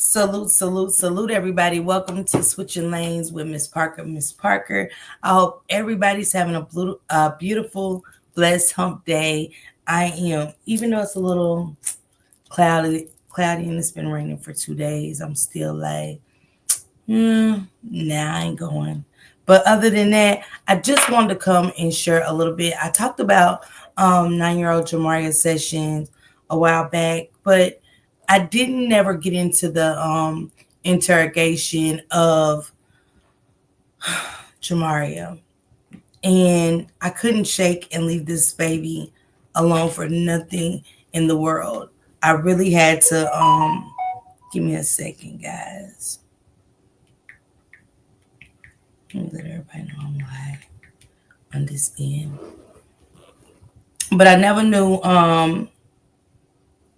Salute, salute, salute, everybody. Welcome to Switching Lanes with Miss Parker. Miss Parker, I hope everybody's having a beautiful, blessed hump day. I am, even though it's a little cloudy, and it's been raining for 2 days, I'm still like, nah, I ain't going. But other than that, I just wanted to come and share a little bit. I talked about 9-year-old Jamaria sessions a while back, but I didn't never get into the interrogation of Jamaria. And I couldn't shake and leave this baby alone for nothing in the world. I really had to give me a second, guys. Let me let everybody know I'm live on this end. But I never knew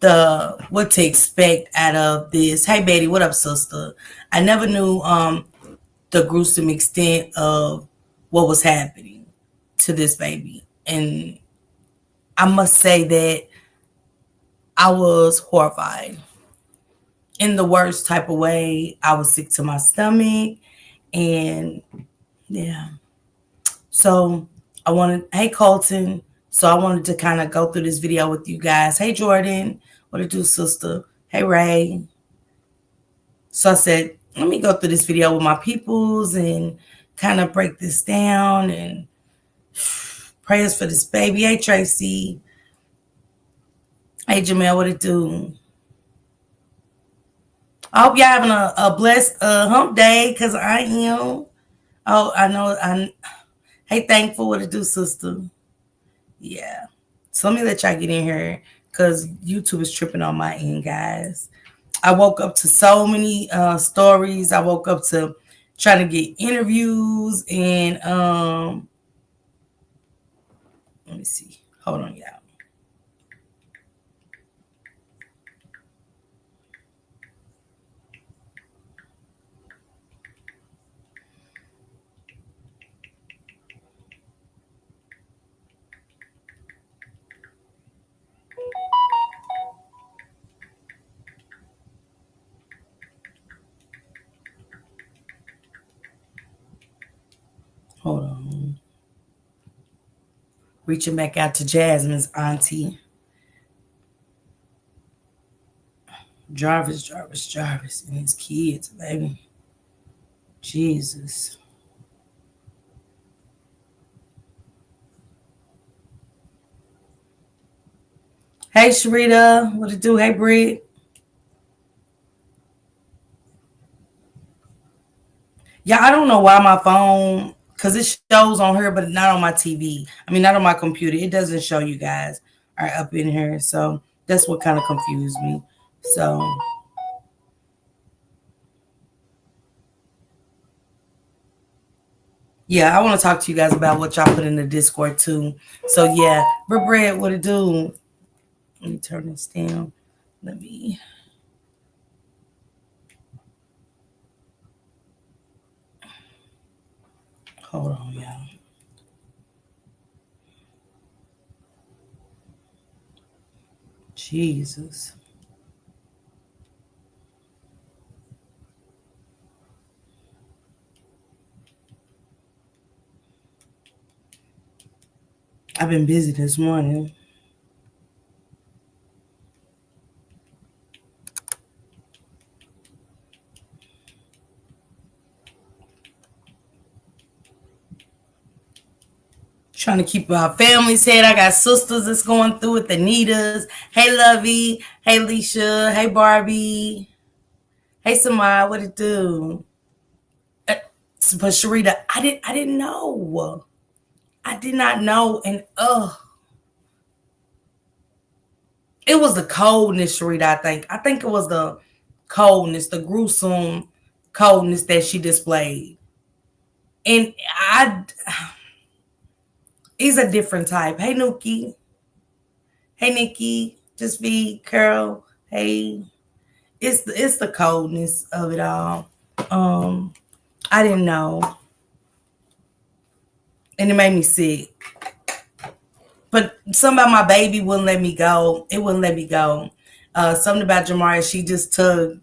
the what to expect out of this. Hey Betty, what up, sister? I never knew the gruesome extent of what was happening to this baby. And I must say that I was horrified. In the worst type of way. I was sick to my stomach. And yeah. So hey Colton. So I wanted to kind of go through this video with you guys. Hey Jordan, what it do, sister? Hey Ray. So I said, let me go through this video with my peoples and kind of break this down and prayers for this baby. Hey Tracy. Hey Jamel, what it do? I hope y'all having a blessed hump day, because I am. Oh, I know. Hey, thankful, what it do, sister? Yeah. So let me let y'all get in here, because YouTube is tripping on my end, guys. I woke up to so many stories. I woke up to trying to get interviews and let me see. Hold on, y'all. Hold on. Reaching back out to Jasmine's auntie. Jarvis, and his kids, baby. Jesus. Hey, Sharita, what it do? Hey, Britt. Yeah, I don't know why my phone, because it shows on her, but not on my TV. I mean, not on my computer. It doesn't show you guys are up in here. So that's what kind of confused me. So yeah, I want to talk to you guys about what y'all put in the Discord too. So yeah, Bread, what it do? Let me turn this down. Let me. Hold on, y'all. Jesus. I've been busy this morning. Trying to keep our families head. I got sisters that's going through it. The Nitas. Hey, Lovey. Hey, Leisha. Hey, Barbie. Hey, Samai. What it do? But Sharita, I didn't know. I did not know, and it was the coldness, Sharita. I think it was the coldness, the gruesome coldness that she displayed, and he's a different type. Hey, Nuki. Hey, Nikki. Just be Carol. Hey, it's the coldness of it all. I didn't know, and it made me sick. But something about my baby wouldn't let me go. It wouldn't let me go. Something about Jamaria, she just tugged.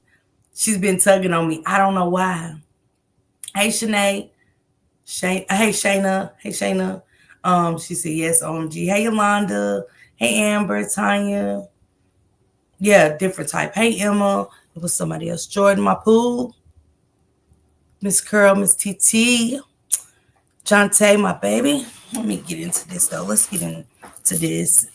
She's been tugging on me. I don't know why. Hey, Shanae. Hey, Shayna. Hey, Shayna. She said, yes, OMG. Hey, Yolanda. Hey, Amber, Tanya. Yeah, different type. Hey, Emma. It was somebody else. Jordan, my pool. Miss Curl, Miss TT. Jonte, my baby. Let me get into this, though. Let's get into this.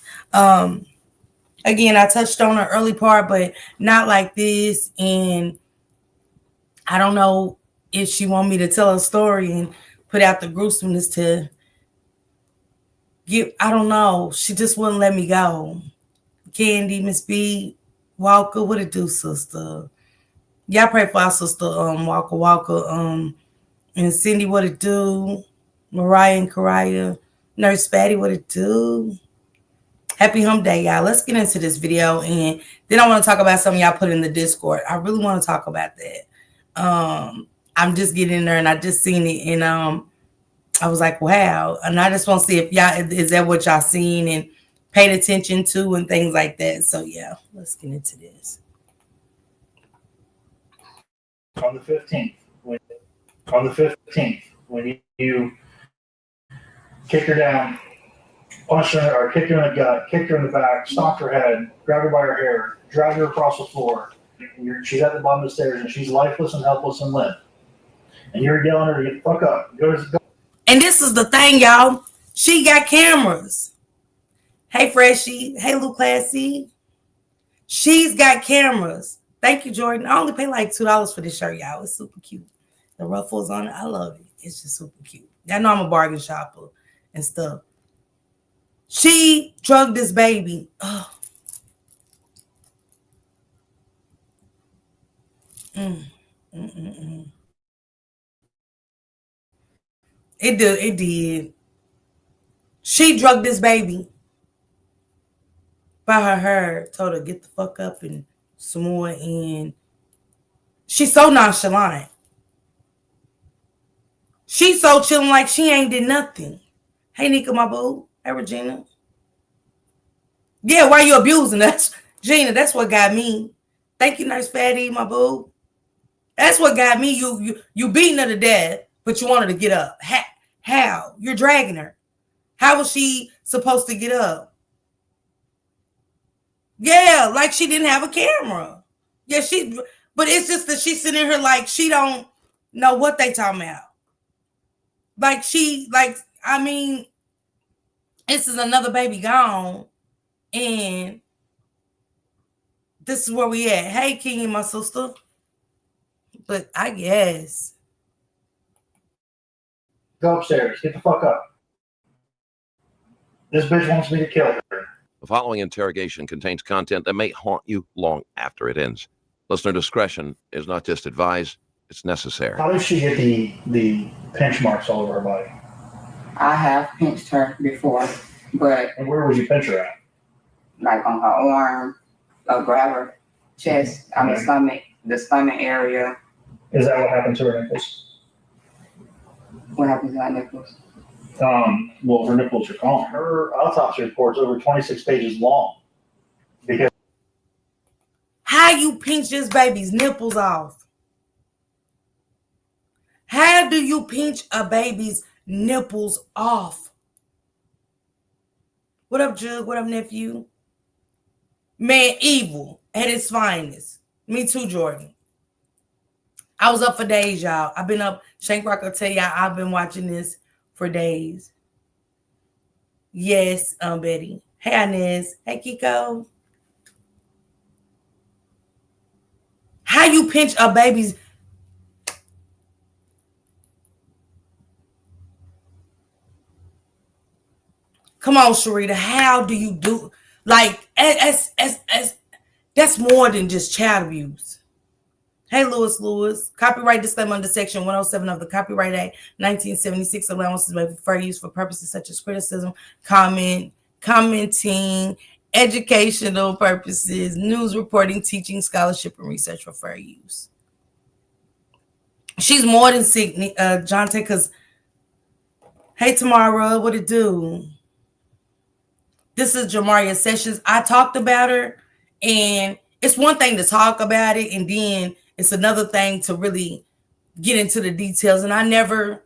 Again, I touched on the early part, but not like this. And I don't know if she want me to tell a story and put out the gruesomeness to get. I don't know. She just wouldn't let me go. Candy, Miss B, Walker, what it do, sister? Y'all pray for our sister, Walker, and Cindy, what it do? Mariah and Karaya, Nurse Fatty, what it do? Happy hump day, y'all. Let's get into this video, and then I want to talk about something y'all put in the Discord. I really want to talk about that. I'm just getting in there, and I just seen it, and I was like, wow. And I just want to see if y'all, is that what y'all seen and paid attention to and things like that. So yeah, let's get into this. On the 15th, when you kicked her down, punched her or kicked her in the gut, kicked her in the back, stomped her head, grabbed her by her hair, dragged her across the floor. She's at the bottom of the stairs and she's lifeless and helpless and limp. And you're yelling at her to get the fuck up. Go. And this is the thing, y'all. She got cameras. Hey, Freshie. Hey, Lou Classy. She's got cameras. Thank you, Jordan. I only paid like $2 for this shirt, y'all. It's super cute. The ruffles on it, I love it. It's just super cute. Y'all know I'm a bargain shopper and stuff. She drugged this baby. Oh. It did. She drugged this baby by her hair, told her get the fuck up and some more, and she's so nonchalant. She's so chilling like she ain't did nothing. Hey, Nika, my boo. Hey, Regina. Yeah, why you abusing us? Gina, that's what got me. Thank you, Nurse Fatty, my boo. That's what got me. You beating her to death, but you want her to get up. How? You're dragging her. How was she supposed to get up? Yeah, like she didn't have a camera. Yeah, but it's just that she's sitting here like she don't know what they talking about. I mean, this is another baby gone, and this is where we at. Hey, King and my sister. But I guess. Go upstairs. Get the fuck up. This bitch wants me to kill her. The following interrogation contains content that may haunt you long after it ends. Listener discretion is not just advised, it's necessary. How does she get the pinch marks all over her body? I have pinched her before, but... And where would you pinch her at? Like on her arm, grab her chest, stomach, the stomach area. Is that what happened to her nipples? What happened to her nipples? Well, her nipples are gone. Her autopsy report's over 26 pages long. Because how you pinch this baby's nipples off? How do you pinch a baby's nipples off? What up, Jug? What up, nephew? Man, evil at its finest. Me too, Jordan. I was up for days, y'all. I've been up. Shank Rock will tell y'all I've been watching this for days. Yes, Betty. Hey, Inez. Hey, Kiko. How you pinch a baby's... Come on, Sharita. How do you do... Like, that's more than just child abuse. Hey, Lewis. Copyright disclaimer under Section 107 of the Copyright Act 1976. Allowances may be fair use for purposes such as criticism, commenting, educational purposes, news reporting, teaching, scholarship, and research for fair use. She's more than sick, Jonte, because, hey, Tamara, what it do? This is Jamaria Sessions. I talked about her, and it's one thing to talk about it, and then It's another thing to really get into the details. And I never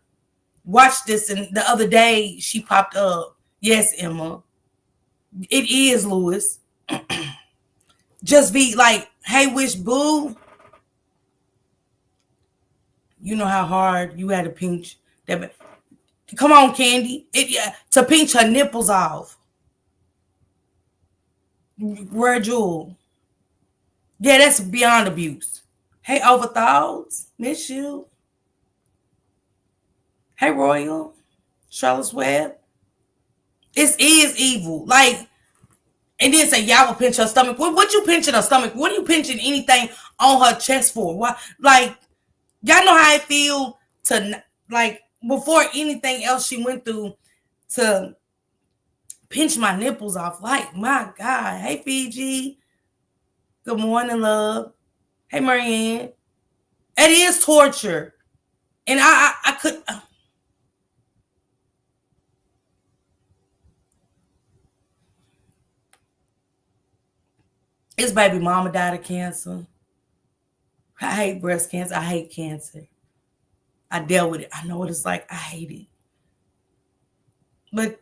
watched this. And the other day she popped up. Yes, Emma. It is Lewis. Just be like, hey, Wish Boo. You know how hard you had to pinch that. Come on, Candy. To pinch her nipples off. Where Jewel? Yeah, that's beyond abuse. Hey, Overthoughts. Miss you. Hey, Royal. Charlotte's Web. It is evil. Like, and then say, y'all will pinch her stomach. What you pinching her stomach? What are you pinching anything on her chest for? Why? Like, y'all know how I feel to, like, before anything else she went through, to pinch my nipples off. Like, my God. Hey, Fiji. Good morning, love. Hey, Marianne. It is torture. And I could. His baby mama died of cancer. I hate breast cancer. I hate cancer. I dealt with it. I know what it's like. I hate it. But,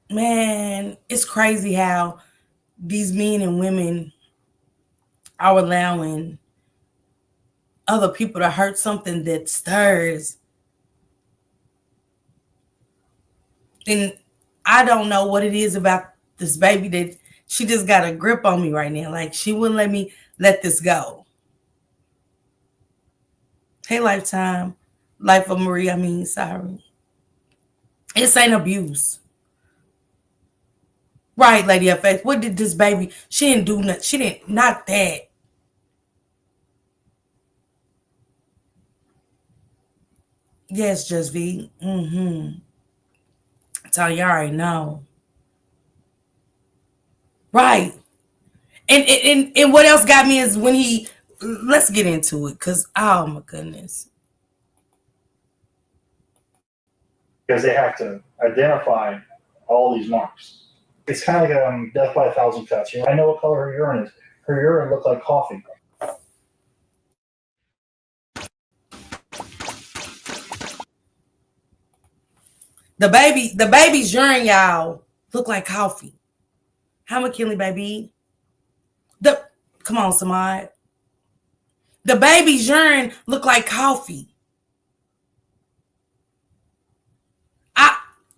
man, it's crazy how these men and women are allowing other people to hurt something that stirs. And I don't know what it is about this baby that she just got a grip on me right now. Like, she wouldn't let me let this go. Hey, Lifetime. Life of Marie, sorry. This ain't abuse. Right, Lady of Faith. What did this baby? She didn't do nothing. She didn't, not that. Yes, Just V. So you already know. Right. And what else got me is when he, let's get into it, because, oh my goodness. Because they have to identify all these marks. It's kind of like death by 1,000 cuts. I know what color her urine is. Her urine looked like coffee. The baby's urine, y'all, look like coffee. How McKinley, baby? Come on, Samad. The baby's urine look like coffee.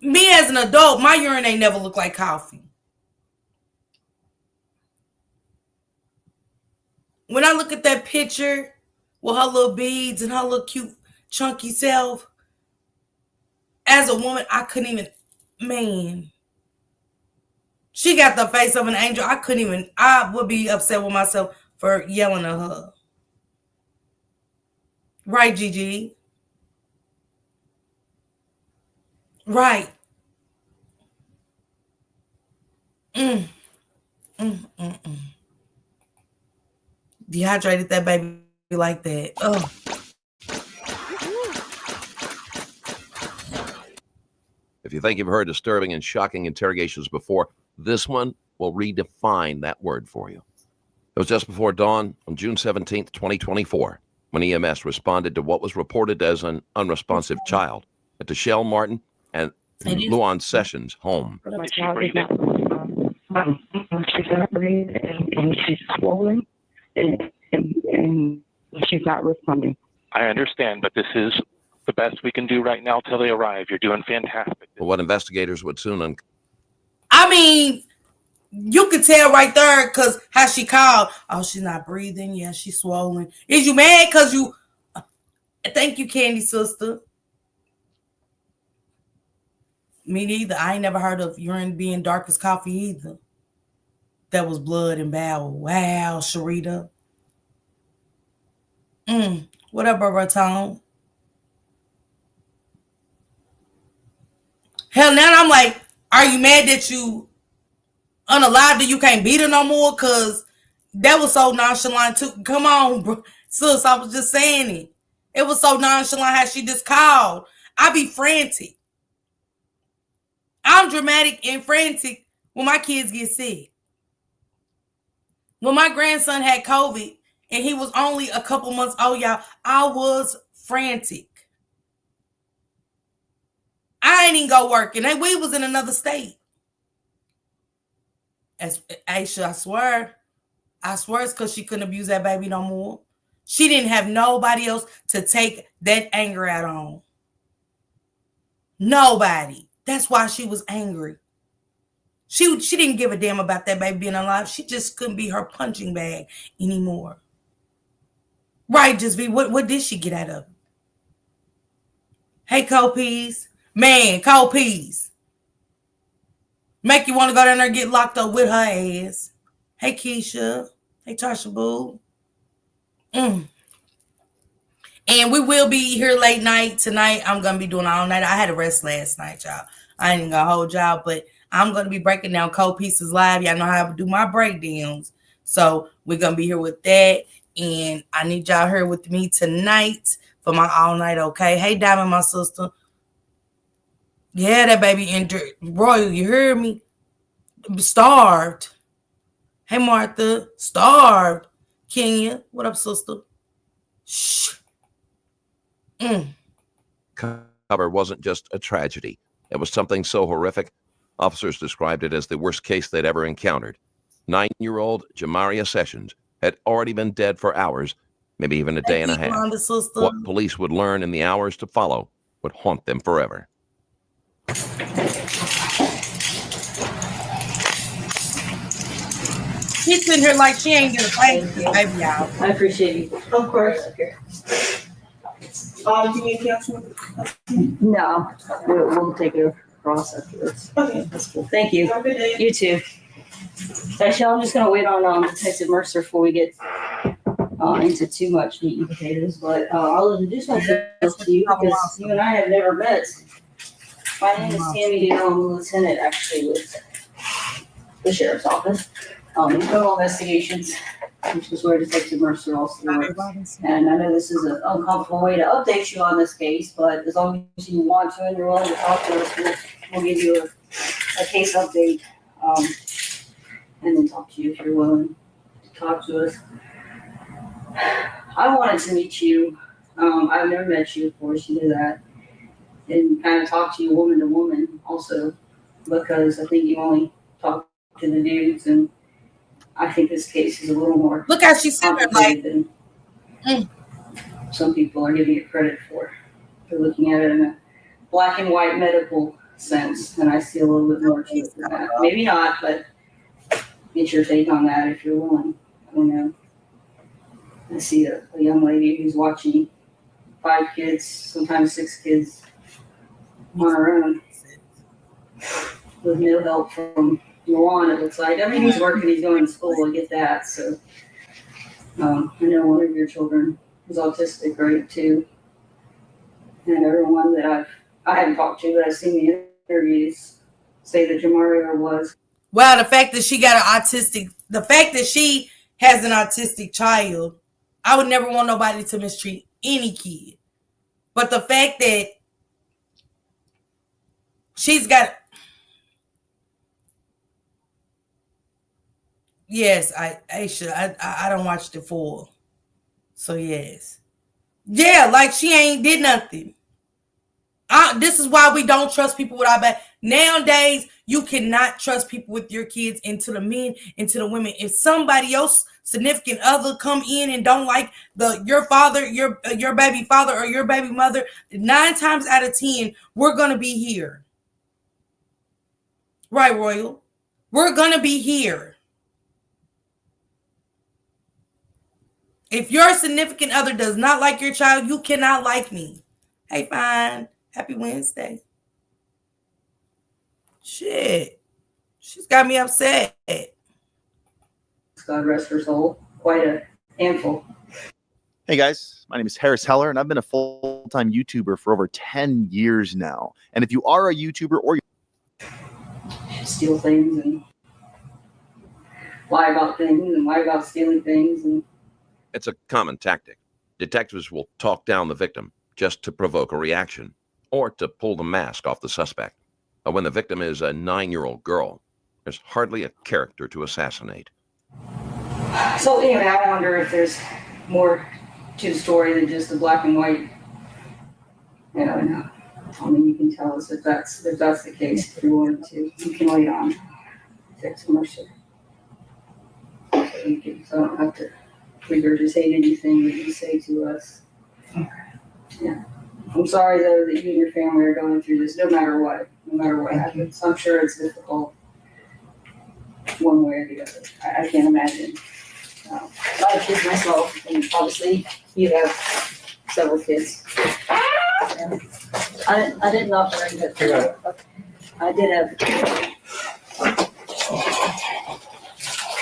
Me as an adult, my urine ain't never looked like coffee. When I look at that picture with her little beads and her little cute, chunky self, as a woman, I couldn't even, man. She got the face of an angel. I would be upset with myself for yelling at her. Right, Gigi? Right. Dehydrated that baby like that. Oh. If you think you've heard disturbing and shocking interrogations before, this one will redefine that word for you. It was just before dawn on June 17th, 2024, when EMS responded to what was reported as an unresponsive child at Deshelle Martin and Luan Sessions' home. My child is not responding. She's not breathing, and she's swollen, and she's not responding. I understand, but this is the best we can do right now till they arrive. You're doing fantastic. Well, what investigators would soon you could tell right there because how she called. Oh, she's not breathing. Yeah, she's swollen. Is you mad because you... Thank you, Candy sister. Me neither. I ain't never heard of urine being dark as coffee either. That was blood and bowel. Wow, Sharita. What up, Tone? Hell, now I'm like, are you mad that you unalive that you can't beat her no more? Because that was so nonchalant too. Come on, bro. Sis, I was just saying it. It was so nonchalant how she just called. I be frantic. I'm dramatic and frantic when my kids get sick. When my grandson had COVID and he was only a couple months old, y'all, I was frantic. I ain't even go working. We was in another state. As Aisha, I swear it's because she couldn't abuse that baby no more. She didn't have nobody else to take that anger out on. Nobody. That's why she was angry. She didn't give a damn about that baby being alive. She just couldn't be her punching bag anymore. Right, Just V. What did she get out of it? Hey, Cold Peas. Man, Cold Peas. Make you want to go down there and get locked up with her ass. Hey, Keisha. Hey, Tasha Boo. And we will be here late night tonight. I'm going to be doing all night. I had a rest last night, y'all. I ain't going to hold y'all, but I'm going to be breaking down Cold Pieces live. Y'all know how to do my breakdowns. So we're going to be here with that. And I need y'all here with me tonight for my all night, okay? Hey, Diamond, my sister. Yeah, that baby injured. Royal, you hear me? Starved. Hey, Martha. Starved. Kenya, what up, sister? Shh. Cover wasn't just a tragedy. It was something so horrific. Officers described it as the worst case they'd ever encountered. 9-year-old Jamaria Sessions had already been dead for hours, maybe even a day and a half. What police would learn in the hours to follow would haunt them forever. She's sitting here like she ain't gonna play this baby out. I appreciate you. Of course. Do you need counsel? No, we'll take a cross afterwards. Okay. That's cool. Thank you. Have a good day. You too. Actually, I'm just gonna wait on Detective Mercer before we get into too much meat and potatoes. But I'll introduce myself to you because you and I have never met. My name is Tammy Dale. I'm a lieutenant actually with the sheriff's office. Criminal investigations, which is where Detective Mercer also works. And I know this is an uncomfortable way to update you on this case, but as long as you want to and you're willing to talk to us, we'll give you a case update, and then talk to you if you're willing to talk to us. I wanted to meet you. I've never met you, of course, you knew that. And kind of talk to you woman to woman also, because I think you only talk to the dudes, and I think this case is a little more Look how she's sitting there like than some people are giving it credit for. They're looking at it in a black and white medical sense, and I see a little bit more to it than that. Maybe not, but get your take on that if you're willing. I don't know. I see a young lady who's watching 5 kids, sometimes 6 kids on her own with no help from Milan, it looks like. I mean, he's working, he's going to school, I get that. So I know one of your children is autistic, right, too. And everyone that I haven't talked to, but I've seen the interviews say that Jamaria was. Well, the fact that she has an autistic child, I would never want nobody to mistreat any kid. But the fact that she's got, yes, Aisha, I don't watch the full. So yes. Yeah, like she ain't did nothing. This is why we don't trust people with our back. Nowadays, you cannot trust people with your kids, and to the men and to the women. If somebody else significant other come in and don't like your father, your baby father or your baby mother, 9 times out of 10, we're gonna be here. Right, Royal? We're gonna be here. If your significant other does not like your child, you cannot like me. Hey, fine. Happy Wednesday. Shit. She's got me upset. God rest her soul. Quite a handful. Hey guys, my name is Harris Heller, and I've been a full-time YouTuber for over 10 years now. And if you are a YouTuber or steal things and lie about things and lie about stealing things, and it's a common tactic. Detectives will talk down the victim just to provoke a reaction or to pull the mask off the suspect. But when the victim is a 9-year-old girl, there's hardly a character to assassinate. So anyway, I wonder if there's more to the story than just the black and white. No. I mean, you can tell us if that's the case. If you wanted to, you can wait on text Marcia. So I don't have to regurgitate anything that you say to us. Yeah. I'm sorry though that you and your family are going through this, no matter what happens. I'm sure it's difficult one way or the other. I can't imagine. I have kids myself, and obviously you have several kids. Yeah. I didn't offer any, but I did have.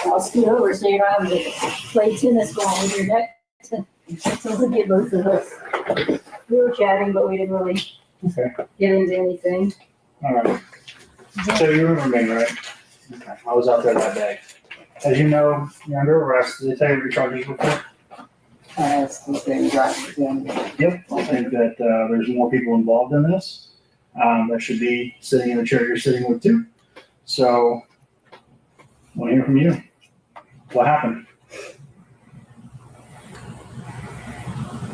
I'll scoot over so you don't have to play tennis ball with your neck to look at both of us. We were chatting, but we didn't really get into anything. All right. So you remember me, right? Okay. I was out there that day. As you know, you're under arrest. Did they tell you what your charges were for? Yep. I think that there's more people involved in this that should be sitting in the chair you're sitting with too. So I want to hear from you. What happened?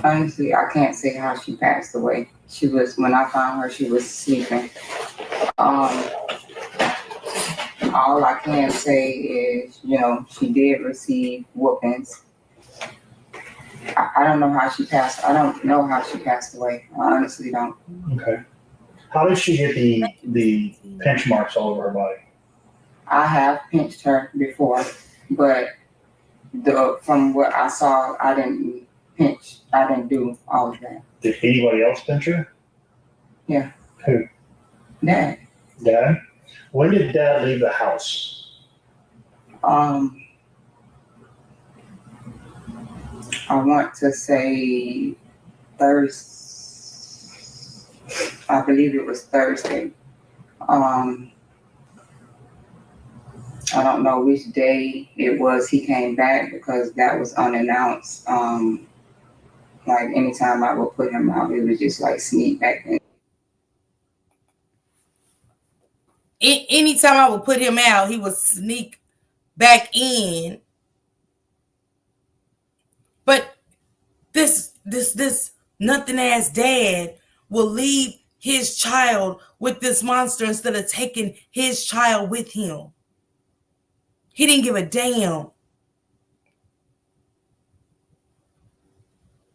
Honestly, I can't say how she passed away. When I found her, she was sleeping. All I can say is, she did receive whoopings. I don't know how she passed. I don't know how she passed away. I honestly don't. Okay. How did she get the pinch marks all over her body? I have pinched her before, but from what I saw, I didn't pinch. I didn't do all of that. Did anybody else pinch her? Yeah. Who? Dad. Dad? When did Dad leave the house? I want to say Thursday. I believe it was Thursday. I don't know which day it was he came back because that was unannounced. Like anytime I would put him out, it was just like sneak back in. Anytime I would put him out, he would sneak back in. But this nothing ass dad will leave his child with this monster instead of taking his child with him. He didn't give a damn.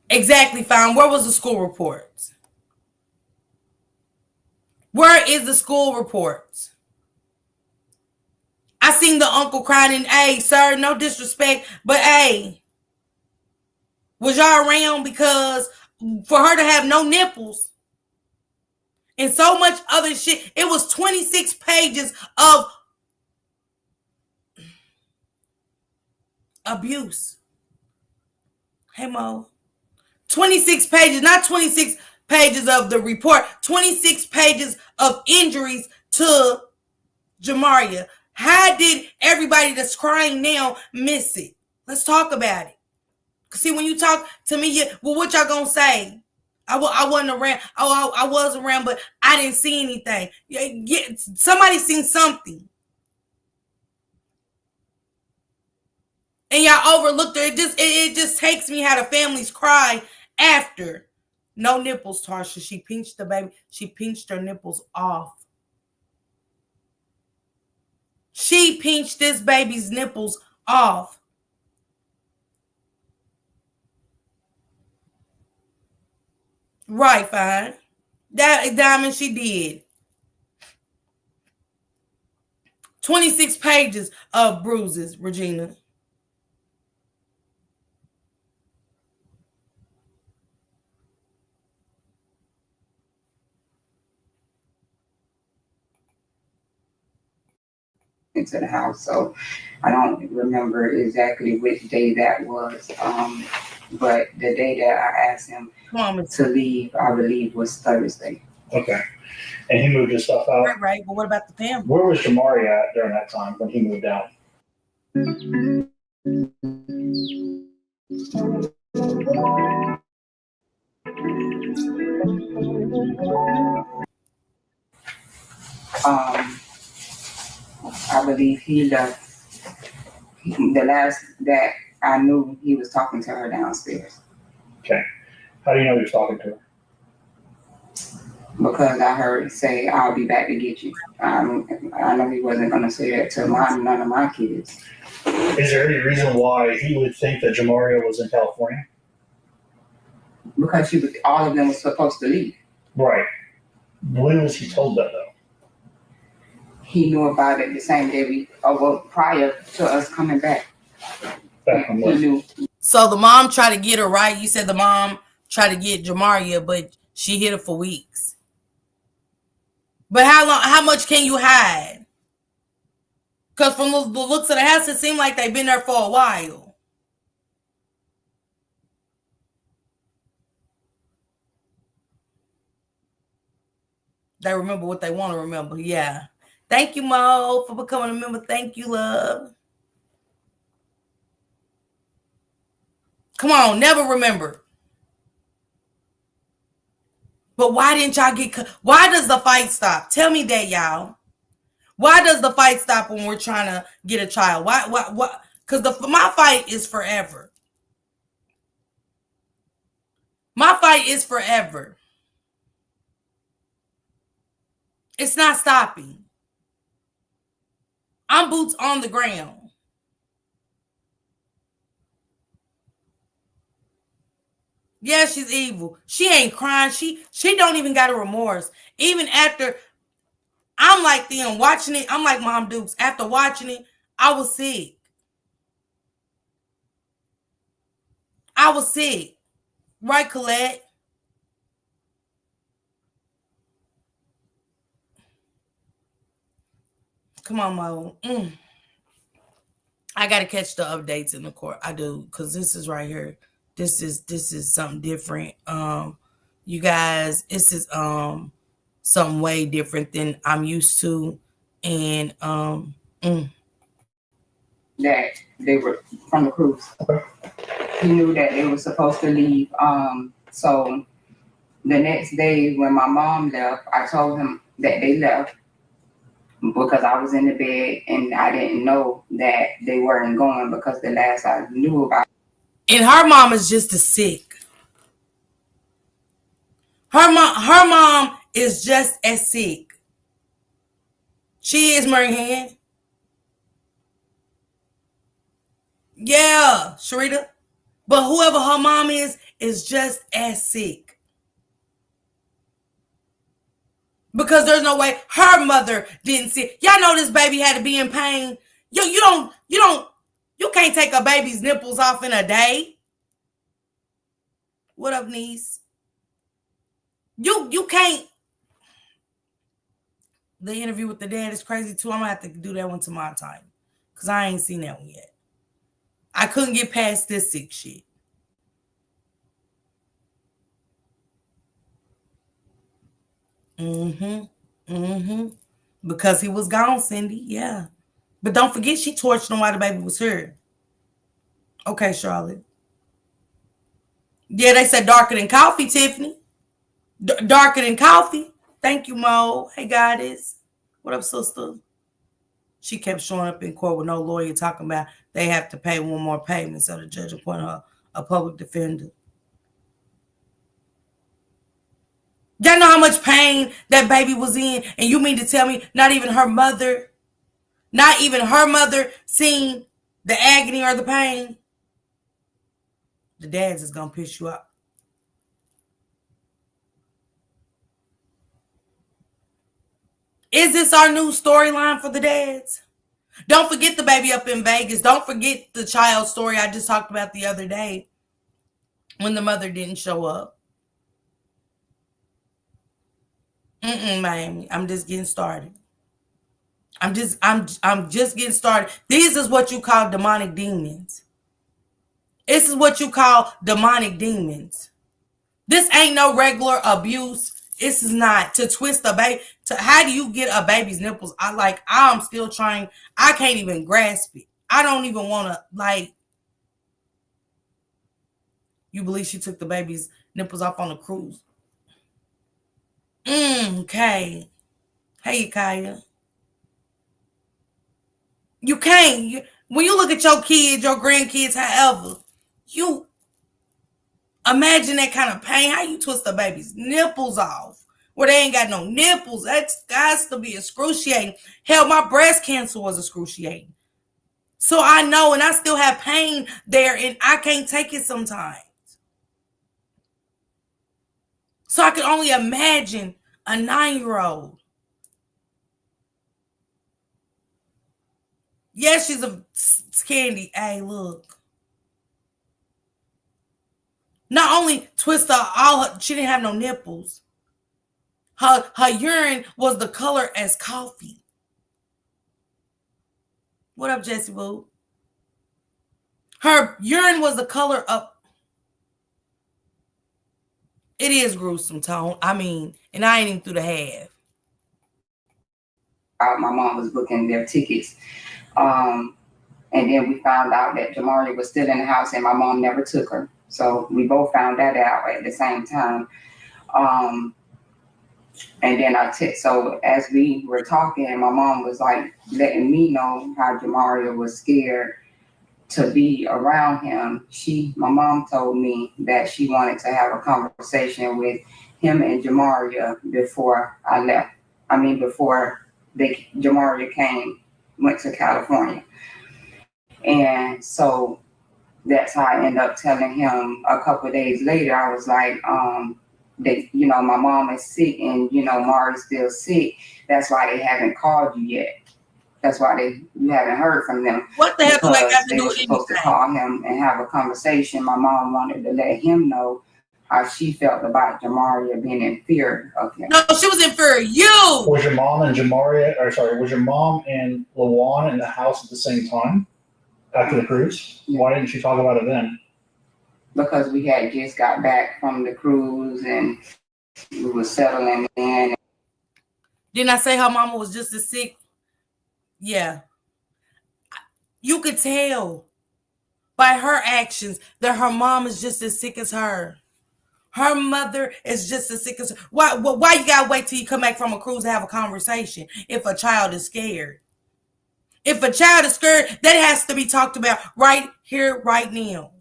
Exactly, fine. Where was the school report? Where is the school report? I seen the uncle crying and, hey, sir, no disrespect, but hey, was y'all around? Because for her to have no nipples and so much other shit, it was 26 pages of abuse. Hey, Mo. 26 pages, not 26 pages of the report, 26 pages of injuries to Jamaria. How did everybody that's crying now miss it? Let's talk about it. See, when you talk to me, what y'all gonna say? I wasn't around. I was around, but I didn't see anything. Somebody seen something. And y'all overlooked it. It just takes me how the families cry after. No nipples, Tarsha. She pinched the baby. She pinched her nipples off. She pinched this baby's nipples off. Right, fine. That Diamond, she did. 26 pages of bruises, Regina. Into the house, so I don't remember exactly which day that was. But the day that I asked him to leave, I believe was Thursday. Okay. And he moved his stuff out? Right, but what about the family? Where was Jamaria at during that time when he moved out? I believe he The last that I knew, he was talking to her downstairs. Okay. How do you know he was talking to her? Because I heard say, "I'll be back to get you." I know he wasn't going to say that to none of my kids. Is there any reason why he would think that Jamaria was in California? Because all of them were supposed to leave. Right. When was he told that, though? He knew about it the same day prior to us coming back. Back from He when? knew. So the mom tried to get her, right? You said the mom tried to get Jamaria, but she hid her for weeks. But how much can you hide? Because from the looks of the house, it seemed like they've been there for a while. They remember what they want to remember. Yeah. Thank you, Mo, for becoming a member. Thank you, love. Come on, never remember. But why didn't y'all why does the fight stop? Tell me that, y'all. Why does the fight stop when we're trying to get a child? Why? Because my fight is forever. My fight is forever. It's not stopping. I'm boots on the ground. Yeah, she's evil. She ain't crying. She don't even got a remorse. Even after, I'm like them watching it. I'm like Mom Dukes. After watching it, I was sick. I was sick. Right, Colette? Come on, Mo. I gotta catch the updates in the court. I do, because this is right here. This is something different. You guys, this is something way different than I'm used to. And that they were from the cruise. He knew that they were supposed to leave. So the next day when my mom left, I told him that they left because I was in the bed and I didn't know that they weren't going, because the last I knew about. And her mom is just as sick. Her mom is just as sick. She is, Marianne. Yeah, Sharita. But whoever her mom is just as sick. Because there's no way her mother didn't see it. Y'all know this baby had to be in pain. You can't take a baby's nipples off in a day. What up, niece? You can't. The interview with the dad is crazy too. I'm gonna have to do that one tomorrow time, because I ain't seen that one yet. I couldn't get past this sick shit. Because he was gone, Cindy. Yeah. But don't forget, she tortured him while the baby was here. Okay, Charlotte. Yeah, they said darker than coffee, Tiffany. Darker than coffee. Thank you, Mo. Hey, goddess. What up, sister? She kept showing up in court with no lawyer, talking about they have to pay one more payment, so the judge appointed her a public defender. Y'all know how much pain that baby was in? And you mean to tell me not even her mother seen the agony or the pain? The dads is going to piss you off. Is this our new storyline for the dads? Don't forget the baby up in Vegas. Don't forget the child story I just talked about the other day when the mother didn't show up. Miami. I'm just getting started. I'm just getting started. This is what you call demonic demons. This is what you call demonic demons. This ain't no regular abuse. This is not to twist a baby. How do you get a baby's nipples? I'm still trying. I can't even grasp it. I don't even want to, you believe she took the baby's nipples off on a cruise? Okay. Hey, Kaya. You can't. when you look at your kids, your grandkids, however, you imagine that kind of pain. How you twist a baby's nipples off where they ain't got no nipples? That's got to be excruciating. Hell, my breast cancer was excruciating. So I know, and I still have pain there, and I can't take it sometimes. So I can only imagine a 9-year-old. Yes, she's a Candy. Hey, look. Not only twist she didn't have no nipples. Her urine was the color as coffee. What up, Jessie Boo? Her urine was the color of. It is gruesome, Tone. I mean, and I ain't even through the half. My mom was booking their tickets. And then we found out that Jamaria was still in the house and my mom never took her. So we both found that out at the same time. And then so as we were talking, my mom was like letting me know how Jamaria was scared to be around him. My mom told me that she wanted to have a conversation with him and Jamaria before I left. I mean, before Jamaria went to California. And so that's how I ended up telling him a couple of days later. I was like, that, my mom is sick and, Mari's still sick. That's why they haven't called you yet. That's why you haven't heard from them. What the hell do I got to they do were with supposed to anything? call him and have a conversation. My mom wanted to let him know how she felt about Jamaria being in fear of him. No, she was in fear of you. Was your mom and was your mom and LaJuan in the house at the same time after the cruise? Why didn't you talk about it then? Because we had just got back from the cruise and we were settling in. Didn't I say her mama was just as sick? Yeah. You could tell by her actions that her mom is just as sick as her. Her mother is just as sick as her. Why you gotta wait till you come back from a cruise to have a conversation if a child is scared? If a child is scared, that has to be talked about right here, right now.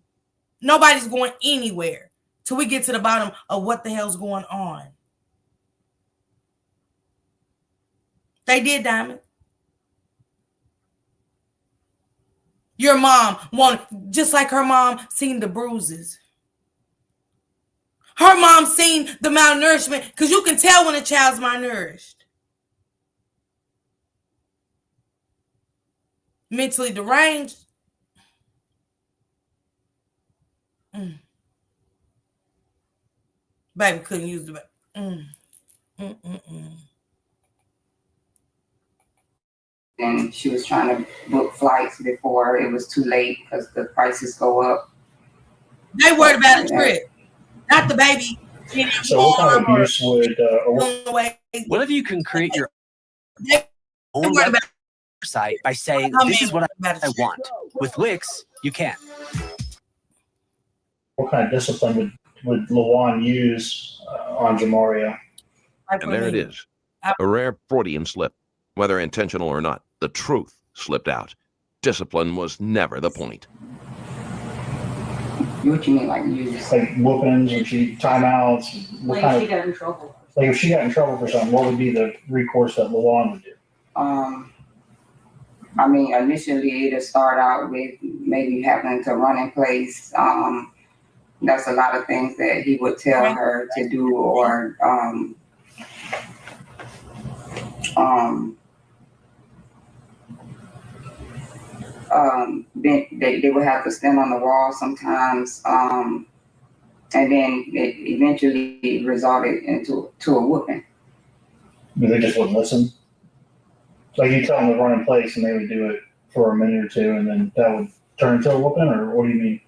Nobody's going anywhere till we get to the bottom of what the hell's going on. They did, Diamond. Your mom just like her mom seen the bruises. Her mom seen the malnourishment because you can tell when a child's malnourished. Mentally deranged. Baby couldn't use the And she was trying to book flights before it was too late because the prices go up. They worried about a trip, not the baby. So what kind of abuse would What if you can create your own website by saying, this is what I want? With Wix, you can. What kind of discipline would LaJuan use on Jamaria? And there it is. A rare Freudian slip. Whether intentional or not, the truth slipped out. Discipline was never the point. What you mean, like use? Like whoopings and timeouts? Like if she got in trouble. Like if she got in trouble for something, what would be the recourse that LaJuan would do? I mean, initially it'll start out with maybe having to run in place. That's a lot of things that he would tell her to do, or then they would have to stand on the wall sometimes, and then it eventually resulted into a whooping. They just wouldn't listen. Like you tell them to run in place, and they would do it for a minute or two, and then that would turn into a whooping, or what do you mean?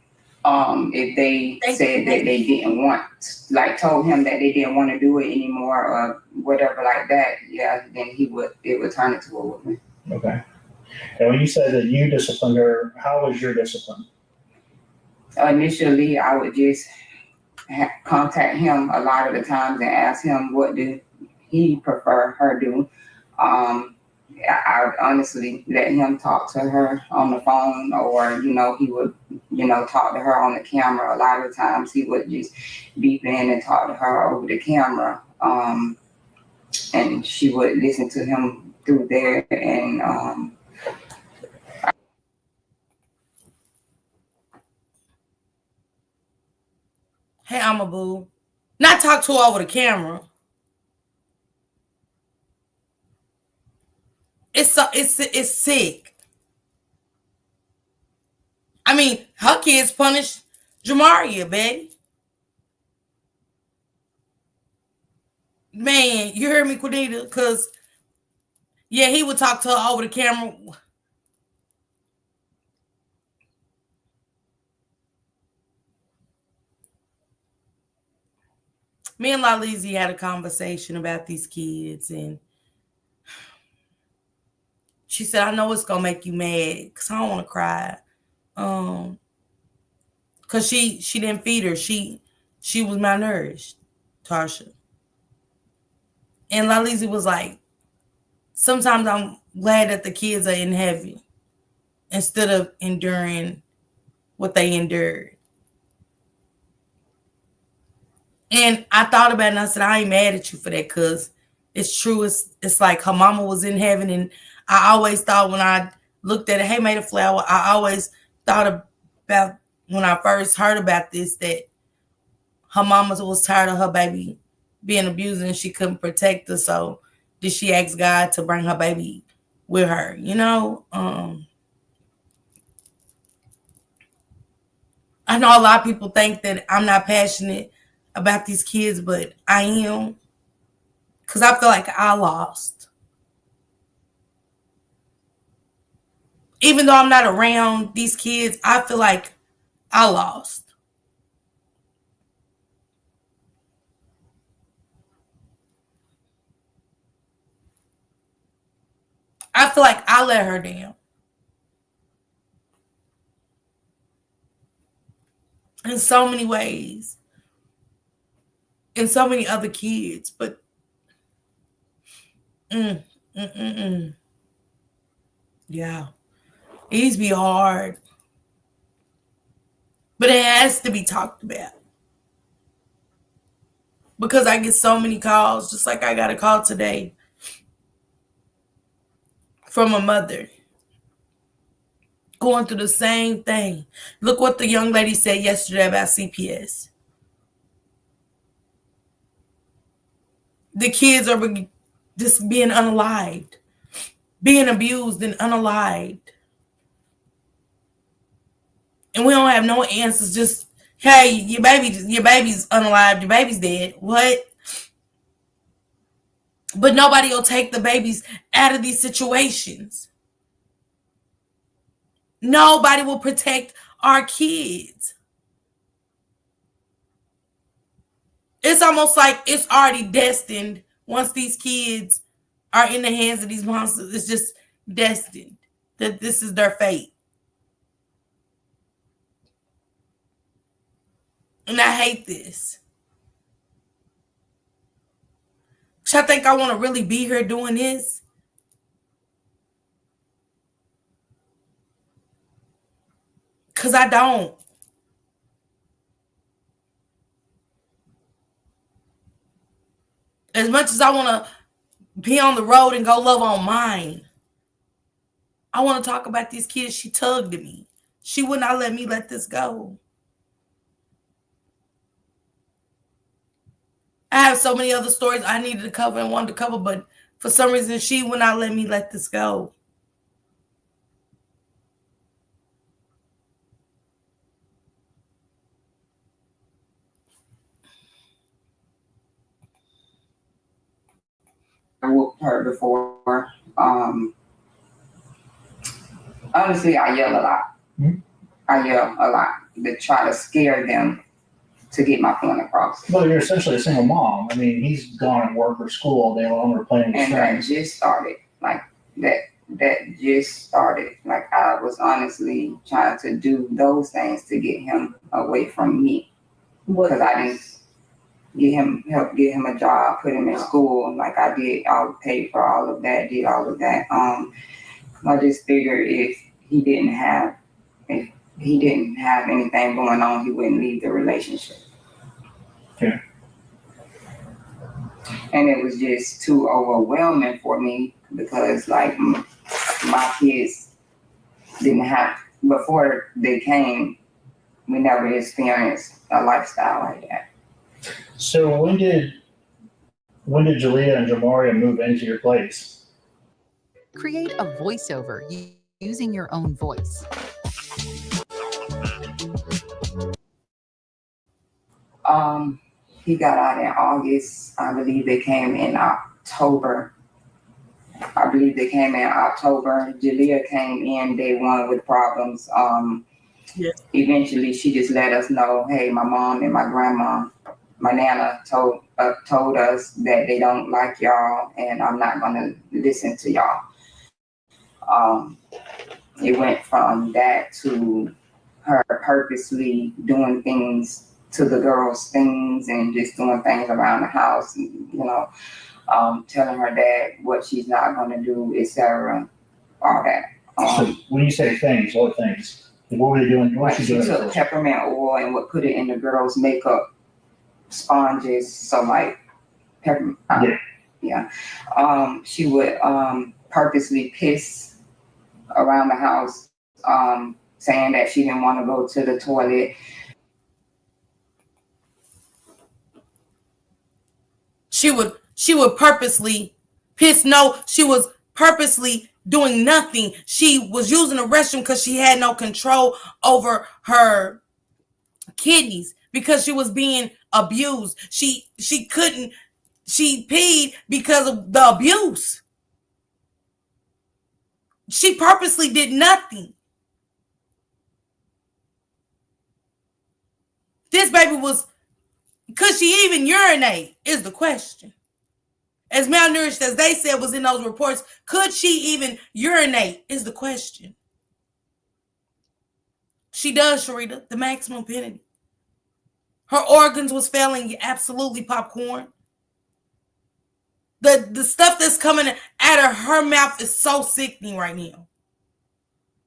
If they said that they didn't want, like told him that they didn't want to do it anymore or whatever like that, yeah, then it would turn into a whooping. Okay. And when you said that you disciplined her, how was your discipline? Initially, I would just contact him a lot of the times and ask him what do he prefer her do. I would honestly let him talk to her on the phone, or he would talk to her on the camera. A lot of times he would just beep in and talk to her over the camera, and she would listen to him through there. And Hey, I'm a boo. Not talk to her over the camera. It's sick. I mean, her kids punished Jamaria, Betty. Man, you heard me, Quinita? Because, yeah, he would talk to her over the camera. Me and Lalizi had a conversation about these kids, and she said, I know it's going to make you mad because I don't want to cry. Because she didn't feed her. She was malnourished, Tarsha. And Lalizi was like, sometimes I'm glad that the kids are in heaven instead of enduring what they endured. And I thought about it and I said, I ain't mad at you for that, because it's true. It's like her mama was in heaven. And I always thought when I looked at it, hey, made a flower, I always thought about when I first heard about this, that her mama was tired of her baby being abused and she couldn't protect her. So did she ask God to bring her baby with her? I know a lot of people think that I'm not passionate about these kids, but I am, because I feel like I lost. Even though I'm not around these kids, I feel like I lost. I feel like I let her down in so many ways, and so many other kids. But yeah, it needs to be hard, but it has to be talked about, because I get so many calls, just like I got a call today from a mother going through the same thing. Look what the young lady said yesterday about CPS. The kids are just being unalived, being abused and unalived. And we don't have no answers. Just, hey, your baby's unalived, your baby's dead. What? But nobody will take the babies out of these situations. Nobody will protect our kids. It's almost like it's already destined. Once these kids are in the hands of these monsters, it's just destined that this is their fate. And I hate this. Because I think I want to really be here doing this. Because I don't. As much as I want to be on the road and go love on mine, I want to talk about these kids. She tugged at me. She would not let me let this go. I have so many other stories I needed to cover and wanted to cover, but for some reason, she would not let me let this go. I whooped her before. Honestly, I yell a lot. Hmm? I yell a lot to try to scare them to get my point across. Well, you're essentially a single mom. I mean, he's gone at work or school all day long or playing with And that friends. just started. Like that just started. Like I was honestly trying to do those things to get him away from me. Because I didn't. help get him a job, put him in school. Like I did, I paid for all of that, did all of that. I just figured if he didn't have anything going on, he wouldn't leave the relationship. Yeah. And it was just too overwhelming for me because like my kids didn't have, before they came, we never experienced a lifestyle like that. So when did Jalea and Jamaria move into your place? Create a voiceover using your own voice. He got out in August. I believe they came in October. Jalea came in day one with problems. Yes. Eventually, she just let us know, hey, my mom and my grandma, my nana told us that they don't like y'all, and I'm not gonna listen to y'all. It went from that to her purposely doing things to the girls' things and just doing things around the house, and, telling her dad what she's not gonna do, etc. All that. So when you say things, what things? What were they doing? What was she doing? She took peppermint oil and would put it in the girls' makeup sponges. So like peppermint. Yeah. She would purposely piss around the house, saying that she didn't want to go to the toilet. She would purposely piss. No, she was purposely doing nothing. She was using the restroom because she had no control over her kidneys because she was being abused. She peed because of the abuse. She purposely did nothing. This baby could she even urinate is the question. As malnourished as they said was in those reports, could she even urinate is the question. She does, Sharita, the maximum penalty. Her organs was failing, absolutely, popcorn. The stuff that's coming out of her mouth is so sickening right now.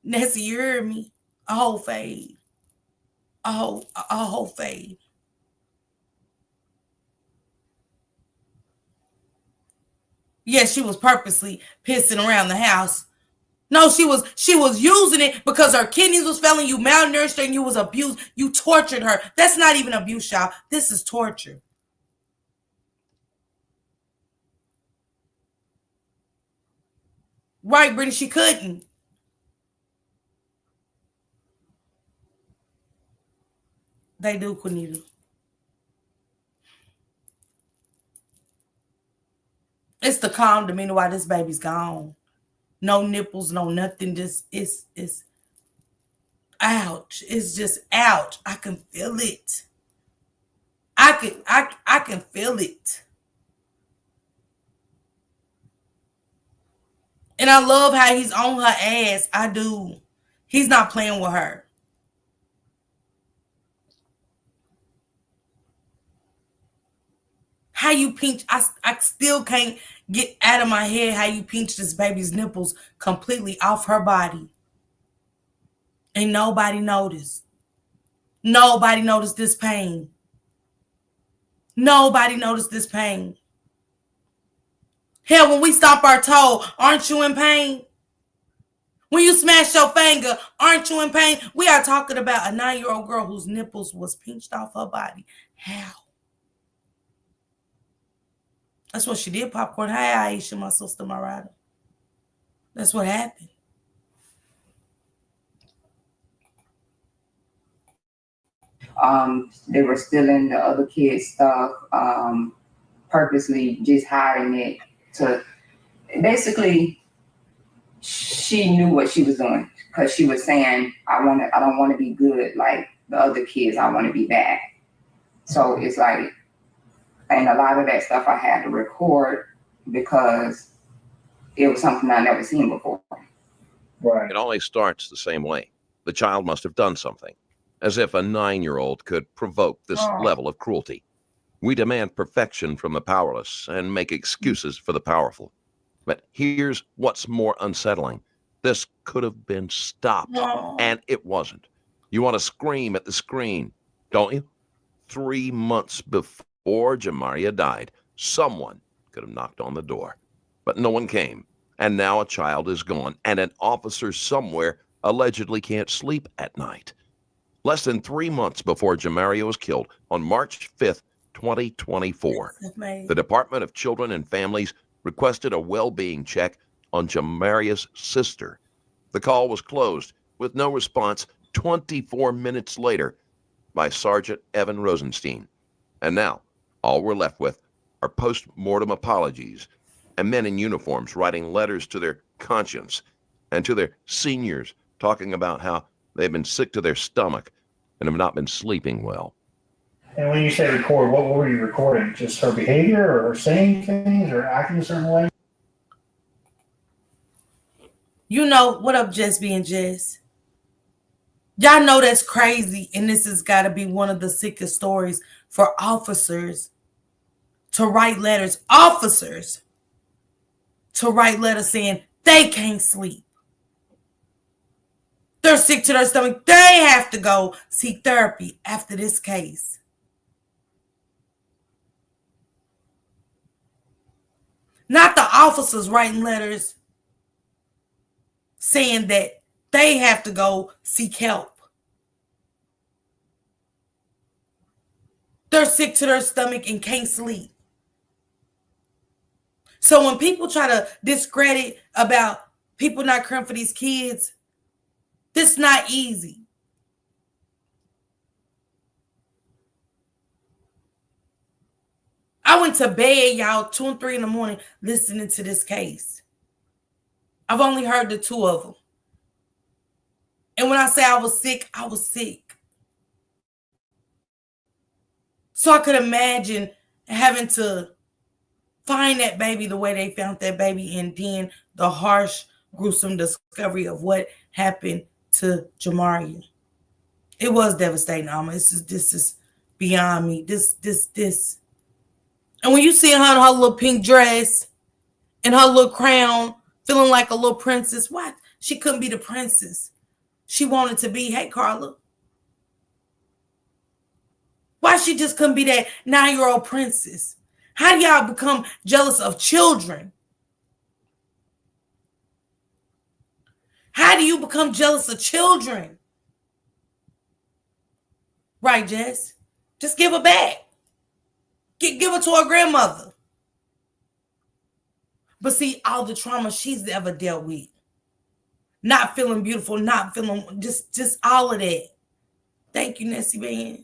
Nancy, you hear me? A whole fade. A whole fade. Yes, she was purposely pissing around the house. No, she was using it because her kidneys was failing. You malnourished her and you was abused. You tortured her. That's not even abuse, y'all. This is torture. Right, Brittany, she couldn't. They do, Quinita. It's the calm demeanor why this baby's gone. No nipples, no nothing. Just it's ouch. It's just ouch. I can feel it. I can feel it. And I love how he's on her ass. I do. He's not playing with her. How you pinch, I still can't get out of my head how you pinch this baby's nipples completely off her body. And nobody noticed. Nobody noticed this pain. Nobody noticed this pain. Hell, when we stomp our toe, aren't you in pain? When you smash your finger, aren't you in pain? We are talking about a 9-year-old girl whose nipples was pinched off her body. How? That's what she did, popcorn. Hi, Aisha, my sister, my rider. That's what happened. They were stealing the other kids' stuff, purposely just hiding it to basically she knew what she was doing because she was saying, I don't want to be good like the other kids, I want to be bad. So it's like, and a lot of that stuff I had to record because it was something I never seen before. Right. It always starts the same way. The child must have done something, as if a 9-year-old could provoke this level of cruelty. We demand perfection from the powerless and make excuses for the powerful. But here's what's more unsettling. This could have been stopped, and it wasn't. You want to scream at the screen, don't you? 3 months before Jamaria died, someone could have knocked on the door. But no one came, and now a child is gone, and an officer somewhere allegedly can't sleep at night. Less than 3 months before Jamaria was killed, on March 5th, 2024, the Department of Children and Families requested a well-being check on Jamaria's sister. The call was closed with no response 24 minutes later by Sergeant Evan Rosenstein. And now, all we're left with are post-mortem apologies and men in uniforms writing letters to their conscience and to their seniors talking about how they've been sick to their stomach and have not been sleeping well. And when you say record, what were you recording? Just her behavior or her saying things or acting a certain way? You know, what up, Jess being Jess? Y'all know that's crazy, and this has got to be one of the sickest stories for officers to write letters. Officers to write letters saying they can't sleep. They're sick to their stomach. They have to go seek therapy after this case. Not the officers writing letters saying that they have to go seek help. They're sick to their stomach and can't sleep. So when people try to discredit about people not caring for these kids, this is not easy. I went to bed, y'all, 2 and 3 in the morning listening to this case. I've only heard the 2 of them. And when I say I was sick, I was sick. So I could imagine having to find that baby the way they found that baby, and then the harsh, gruesome discovery of what happened to Jamaria. It was devastating, Alma. This is beyond me. This. And when you see her in her little pink dress and her little crown, feeling like a little princess, what? She couldn't be the princess she wanted to be. Hey, Carla. Why she just couldn't be that 9-year-old princess? How do y'all become jealous of children? How do you become jealous of children? Right, Jess? Just give her back. Give her to her grandmother. But see, all the trauma she's ever dealt with. Not feeling beautiful, not feeling, just all of that. Thank you, Nessie Man.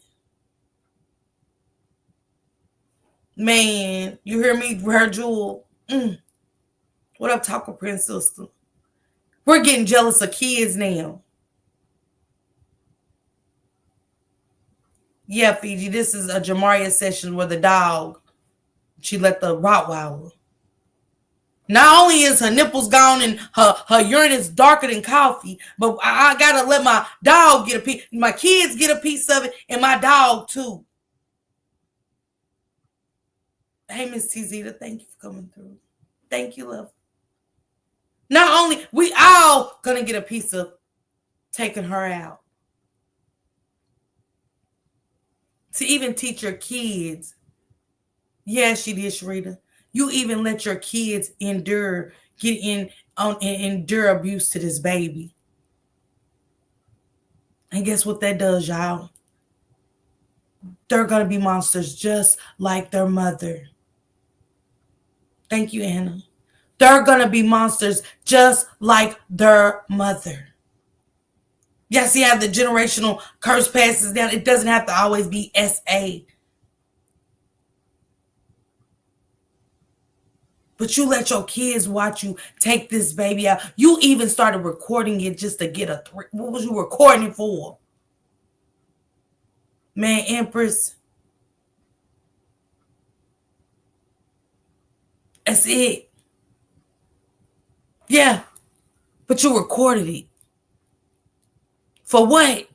Man, you hear me, her Jewel? What up, Taco Prince sister? We're getting jealous of kids now. Yeah, Fiji, this is a Jamaria session where the dog, she let the Rottweiler. Not only is her nipples gone and her urine is darker than coffee, but I gotta let my dog get a piece, my kids get a piece of it, and my dog too. Hey, Miss Tizita, thank you for coming through. Thank you, love. Not only, we all gonna get a piece of taking her out. To even teach your kids. Yeah, she did, Sharita. You even let your kids endure abuse to this baby. And guess what that does, y'all? They're gonna be monsters just like their mother. Thank you, Anna. They're gonna be monsters just like their mother. Yes, you have the generational curse passes down. It doesn't have to always be SA. But you let your kids watch you take this baby out. You even started recording it just to get what was you recording it for? Man, Empress. That's it. Yeah. But you recorded it. For what?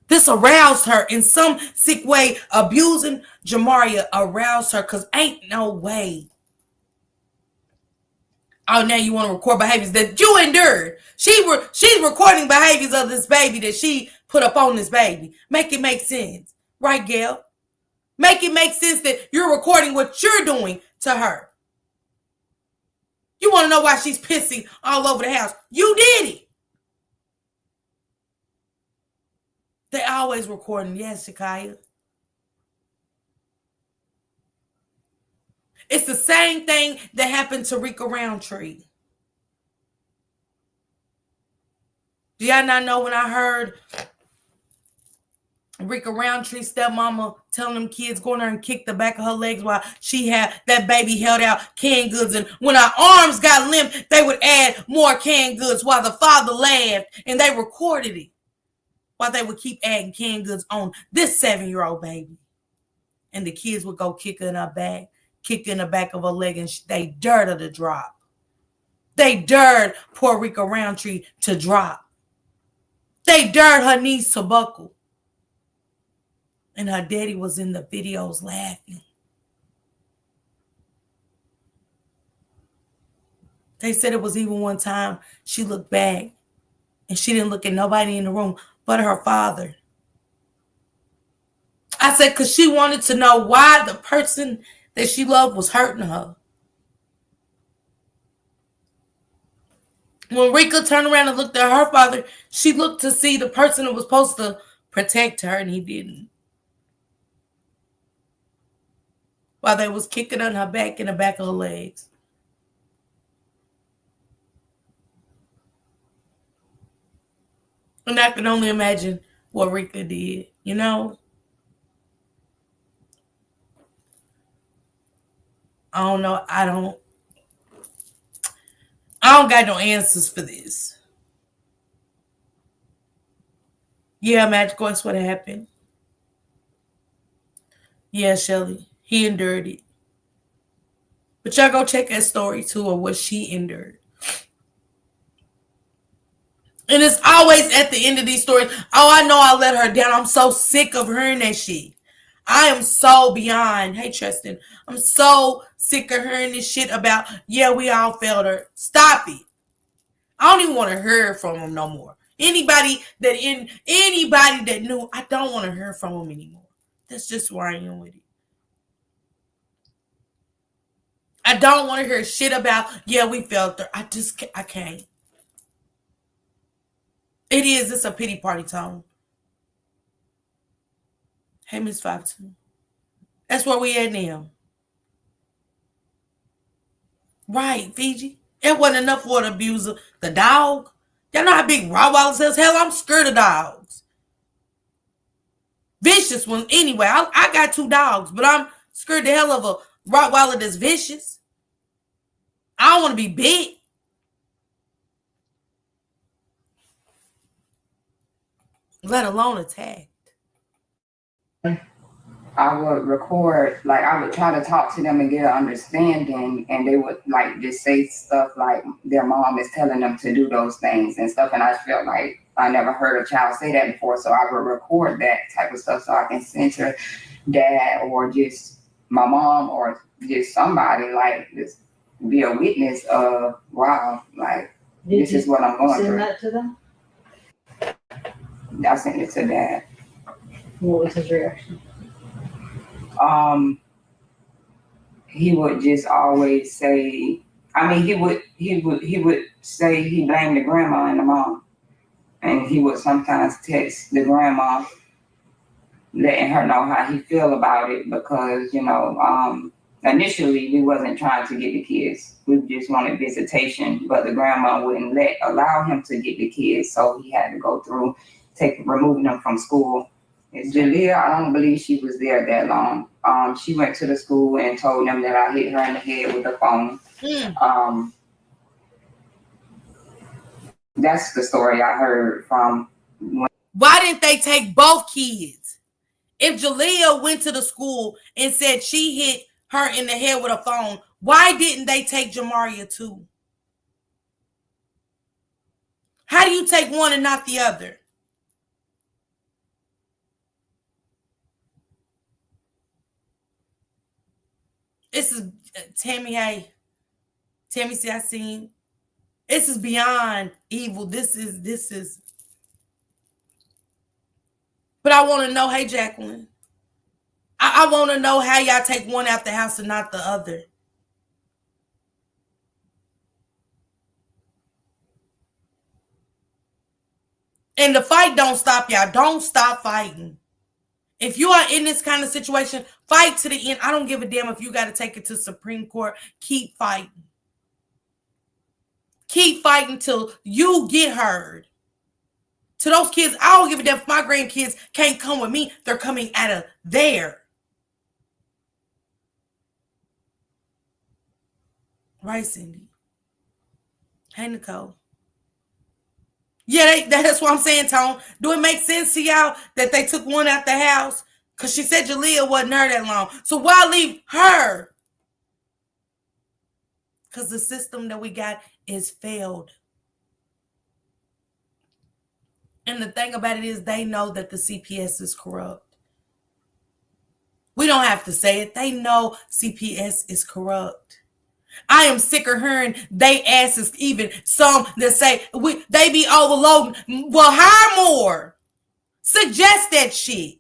This aroused her in some sick way. Abusing Jamaria aroused her because ain't no way. Oh, now you want to record behaviors that you endured. She's recording behaviors of this baby that she put up on this baby. Make it make sense. Right, Gail? Make it make sense that you're recording what you're doing to her. You want to know why she's pissing all over the house? You did it. They always recording. Yes, Shakaya. It's the same thing that happened to Rika Roundtree. Do y'all not know when I heard Rika Roundtree stepmama telling them kids go in there and kick the back of her legs while she had that baby held out canned goods, and when her arms got limp, they would add more canned goods while the father laughed, and they recorded it while they would keep adding canned goods on this 7-year-old baby. And the kids would go kick her in her back, kick her in the back of her leg, and they dared her to drop. They dared poor Rika Roundtree to drop. They dared her knees to buckle. And her daddy was in the videos laughing. They said it was even one time she looked back and she didn't look at nobody in the room but her father. I said, because she wanted to know why the person that she loved was hurting her. When Rika turned around and looked at her father, she looked to see the person that was supposed to protect her, and he didn't. While they was kicking on her back in the back of her legs. And I can only imagine what Rika did, you know? I don't know. I don't got no answers for this. Yeah, Magical, that's what happened. Yeah, Shelly. He endured it. But y'all go check that story too of what she endured. And it's always at the end of these stories, oh, I know I let her down. I'm so sick of hearing that shit. I am so beyond. Hey, Tristan. I'm so sick of hearing this shit about, yeah, we all failed her. Stop it. I don't even want to hear from them no more. Anybody that knew, I don't want to hear from them anymore. That's just where I am with it. I don't want to hear shit about, yeah, we failed her. I can't. It's a pity party, Tone. Hey, Miss 52. That's where we at now. Right, Fiji. It wasn't enough for the abuser. The dog. Y'all know how big Rottweiler says? Hell, I'm scared of dogs. Vicious ones. Anyway, I got 2 dogs, but I'm scared the hell of a Rottweiler that's vicious. I don't want to be big. Let alone attacked. I would record, like I would try to talk to them and get an understanding, and they would like just say stuff like their mom is telling them to do those things and stuff. And I felt like I never heard a child say that before, so I would record that type of stuff so I can send to dad or just my mom or just somebody, like just be a witness of, wow, like this is what I'm going through. Send that to them? I sent it to dad. What was his reaction? He would just always say, I mean, he would say he blamed the grandma and the mom. And he would sometimes text the grandma, letting her know how he feel about it, because, initially we wasn't trying to get the kids. We just wanted visitation, but the grandma wouldn't allow him to get the kids, so he had to go through removing them from school. Jalea, I don't believe she was there that long. She went to the school and told them that I hit her in the head with a phone. That's the story I heard from. Why didn't they take both kids? If Jalea went to the school and said she hit her in the head with a phone, why didn't they take Jamaria too? How do you take one and not the other? This is Tammy. Hey, Tammy, see, I seen. This is beyond evil. This is. But I want to know, hey, Jacqueline. I want to know how y'all take one out the house and not the other. And the fight don't stop, y'all. Don't stop fighting. If you are in this kind of situation, fight to the end. I don't give a damn if you got to take it to Supreme Court. Keep fighting. Keep fighting till you get heard. To those kids, I don't give a damn if my grandkids can't come with me. They're coming out of there. Right, Cindy? Hey, Nicole. Yeah, that's what I'm saying, Tone. Do it make sense to y'all that they took one out the house? Because she said Jalea wasn't her that long. So why leave her? Because the system that we got is failed. And the thing about it is they know that the CPS is corrupt. We don't have to say it. They know CPS is corrupt. I am sick of hearing they asses, even some that say they be overloading. Well, hire more. Suggest that shit.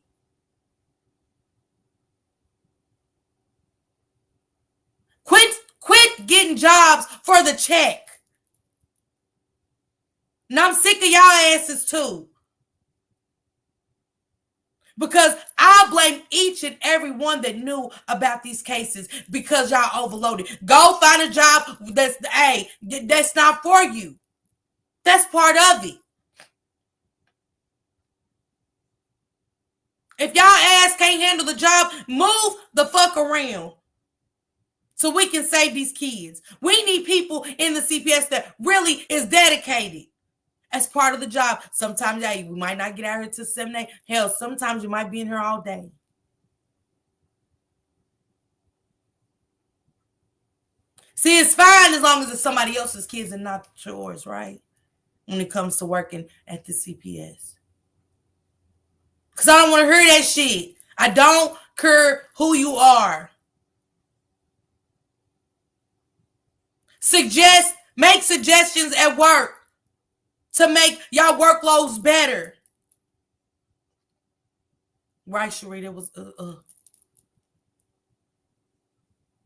Quit getting jobs for the check. And I'm sick of y'all asses too. Because I'll blame each and every one that knew about these cases because y'all overloaded. Go find a job that's not for you. That's part of it. If y'all ass can't handle the job, move the fuck around so we can save these kids. We need people in the CPS that really is dedicated as part of the job. Sometimes we might not get out here till 7, 8. Hell, sometimes you might be in here all day. See, it's fine as long as it's somebody else's kids and not yours, right? When it comes to working at the CPS. Because I don't want to hear that shit. I don't care who you are. Make suggestions at work to make y'all workloads better. Right, Sheree? It was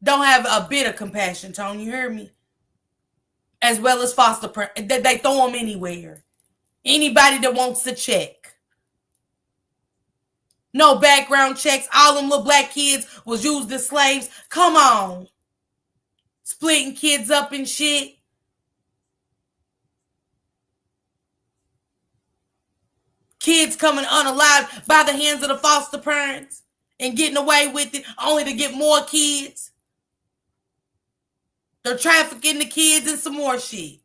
Don't have a bit of compassion, Tony. You hear me? As well as foster parents. They throw them anywhere. Anybody that wants to check. No background checks. All them little black kids was used as slaves. Come on. Splitting kids up and shit. Kids coming unalived by the hands of the foster parents and getting away with it only to get more kids. They're trafficking the kids and some more shit.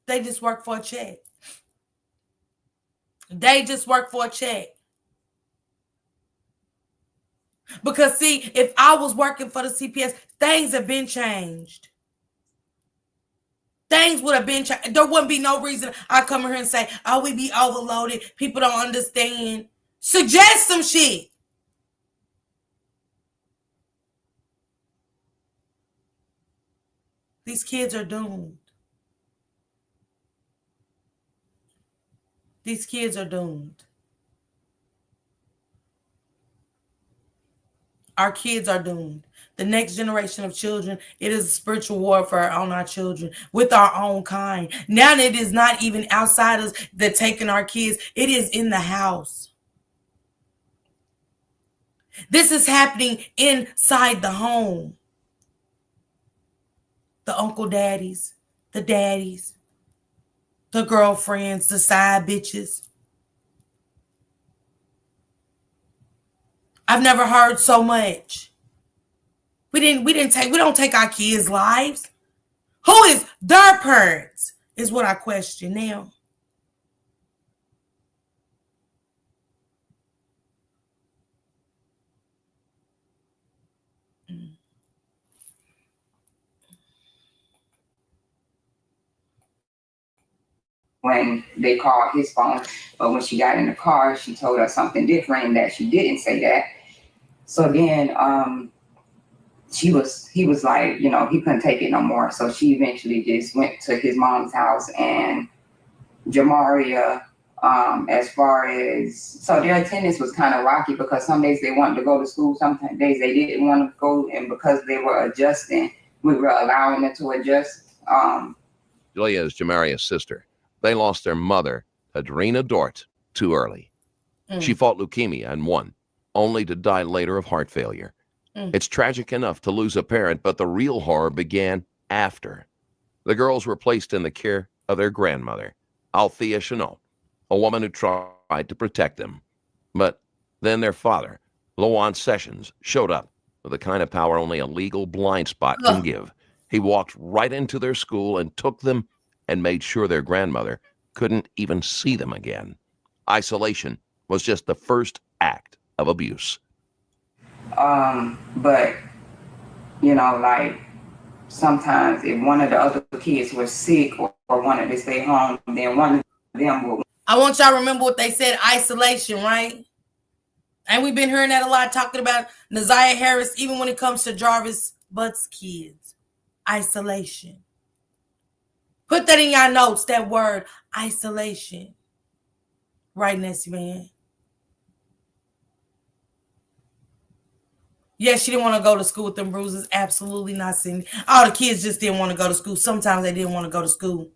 They just work for a check. They just work for a check. Because see, if I was working for the CPS, things have been changed. Things would have been changed. There wouldn't be no reason I come here and say, oh, we be overloaded. People don't understand. Suggest some shit. These kids are doomed. These kids are doomed. Our kids are doomed. The next generation of children, it is a spiritual warfare on our children with our own kind. Now it is not even outsiders that taking our kids. It is in the house. This is happening inside the home. The uncle daddies, the daddies, the girlfriends, the side bitches. I've never heard so much. We don't take our kids' lives. Who is their parents is what I question now. when they called his phone. But when she got in the car, she told us something different and that she didn't say that. So then he was like, you know, he couldn't take it no more. So she eventually just went to his mom's house, and Jamaria, as far as, so their attendance was kind of rocky because some days they wanted to go to school, some days they didn't want to go, and because they were adjusting, we were allowing them to adjust. Julia is Jamaria's sister. They lost their mother, Adrena Dort, too early. She fought leukemia and won, only to die later of heart failure. It's tragic enough to lose a parent, but the real horror began after. The girls were placed in the care of their grandmother, Althea Chenault, a woman who tried to protect them. But then their father, Lawan Sessions, showed up with the kind of power only a legal blind spot can give. He walked right into their school and took them and made sure their grandmother couldn't even see them again. Isolation was just the first act of abuse. But, you know, like, sometimes if one of the other kids was sick or wanted to stay home, then one of them would. I want y'all to remember what they said, isolation, right? And we've been hearing that a lot, talking about Naziah Harris, even when it comes to Jarvis Butt's kids. Isolation. Put that in y'all notes, that word, isolation. Right, Nessie, man. Yes, she didn't want to go to school with them bruises. Absolutely not, Cindy. All the kids just didn't want to go to school. Sometimes they didn't want to go to school.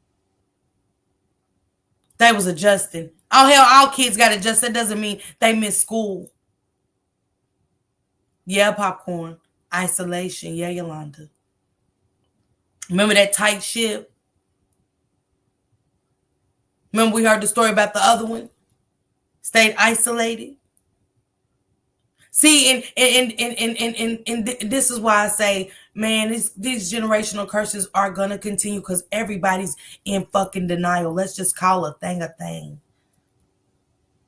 They was adjusting. Oh, hell, all kids got adjusted. That doesn't mean they miss school. Yeah, Popcorn. Isolation. Yeah, Yolanda. Remember that tight ship? Remember we heard the story about the other one? Stayed isolated. See, and this is why I say, man, these generational curses are going to continue because everybody's in fucking denial. Let's just call a thing a thing.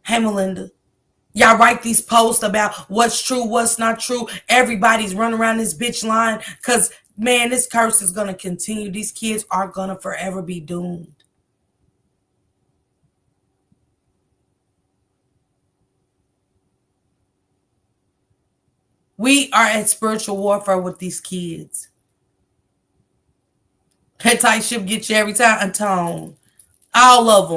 Hey, Melinda. Y'all write these posts about what's true, what's not true. Everybody's running around this bitch line because, man, this curse is going to continue. These kids are going to forever be doomed. We are at spiritual warfare with these kids. That tight ship gets you every time. And Tone. All of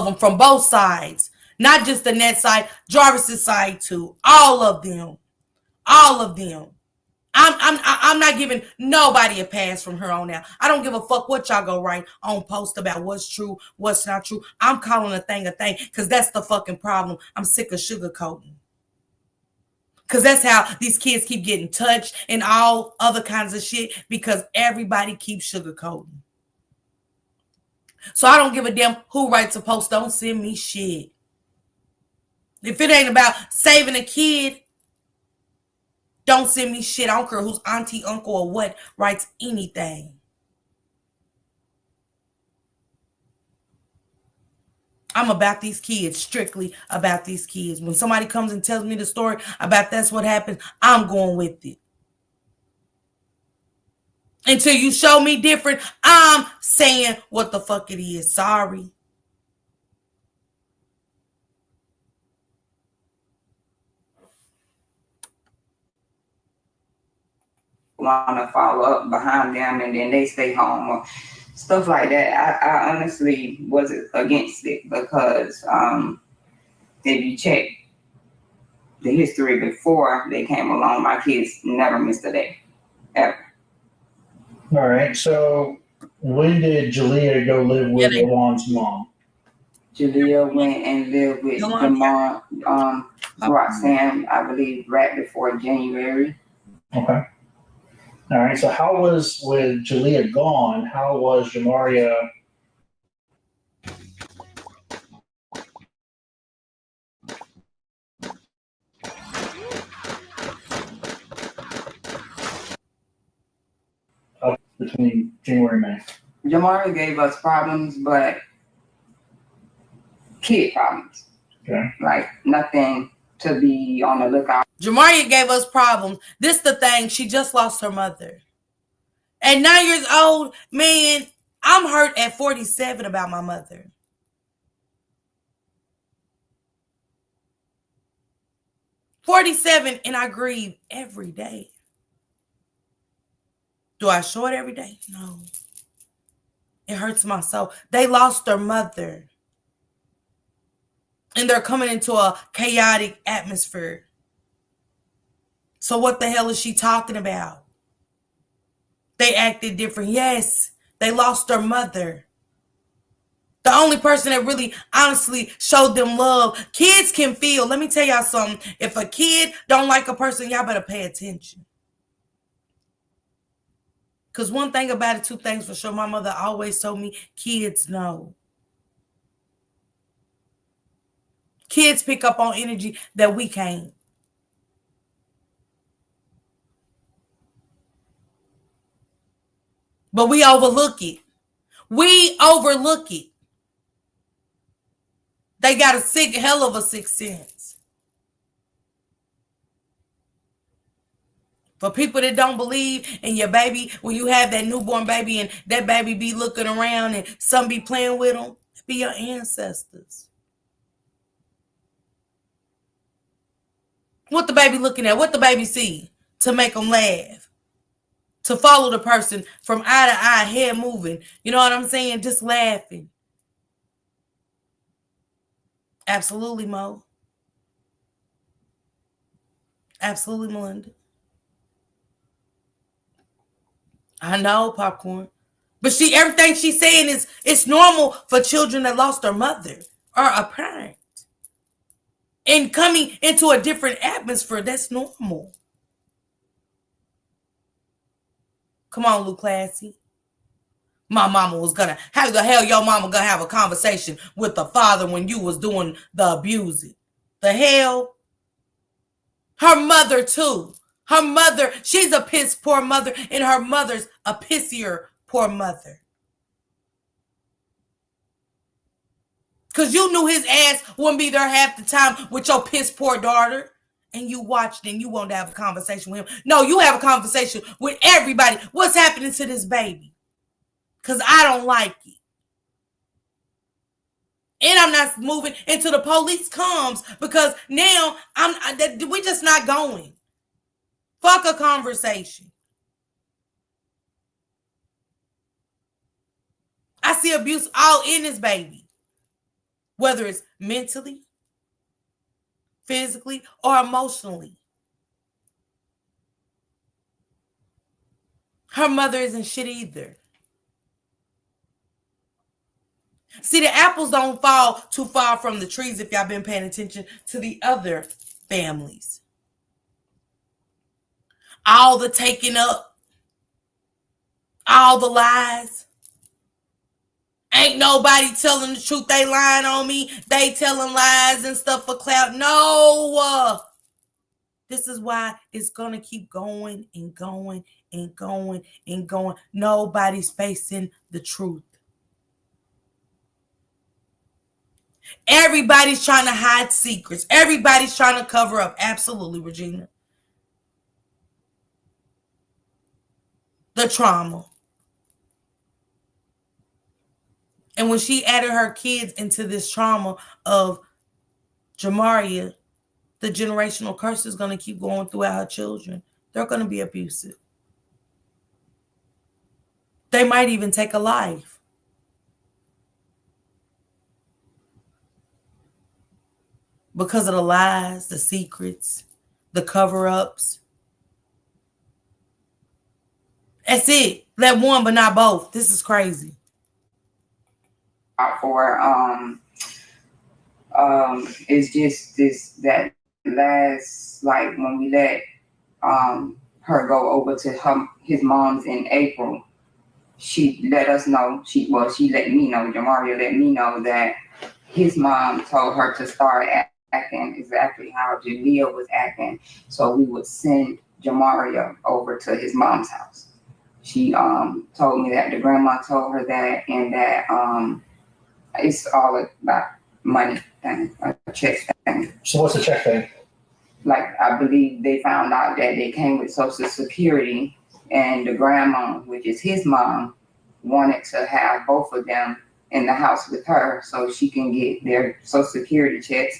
them from both sides. Not just the net side, Jarvis's side too. All of them. I'm not giving nobody a pass from here on out. I don't give a fuck what y'all go write on post about what's true, what's not true. I'm calling a thing because that's the fucking problem. I'm sick of sugarcoating. Because that's how these kids keep getting touched and all other kinds of shit because everybody keeps sugarcoating. So I don't give a damn who writes a post. Don't send me shit. If it ain't about saving a kid, don't send me shit. I don't care who's auntie, uncle, or what writes anything. I'm about these kids, strictly about these kids. When somebody comes and tells me the story about that's what happened, I'm going with it. Until you show me different, I'm saying what the fuck it is. Sorry. Want to follow up behind them and then they stay home or stuff like that. I honestly wasn't against it because if you check the history before they came along, my kids never missed a day, ever. All right. So when did Jalea go live with Lawan's mom? Jalea went and lived with the mom, Roxanne, I believe, right before January. Okay. All right. So how was, with Jalea gone, how was Jamaria? Between January and May? Jamaria gave us problems, but kid problems. Okay. Like nothing to be on the lookout. Jamaria gave us problems. This the thing. She just lost her mother. At 9 years old, man, I'm hurt at 47 about my mother. "47 and I grieve every day." Do I show it every day? No. It hurts my soul. They lost their mother. And they're coming into a chaotic atmosphere. So what the hell is she talking about? They acted different. Yes, they lost their mother. The only person that really honestly showed them love. Kids can feel. Let me tell y'all something. If a kid don't like a person, y'all better pay attention. Because one thing about it, two things for sure. My mother always told me, kids know. Kids pick up on energy that we can't. But we overlook it. We overlook it. They got a hell of a sixth sense. For people that don't believe in your baby, when you have that newborn baby and that baby be looking around and some be playing with them, be your ancestors. What the baby looking at? What the baby see to make them laugh? To follow the person from eye to eye, head moving. You know what I'm saying? Just laughing. Absolutely, Mo. Absolutely, Melinda. I know, Popcorn. But everything she's saying is it's normal for children that lost their mother or a parent. And coming into a different atmosphere, that's normal. Come on, Lou Classy. My mama was gonna, how the hell your mama gonna have a conversation with the father when you was doing the abusing? The hell? Her mother too. Her mother, she's a piss poor mother, and her mother's a pissier poor mother. Because you knew his ass wouldn't be there half the time with your piss poor daughter. And you watched and you wanted to have a conversation with him. No, you have a conversation with everybody. What's happening to this baby? Because I don't like it. And I'm not moving until the police comes because now we just not going. Fuck a conversation. I see abuse all in this baby. Whether it's mentally, physically, or emotionally. Her mother isn't shit either. See, the apples don't fall too far from the trees if y'all been paying attention to the other families. All the taking up, all the lies. Ain't nobody telling the truth. They lying on me. They telling lies and stuff for clout. No. This is why it's going to keep going and going and going and going. Nobody's facing the truth. Everybody's trying to hide secrets. Everybody's trying to cover up. Absolutely, Regina. The trauma. And when she added her kids into this trauma of Jamaria, the generational curse is going to keep going throughout her children. They're going to be abusive. They might even take a life. Because of the lies, the secrets, the cover-ups. That's it. Let one, but not both. This is crazy. For it's just that last, like when we let her go over to his mom's in April, she let us know, she let me know, Jamaria let me know that his mom told her to start acting exactly how Jalea was acting, so we would send Jamaria over to his mom's house. She told me that the grandma told her that, and that it's all about money thing, a check thing. So what's the check thing? Like, I believe they found out that they came with Social Security, and the grandma, which is his mom, wanted to have both of them in the house with her so she can get their Social Security checks,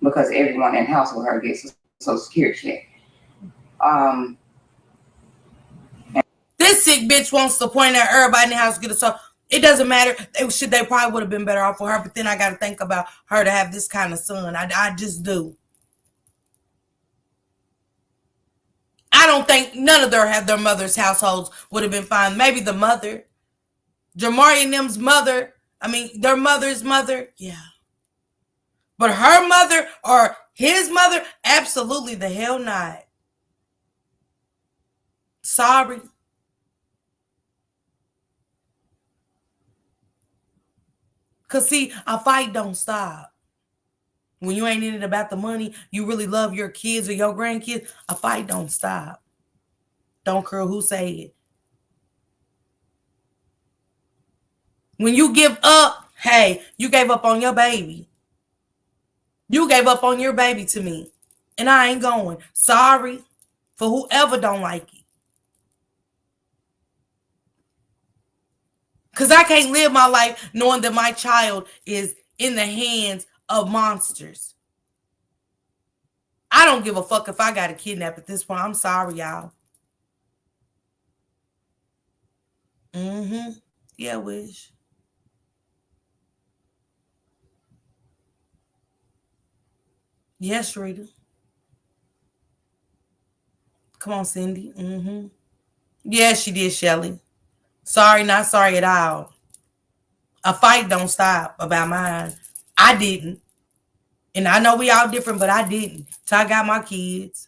because everyone in the house with her gets a Social Security check. This sick bitch wants to point at everybody in the house to get a so. It doesn't matter. They probably would have been better off for her, but then I got to think about her to have this kind of son. I just do. I don't think none of their mother's households would have been fine. Maybe the mother, Jamaria and them's mother. I mean, their mother's mother, yeah. But her mother or his mother, absolutely the hell not. Sorry. Because, see, a fight don't stop. When you ain't in it about the money, you really love your kids or your grandkids, a fight don't stop. Don't care who say it. When you give up, hey, you gave up on your baby. You gave up on your baby to me. And I ain't going. Sorry for whoever don't like it. Because I can't live my life knowing that my child is in the hands of monsters. I don't give a fuck if I got a kidnap at this point. I'm sorry, y'all. Yeah, Wish. Yes, Rita. Come on, Cindy. Yeah, she did, Shelly. Sorry, not sorry at all. A fight don't stop about mine. I didn't. And I know we all different, but I didn't. Till I got my kids.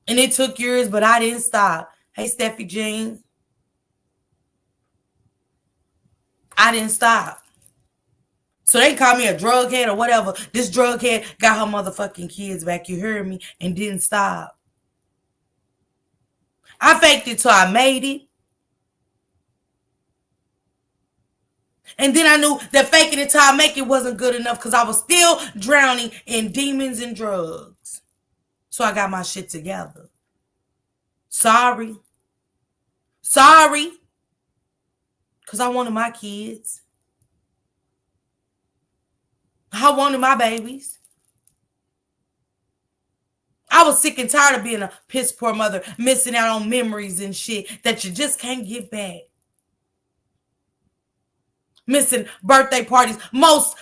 And it took years, but I didn't stop. Hey, Steffi Jean. I didn't stop. So they call me a drug head or whatever. This drug head got her motherfucking kids back. You heard me? And didn't stop. I faked it till I made it. And then I knew that faking it till I make it wasn't good enough because I was still drowning in demons and drugs. So I got my shit together. Sorry. Because I wanted my kids. I wanted my babies. I was sick and tired of being a piss poor mother, missing out on memories and shit that you just can't get back. Missing birthday parties, most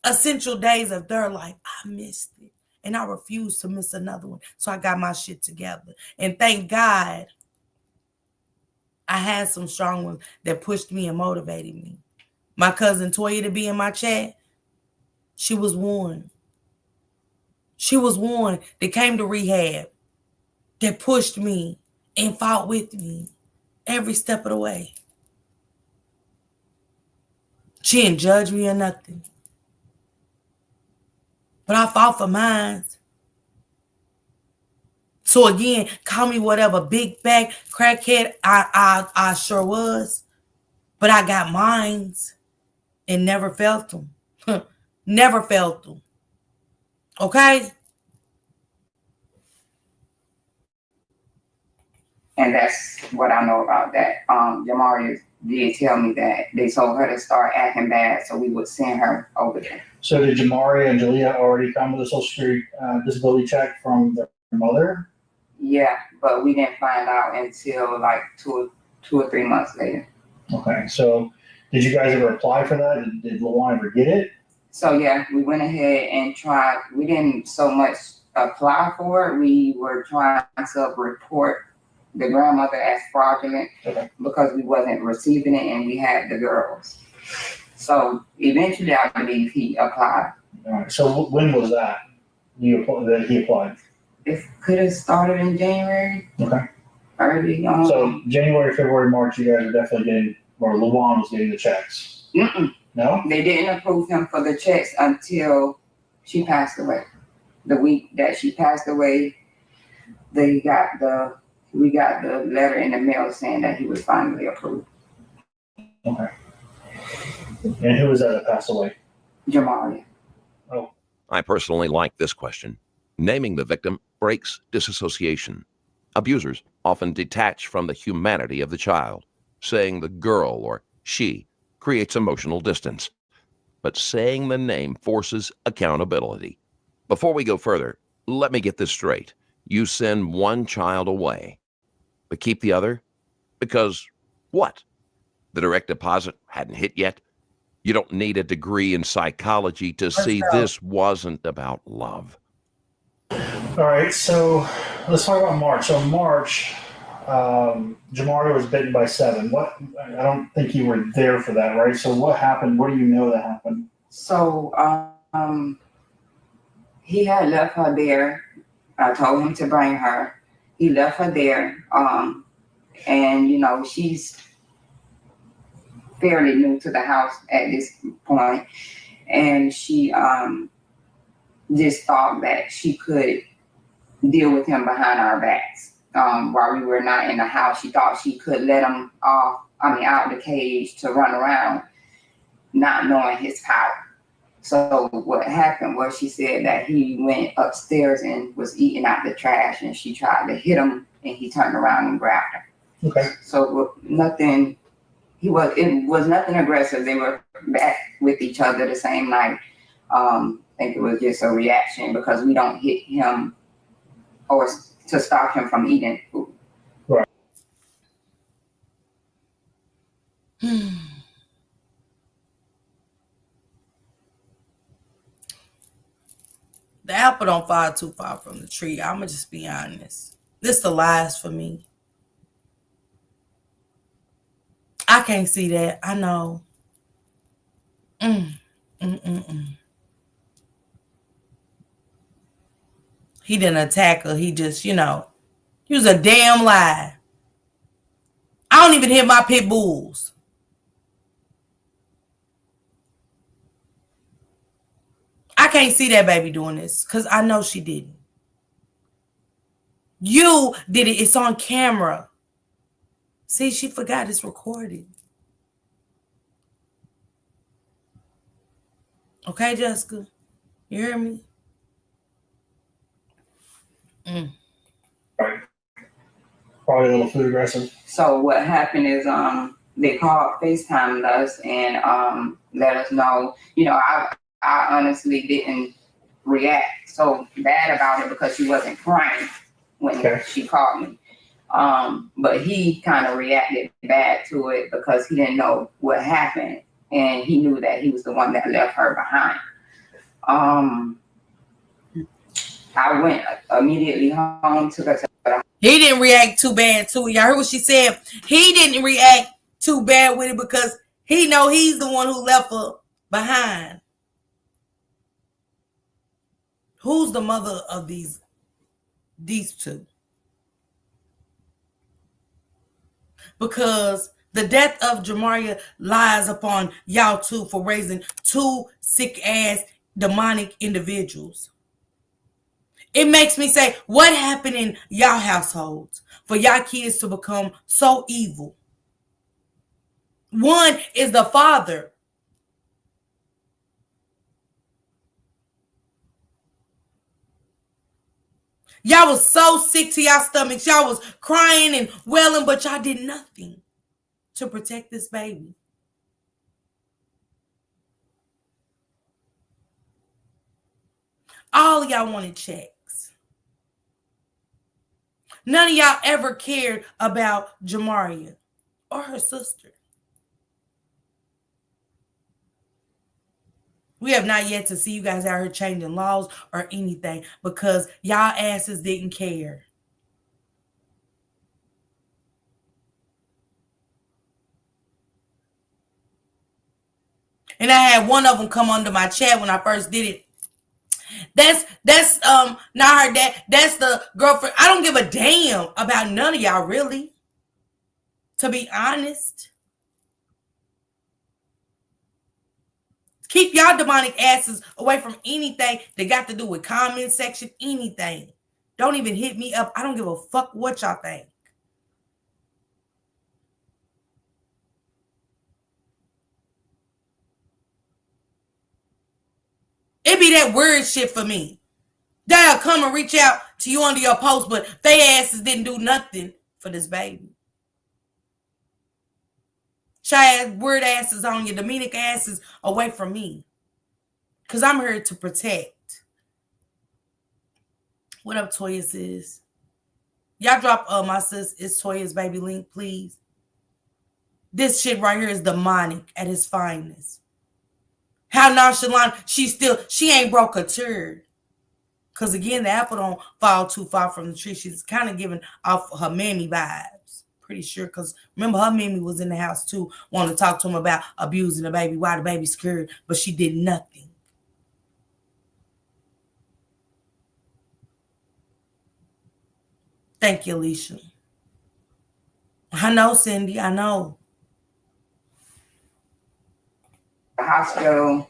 essential days of their life. I missed it. And I refused to miss another one. So I got my shit together. And thank God I had some strong ones that pushed me and motivated me. My cousin Toya to be in my chat, she was one. She was one that came to rehab, that pushed me and fought with me every step of the way. She didn't judge me or nothing. But I fought for mine. So again, call me whatever, big back, crackhead, I sure was. But I got mines and never felt them. Never felt them. Okay? And that's what I know about that. Jamaria did tell me that they told her to start acting bad, so we would send her over there. So did Jamaria and Jalea already come with a Social Security disability check from their mother? Yeah, but we didn't find out until like two or 3 months later. Okay, so did you guys ever apply for that? Did Luan ever get it? So yeah, we went ahead and tried. We didn't so much apply for it. We were trying to report the grandmother as fraudulent because we wasn't receiving it and we had the girls. So eventually I believe he applied. All right, so when was that he applied? It could have started in January. Okay. Early on. So January, February, March, you guys are definitely getting, or Luan was getting the checks. No? They didn't approve him for the checks until she passed away. The week that she passed away, we got the letter in the mail saying that he was finally approved. Okay. And who was that passed away? Jamaria. I personally like this question. Naming the victim breaks disassociation. Abusers often detach from the humanity of the child. Saying the girl or she creates emotional distance. But saying the name forces accountability. Before we go further, let me get this straight. You send one child away, but keep the other? Because what? The direct deposit hadn't hit yet? You don't need a degree in psychology to see this wasn't about love. All right, so let's talk about March. So March, Jamaria was bitten by 7. What? I don't think you were there for that, right? So what happened? What do you know that happened? So he had left her there. I told him to bring her. He left her there. And you know, she's fairly new to the house at this point, and she just thought that she could deal with him behind our backs. While we were not in the house, she thought she could let him out the cage to run around, not knowing his power. So what happened was she said that he went upstairs and was eating out the trash, and she tried to hit him, and he turned around and grabbed her. Okay. So nothing. It was nothing aggressive. They were back with each other the same night. I think it was just a reaction because we don't hit him or to stop him from eating food. Right. The apple don't fall too far from the tree. I'ma just be honest. This the lies for me. I can't see that. I know. He didn't attack her. He just, he was a damn lie. I don't even hit my pit bulls. I can't see that baby doing this because I know she didn't. You did it. It's on camera. See, she forgot it's recorded. Okay, Jessica? You hear me? Right. Probably a little food aggressive. So what happened is they called FaceTimed us and let us know. You know, I honestly didn't react so bad about it because she wasn't crying when she called me. But he kind of reacted bad to it because he didn't know what happened, and he knew that he was the one that left her behind. I went immediately home, took her to the. He didn't react too bad to it. Y'all heard what she said? He didn't react too bad with it because he know he's the one who left her behind. Who's the mother of these two? Because the death of Jamaria lies upon y'all two for raising two sick-ass demonic individuals. It makes me say, what happened in y'all households for y'all kids to become so evil? One is the father. Y'all was so sick to y'all stomachs. Y'all was crying and wailing, but y'all did nothing to protect this baby. All of y'all wanted checks. None of y'all ever cared about Jamaria or her sister. We have not yet to see you guys out here changing laws or anything because y'all asses didn't care. And I had one of them come under my chat when I first did it. That's not her dad. That's the girlfriend. I don't give a damn about none of y'all, really. To be honest. Keep y'all demonic asses away from anything that got to do with comment section, anything. Don't even hit me up. I don't give a fuck what y'all think. It be that weird shit for me. They'll come and reach out to you under your post, but they asses didn't do nothing for this baby. Shy word asses on your Dominic asses away from me. Because I'm here to protect. What up, Toya sis? Y'all drop my sis, it's Toya's baby link, please. This shit right here is demonic at its finest. How nonchalant she ain't broke a turd. Because again, the apple don't fall too far from the tree. She's kind of giving off her mammy vibes. Pretty sure, because remember her mammy was in the house too, wanting to talk to him about abusing the baby, why the baby's scared, but she did nothing. Thank you, Alicia. I know, Cindy, I know. The hospital,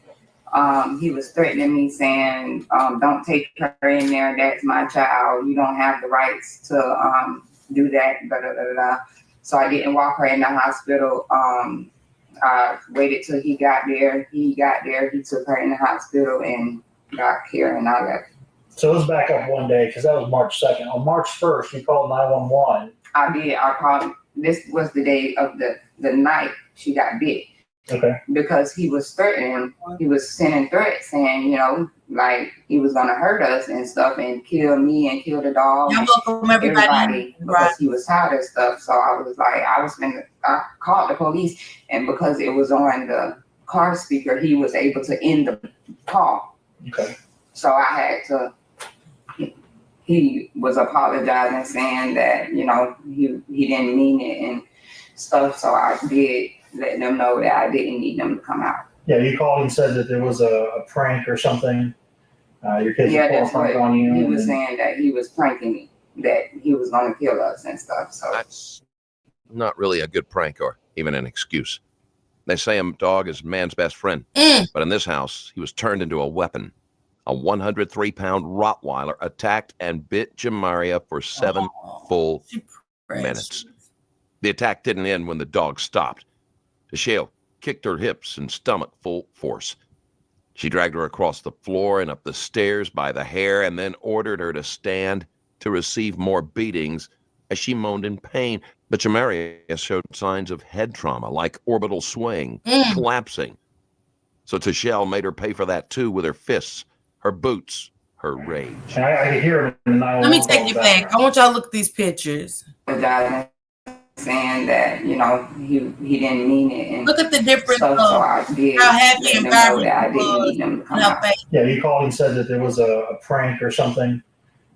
he was threatening me saying, don't take her in there, that's my child, you don't have the rights to do that, blah, blah, blah, blah. So I didn't walk her in the hospital. I waited till he got there. He took her in the hospital and got here, and I left. So let's back up one day, because that was March 2nd. On March 1st, you called 911. I did. I called. This was the day of the night she got bit. Okay. Because he was threatening, he was sending threats saying, like he was gonna hurt us and stuff and kill me and kill the dog. You're welcome, everybody. Because he was tired of stuff. So I was like, I called the police, and because it was on the car speaker, he was able to end the call. Okay. So I had to. He was apologizing, saying that he didn't mean it and stuff. So I did let them know that I didn't need them to come out. Yeah, you called and said that there was a prank or something. Your kids Yeah, put a that's prank what on you. he was saying, that he was pranking me, that he was going to kill us and stuff. So that's not really a good prank or even an excuse. They say a dog is man's best friend, but in this house, he was turned into a weapon. A 103-pound Rottweiler attacked and bit Jamaria for 7 full minutes. The attack didn't end when the dog stopped. Tashale kicked her hips and stomach full force. She dragged her across the floor and up the stairs by the hair and then ordered her to stand to receive more beatings as she moaned in pain. But Jamaria showed signs of head trauma, like orbital swaying, collapsing. So Tashale made her pay for that too with her fists, her boots, her rage. I can hear it in the 911. Let me take you back. I want y'all to look at these pictures. saying that he didn't mean it and look at the difference stuff, of so I did how happy let and them know vibrant that I he didn't was. need them to come out. Yeah, you called and said that there was a prank or something.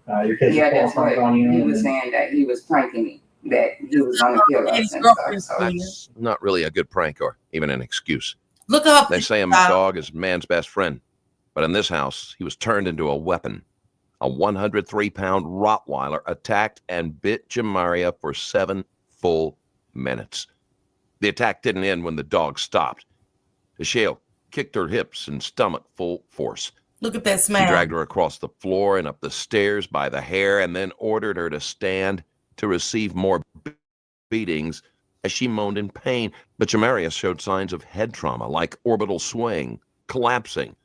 Your kids Yeah, put a that's prank what on you. he was saying, that he was pranking me, that he was going to kill us and stuff. So That's not really a good prank or even an excuse. Look up. They say a dog is man's best friend, but in this house, he was turned into a weapon. A 103-pound Rottweiler attacked and bit Jamaria for 7 full minutes. The attack didn't end when the dog stopped. Tashale kicked her hips and stomach full force. Look at that smile. She dragged her across the floor and up the stairs by the hair and then ordered her to stand to receive more beatings as she moaned in pain. But Jamaria showed signs of head trauma, like orbital swaying, collapsing.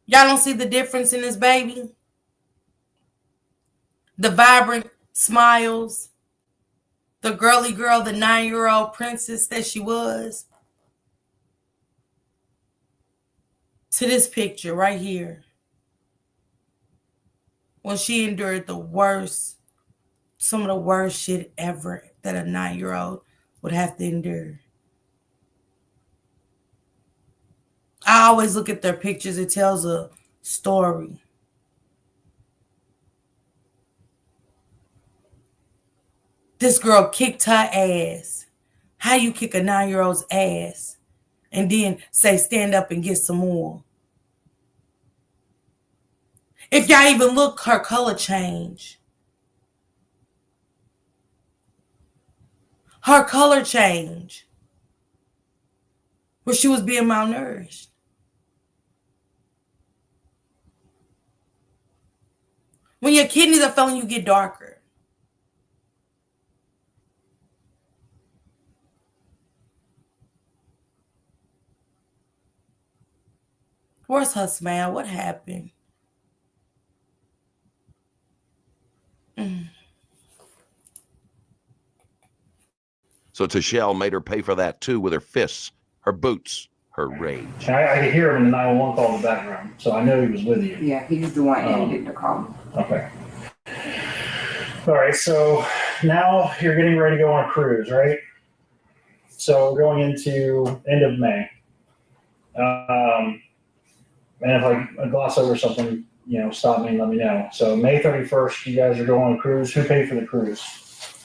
Y'all don't see the difference in this baby? The vibrant smiles. The girly girl, the 9-year-old princess that she was. To this picture right here. When she endured the worst, some of the worst shit ever that a 9-year-old would have to endure. I always look at their pictures. It tells a story. This girl kicked her ass. How you kick a 9-year-old's ass and then say stand up and get some more? If y'all even look, her color change. Her color change. Where she was being malnourished. When your kidneys are failing, you get darker. Where's her smile? What happened? So Tashelle made her pay for that too with her fists, her boots, her rage. And I could hear him in the 911 call in the background, so I know he was with you. Yeah, he's the one ended the call. Okay. All right, so now you're getting ready to go on a cruise, right? So we're going into end of May. And if I gloss over something, stop me and let me know. So May 31st, you guys are going on a cruise. Who paid for the cruise?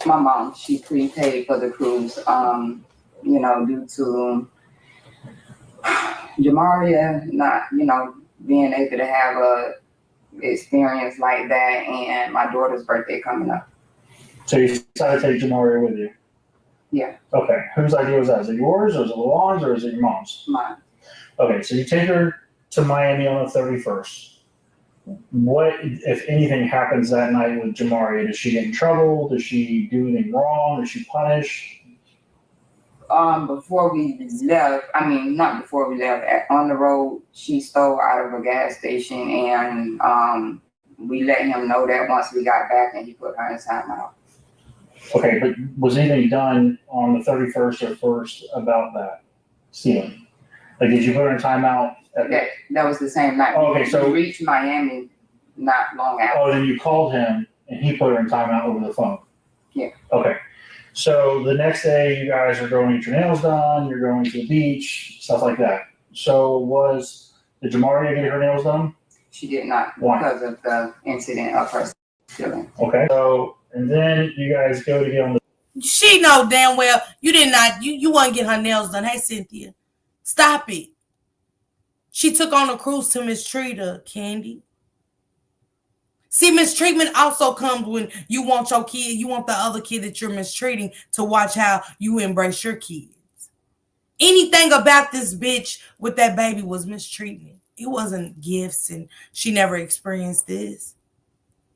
My mom, she prepaid for the cruise, due to Jamaria not, being able to have a experience like that, and my daughter's birthday coming up. So you decided to take Jamaria with you? Yeah. Okay. Whose idea was that? Is it yours, or is it Luan's, or is it your mom's? Mine. Okay, so you take her to Miami on the 31st. What, if anything, happens that night with Jamaria? Does she get in trouble? Does she do anything wrong? Is she punished? Before we left, not before we left, on the road, she stole out of a gas station, and we let him know that once we got back, and he put her in timeout. Okay, but was anything done on the 31st or 1st about that stealing? Like, did you put her in timeout? That was the same night. Oh, okay, so we reached Miami not long after. Oh, then you called him and he put her in timeout over the phone. Yeah. Okay. So the next day, you guys are going to get your nails done. You're going to the beach, stuff like that. So did Jamaria get her nails done? She did not. Why? Because of the incident of her stealing. Okay. So, and then you guys go to get on the. She know damn well you did not. You want to get her nails done. Hey, Cynthia, stop it. She took on a cruise to mistreat her, Candy. See, mistreatment also comes when you want your kid, you want the other kid that you're mistreating to watch how you embrace your kids. Anything about this bitch with that baby was mistreatment. It wasn't gifts, and she never experienced this.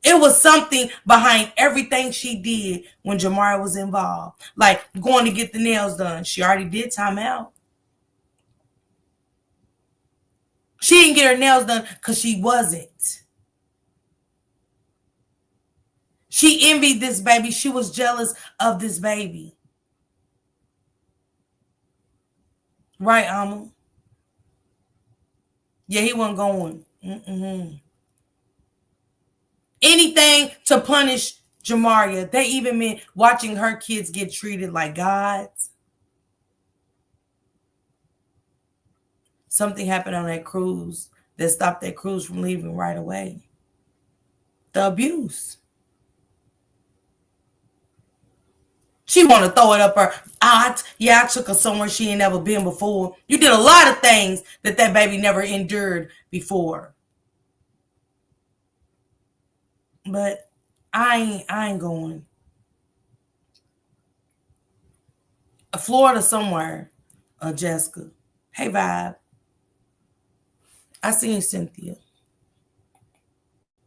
It was something behind everything she did when Jamaria was involved. Like going to get the nails done. She already did time out. She didn't get her nails done because she wasn't. She envied this baby. She was jealous of this baby. Right, Alma? Yeah, he wasn't going. Anything to punish Jamaria. They even meant watching her kids get treated like gods. Something happened on that cruise that stopped that cruise from leaving right away. The abuse. She want to throw it up her. I took her somewhere she ain't never been before. You did a lot of things that baby never endured before. But I ain't going. Florida somewhere, Jessica. Hey, Vibe. I seen Cynthia.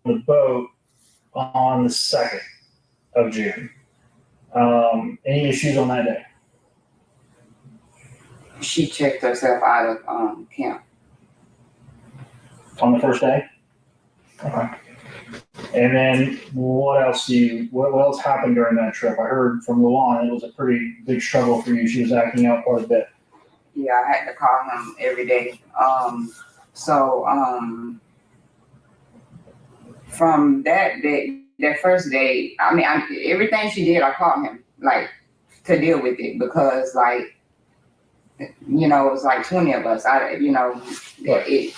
The boat on the 2nd of June. Any issues on that day? She checked herself out of camp. On the first day? Okay. And then what else happened during that trip? I heard from Luan it was a pretty big struggle for you. She was acting out quite a bit. Yeah, I had to call him every day. From that day, that first day, everything she did, I called him, like, to deal with it, because, like, it was like 20 of us.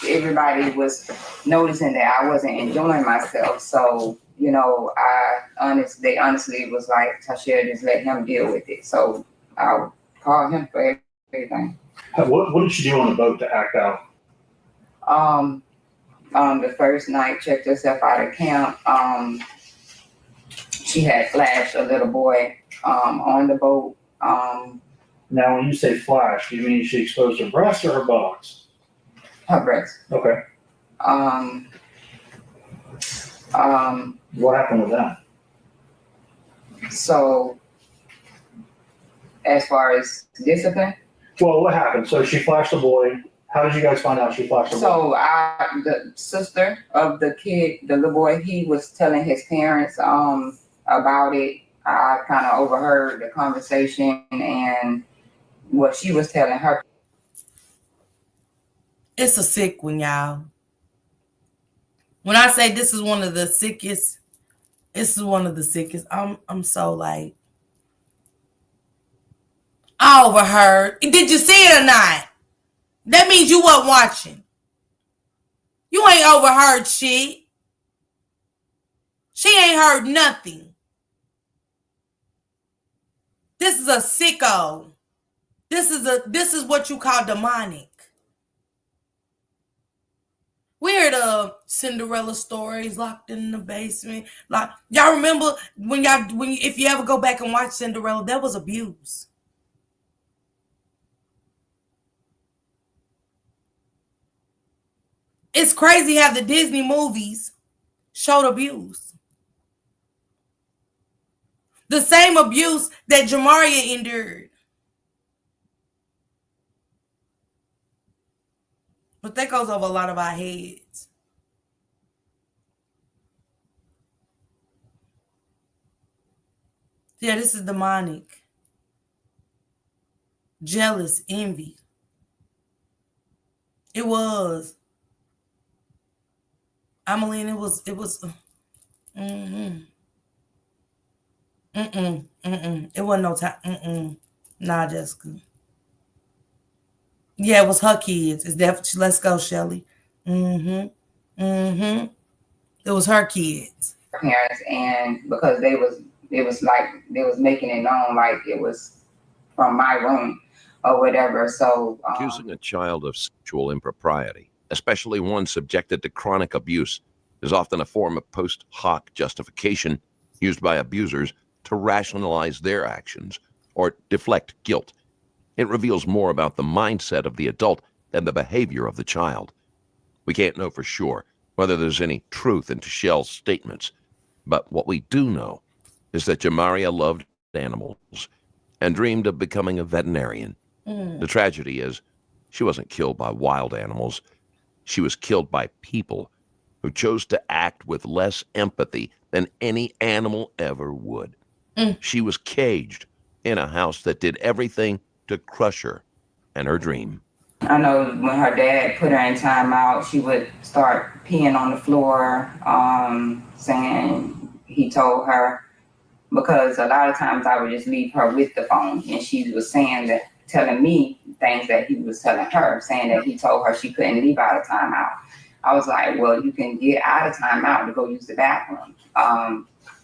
Everybody was noticing that I wasn't enjoying myself. So, they honestly was like, Tashelle, just let him deal with it. So I called him for everything. What did she do on the boat to act out? The first night, checked herself out of camp. She had flashed a little boy on the boat. Now, when you say flash, do you mean she exposed her breast or her buttocks? Her breast. Okay. What happened with that? So, as far as discipline? Well, what happened? So she flashed the boy. How did you guys find out she flashed the bulb? So the sister of the kid, the little boy, he was telling his parents about it. I kind of overheard the conversation and what she was telling her. It's a sick one, y'all. When I say this is one of the sickest, this is one of the sickest. I'm so like, I overheard. Did you see it or not? That means you wasn't watching. You ain't overheard shit. She ain't heard nothing. This is a sicko. This is what you call demonic. We heard of Cinderella stories, locked in the basement. Like, y'all remember if you ever go back and watch Cinderella, that was abuse. It's crazy how the Disney movies showed abuse. The same abuse that Jamaria endured. But that goes over a lot of our heads. Yeah, this is demonic. Jealous, envy. It was. Ameline, it was. It wasn't no time. Nah, Jessica. Yeah, it was her kids. It's definitely. Let's go, Shelly. It was her kids. Parents, and because it was like they was making it known like it was from my room or whatever. So accusing a child of sexual impropriety, especially one subjected to chronic abuse, is often a form of post hoc justification used by abusers to rationalize their actions or deflect guilt. It reveals more about the mindset of the adult than the behavior of the child. We can't know for sure whether there's any truth in Shell's statements, but what we do know is that Jamaria loved animals and dreamed of becoming a veterinarian. The tragedy is she wasn't killed by wild animals. She was killed by people who chose to act with less empathy than any animal ever would. She was caged in a house that did everything to crush her and her dream. I know when her dad put her in timeout, she would start peeing on the floor, saying he told her, because a lot of times I would just leave her with the phone, and she was saying that, telling me things that he was telling her, saying that he told her she couldn't leave out of timeout. I was like, well, you can get out of timeout to go use the bathroom,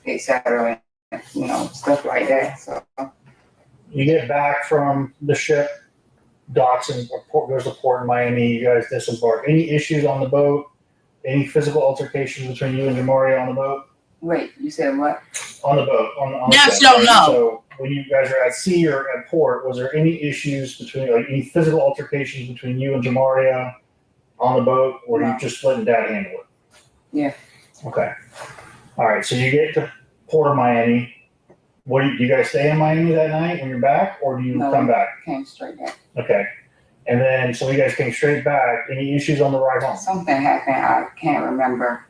etc. Stuff like that. So you get back from the ship, docks, and there's a port in Miami. You guys disembark. Any issues on the boat? Any physical altercations between you and Jamaria on the boat? Wait, you said what? On the boat. On Now the she don't know. So when you guys are at sea or at port, was there any issues between, like any physical altercations between you and Jamaria on the boat, or No. you just letting Dad handle it? Yeah. Okay. All right. So you get to Port of Miami. What do you guys stay in Miami that night when you're back, or do you come back? Came straight back. Okay. And then, so you guys came straight back. Any issues on the ride home? Something happened. I can't remember.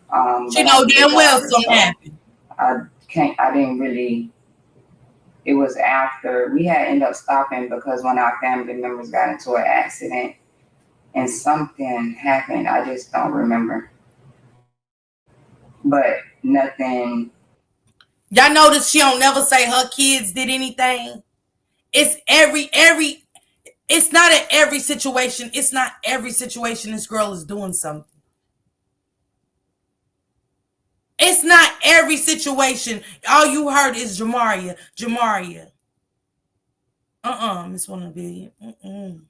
She know damn well something happened. I didn't really. It was after we had ended up stopping because one of our family members got into an accident and something happened. I just don't remember. But nothing. Y'all notice she don't never say her kids did anything. It's it's not in every situation. It's not every situation this girl is doing something. It's not every situation. All you heard is Jamaria. Miss 1 billion.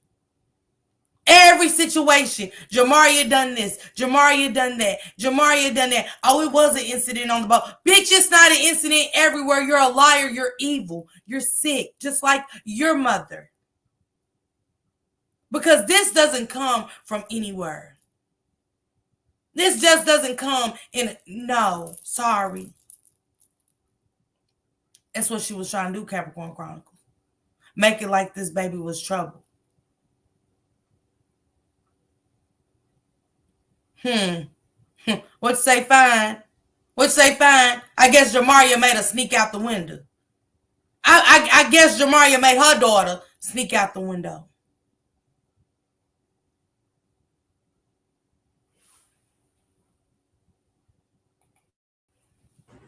Every situation. Jamaria done this. Jamaria done that. Jamaria done that. Oh, it was an incident on the boat. Bitch, it's not an incident everywhere. You're a liar. You're evil. You're sick. Just like your mother. Because this doesn't come from anywhere. This just doesn't come in. No, sorry. That's what she was trying to do, Capricorn Chronicles. Make it like this baby was trouble. What say fine? What say fine? I guess Jamaria made her sneak out the window. I guess Jamaria made her daughter sneak out the window.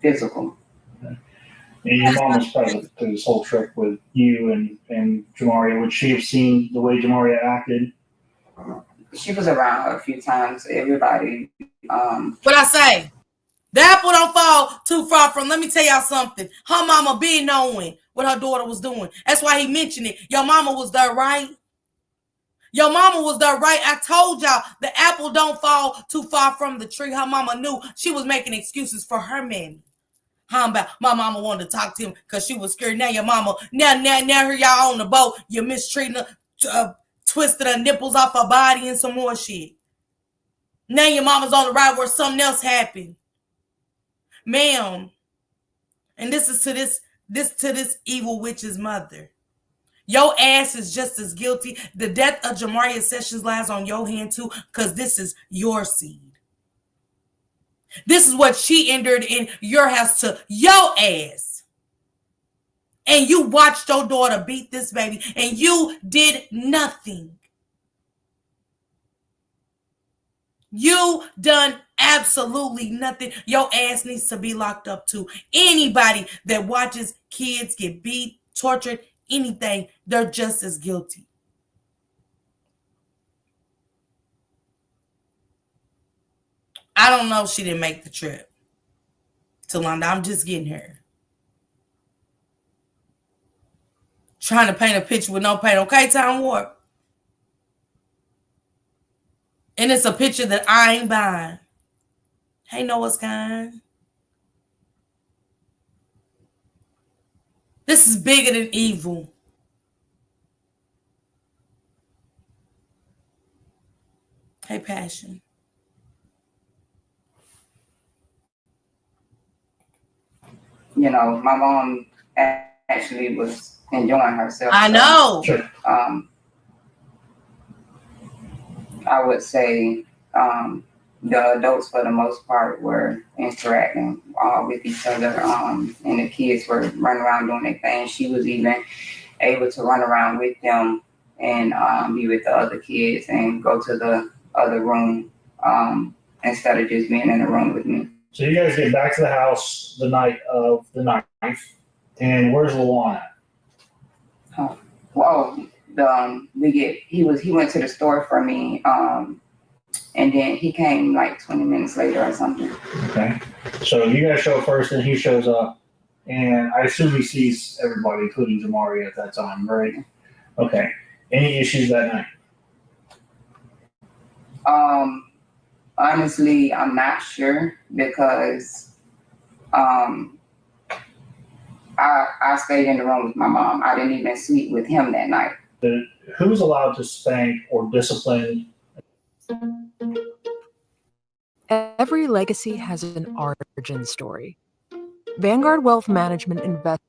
Physical. And your mom was present through this whole trip with you and Jamaria. Would she have seen the way Jamaria acted? She was around her a few times. Everybody. What I say? The apple don't fall too far from. Let me tell y'all something. Her mama been knowing what her daughter was doing. That's why he mentioned it. Your mama was there, right? Your mama was there, right? I told y'all the apple don't fall too far from the tree. Her mama knew she was making excuses for her man. How about my mama wanted to talk to him because she was scared. Now your mama, now here y'all on the boat. You're mistreating her, twisted her nipples off her body and some more shit. Now your mama's on the ride where something else happened. Ma'am, and this is to this evil witch's mother. Your ass is just as guilty. The death of Jamaria Sessions lies on your hand too, because this is your seed. This is what she entered in your house to your ass. And you watched your daughter beat this baby, and you did nothing. You done absolutely nothing. Your ass needs to be locked up too. Anybody that watches kids get beat, tortured, anything, they're just as guilty. I don't know if she didn't make the trip to London. I'm just getting her. Trying to paint a picture with no paint. Okay, Time Warp? And it's a picture that I ain't buying. Hey, Noah's kind. This is bigger than evil. Hey, Passion. You know, my mom actually was enjoying herself. I know. Sure. I would say the adults, for the most part, were interacting with each other, and the kids were running around doing their thing. She was even able to run around with them and be with the other kids and go to the other room instead of just being in the room with me. So you guys get back to the house the night of the 9th, and where's Luana at? He went to the store for me, and then he came like 20 minutes later or something. Okay. So you guys show up first, and he shows up, and I assume he sees everybody, including Jamaria at that time, right? Okay. Any issues that night? Honestly, I'm not sure because I stayed in the room with my mom. I didn't even sleep with him that night. Who's allowed to spank or discipline? Every legacy has an origin story. Vanguard Wealth Management invests.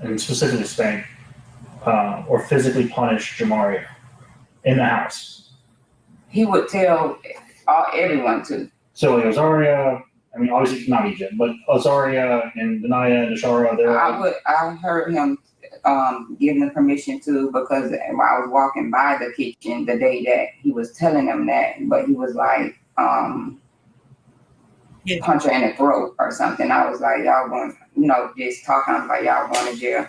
And specifically spank or physically punish Jamaria in the house? He would tell everyone to. So Azaria, I mean, obviously not Egypt, but Azaria and Benaya and Ashara, I heard him giving them permission to, because I was walking by the kitchen the day that he was telling them that, but he was like, punch her in the throat or something. I was like, y'all going, just talking. I was like, y'all going to jail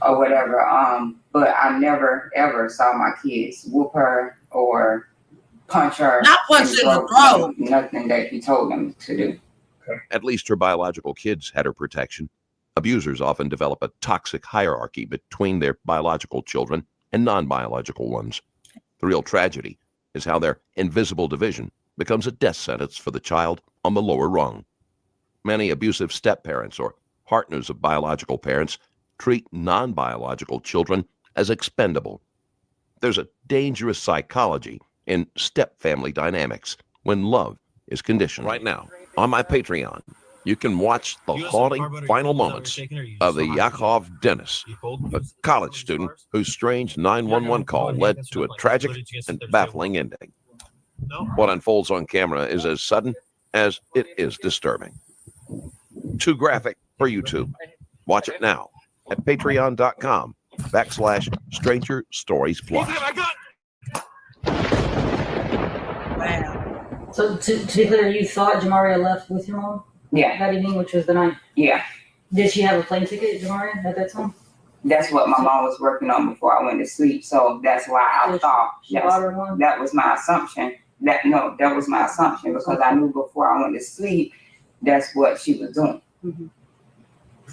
or whatever. But I never ever saw my kids whoop her or punch her. Not punch her in the throat. Nothing that he told them to do. At least her biological kids had her protection. Abusers often develop a toxic hierarchy between their biological children and non-biological ones. The real tragedy is how their invisible division becomes a death sentence for the child on the lower rung. Many abusive step-parents or partners of biological parents treat non-biological children as expendable. There's a dangerous psychology in step-family dynamics when love is conditional. Right now, on my Patreon, you can watch the haunting final moments of the Yakov Dennis, a college student whose strange 911 call led to a tragic and baffling ending. What unfolds on camera is as sudden as it is disturbing. Too graphic for YouTube. Watch it now at patreon.com/Stranger Stories Plus. Wow. So to be clear, you thought Jamaria left with your mom Yeah, that evening, which was the night. yeah. Did she have a plane ticket, Jamaria, at that time? That's what my mom was working on before I went to sleep. So that's why I thought She bought her one? that was my assumption. That was my assumption because I knew before I went to sleep that's what she was doing. Mm-hmm.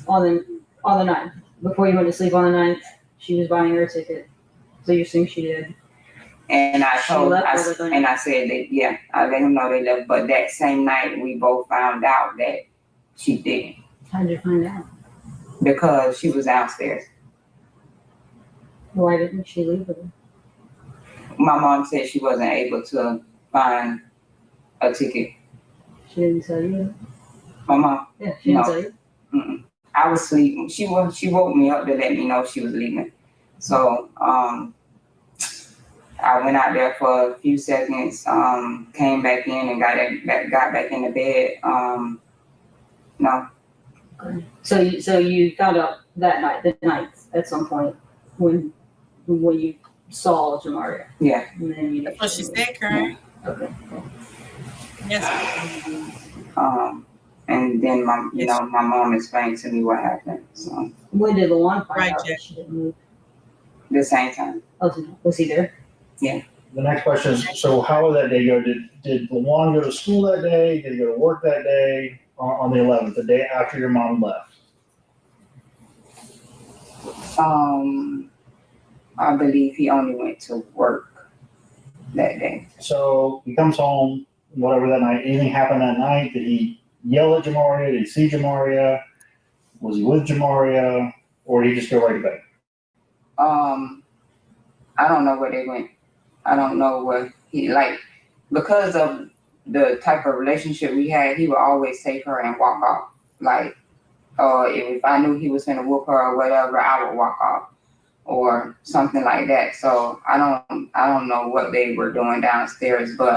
On the night before you went to sleep on the night, she was buying her a ticket. So you think she did? And I said that I let him know they left. But that same night we both found out that she didn't. How did you find out? Because she was downstairs. Why didn't she leave with her? My mom said she wasn't able to find a ticket. She didn't tell you? My mom? Yeah, she didn't tell you? Mm-mm. I was sleeping. She woke me up to let me know she was leaving. So I went out there for a few seconds, came back in and got back in the bed. No. Okay. So you found out that night, the night at some point when you saw Jamaria. Yeah. And then you. That's what she said, Karen. Okay. Yes. And then my mom explained to me what happened. So when did Lawan find out that she didn't move? The same time. Oh, was he there? Yeah. The next question is, so how did that day go? Did Lawan go to school that day? Did he go to work that day on the 11th, the day after your mom left? I believe he only went to work that day. So he comes home, whatever that night. Anything happened that night? Did he yell at Jamaria? Did he see Jamaria? Was he with Jamaria? Or did he just go right to bed? I don't know where they went. I don't know what because of the type of relationship we had, he would always take her and walk off. If I knew he was going to whoop her or whatever, I would walk off or something like that. So I don't know what they were doing downstairs, but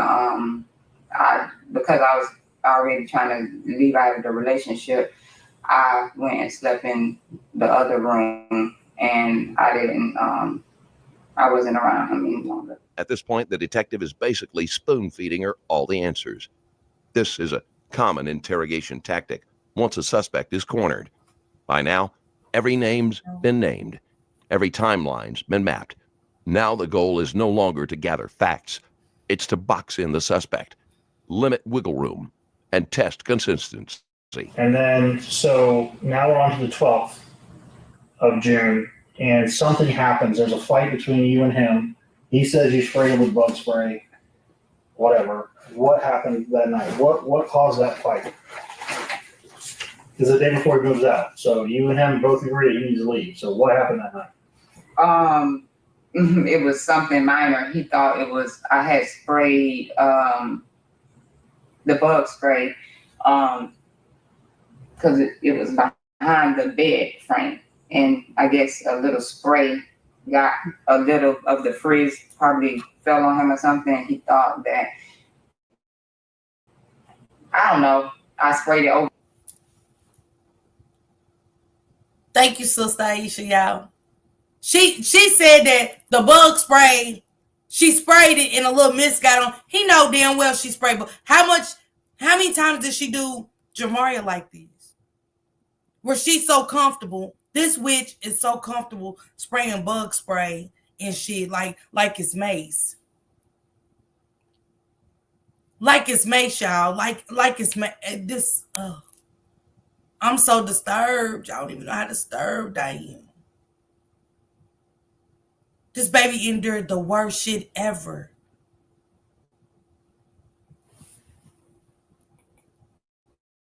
because I was already trying to leave out of the relationship, I went and slept in the other room, and I wasn't around him any longer. At this point, the detective is basically spoon-feeding her all the answers. This is a common interrogation tactic once a suspect is cornered. By now, every name's been named. Every timeline's been mapped. Now the goal is no longer to gather facts. It's to box in the suspect, limit wiggle room, and test consistency. And then, so now we're on to the 12th of June, and something happens. There's a fight between you and him. He says you sprayed him with bug spray, whatever. What happened that night? What caused that fight? Because the day before he moves out. So you and him both agree he needs to leave. So what happened that night? It was something minor. He thought I had sprayed the bug spray because it was behind the bed frame. And I guess a little spray got a little of the frizz, probably fell on him or something. He thought that, I don't know, I sprayed it over. Thank you, Sister Aisha, y'all. She said that the bug spray, she sprayed it and a little mist got on. He know damn well she sprayed, but how many times did she do Jamaria like this? Where she's so comfortable. This witch is so comfortable spraying bug spray and shit like it's mace. Like it's mace, y'all. Like it's this. I'm so disturbed. Y'all don't even know how disturbed I am. This baby endured the worst shit ever.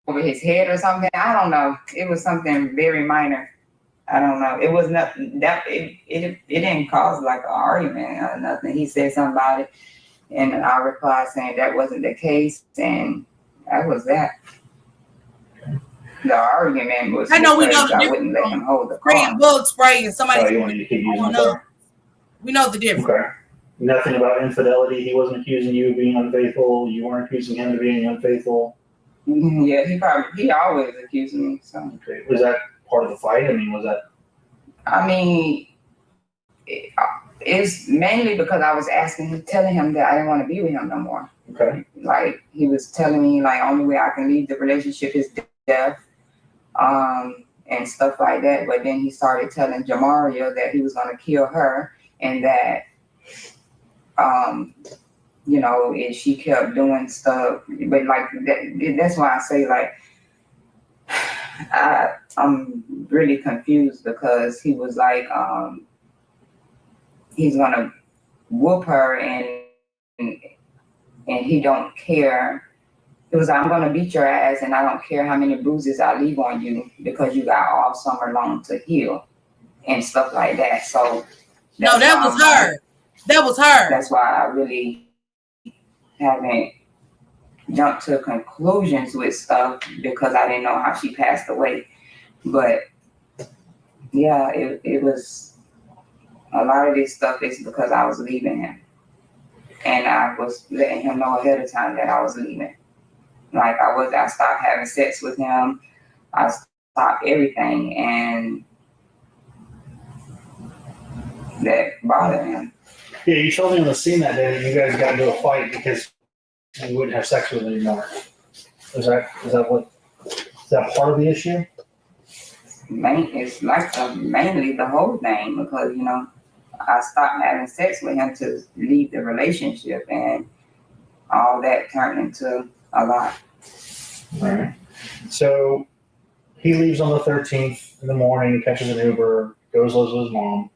Over his head or something. I don't know. It was something very minor. I don't know. It was nothing that it didn't cause like an argument or nothing. He said something about it, and I replied saying that wasn't the case, and that was that. The argument was I know we know because the I difference wouldn't let him hold the spraying car. bug spray and somebody. Oh, you wanted to keep using the car? We know the difference. Okay. Nothing about infidelity. He wasn't accusing you of being unfaithful. You weren't accusing him of being unfaithful. Yeah, he always accused me. So Okay. Was that part of the fight? I mean, was that? I mean, it's mainly because I was telling him that I didn't want to be with him no more. Okay. Like he was telling me like only way I can leave the relationship is death, and stuff like that. But then he started telling Jamaria that he was gonna kill her and that, you know, and she kept doing stuff. But like that's why I say like I'm really confused because he was like he's gonna whoop her and he don't care. It was like, I'm gonna beat your ass and I don't care how many bruises I leave on you because you got all summer long to heal and stuff like that. So no, that was her. That was her. That's why I really haven't jumped to conclusions with stuff because I didn't know how she passed away. But yeah, it was a lot of this stuff is because I was leaving him. And I was letting him know ahead of time that I was leaving. Like I stopped having sex with him. I stopped everything, and that bothered him. Yeah, you told me on the scene that day that you guys got into a fight because you wouldn't have sex with him anymore. Is that part of the issue? It's like mainly the whole thing because, you know, I stopped having sex with him to leave the relationship, and all that turned into a lot. All right. So he leaves on the 13th in the morning, catches an Uber, goes lives with his mom,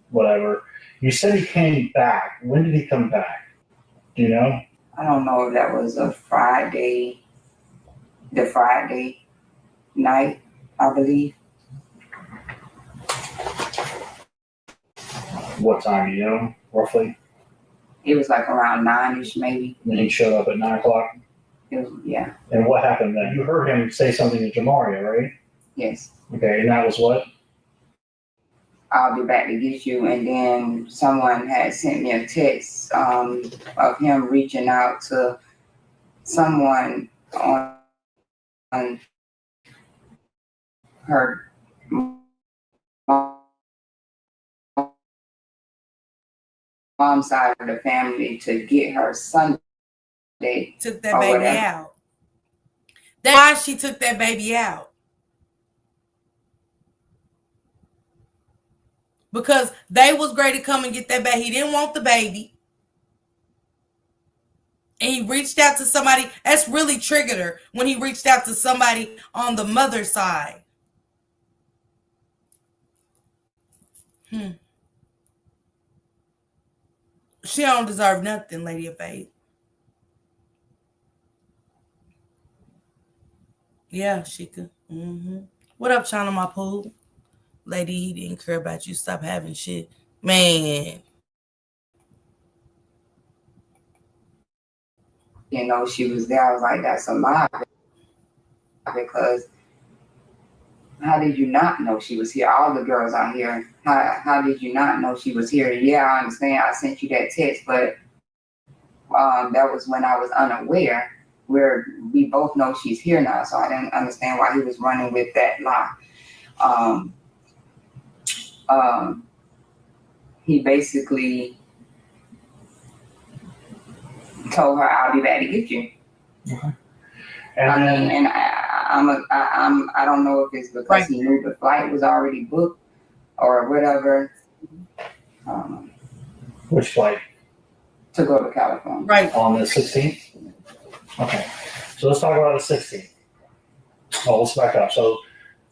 whatever. You said he came back. When did he come back? Do you know? I don't know if that was the Friday night, I believe. What time, do you know, roughly? It was like around 9-ish maybe. And he showed up at 9 o'clock? Yeah. And what happened then? You heard him say something to Jamaria, right? Yes. Okay, and that was what? I'll be back to get you. And then someone had sent me a text of him reaching out to someone on her mom's side of the family to get her Sunday. Took that baby out. That's why she took that baby out. Because they was ready to come and get that baby. He didn't want the baby. And he reached out to somebody. That's really triggered her when he reached out to somebody on the mother's side. She don't deserve nothing, Lady of Faith. Yeah, she could. What up, China, my pool? Lady, he didn't care about you. Stop having shit. Man. You know, she was there. I was like, that's a lie. Because how did you not know she was here? All the girls out here. How did you not know she was here? Yeah, I understand. I sent you that text, but that was when I was unaware. Where we both know she's here now, so I didn't understand why he was running with that lie. He basically told her, "I'll be back to get you." Okay. I don't know if it's because he knew the flight was already booked or whatever. Which flight? To go to California. Right. On the 16th? Okay. So let's talk about the 16th. Oh, let's back up. So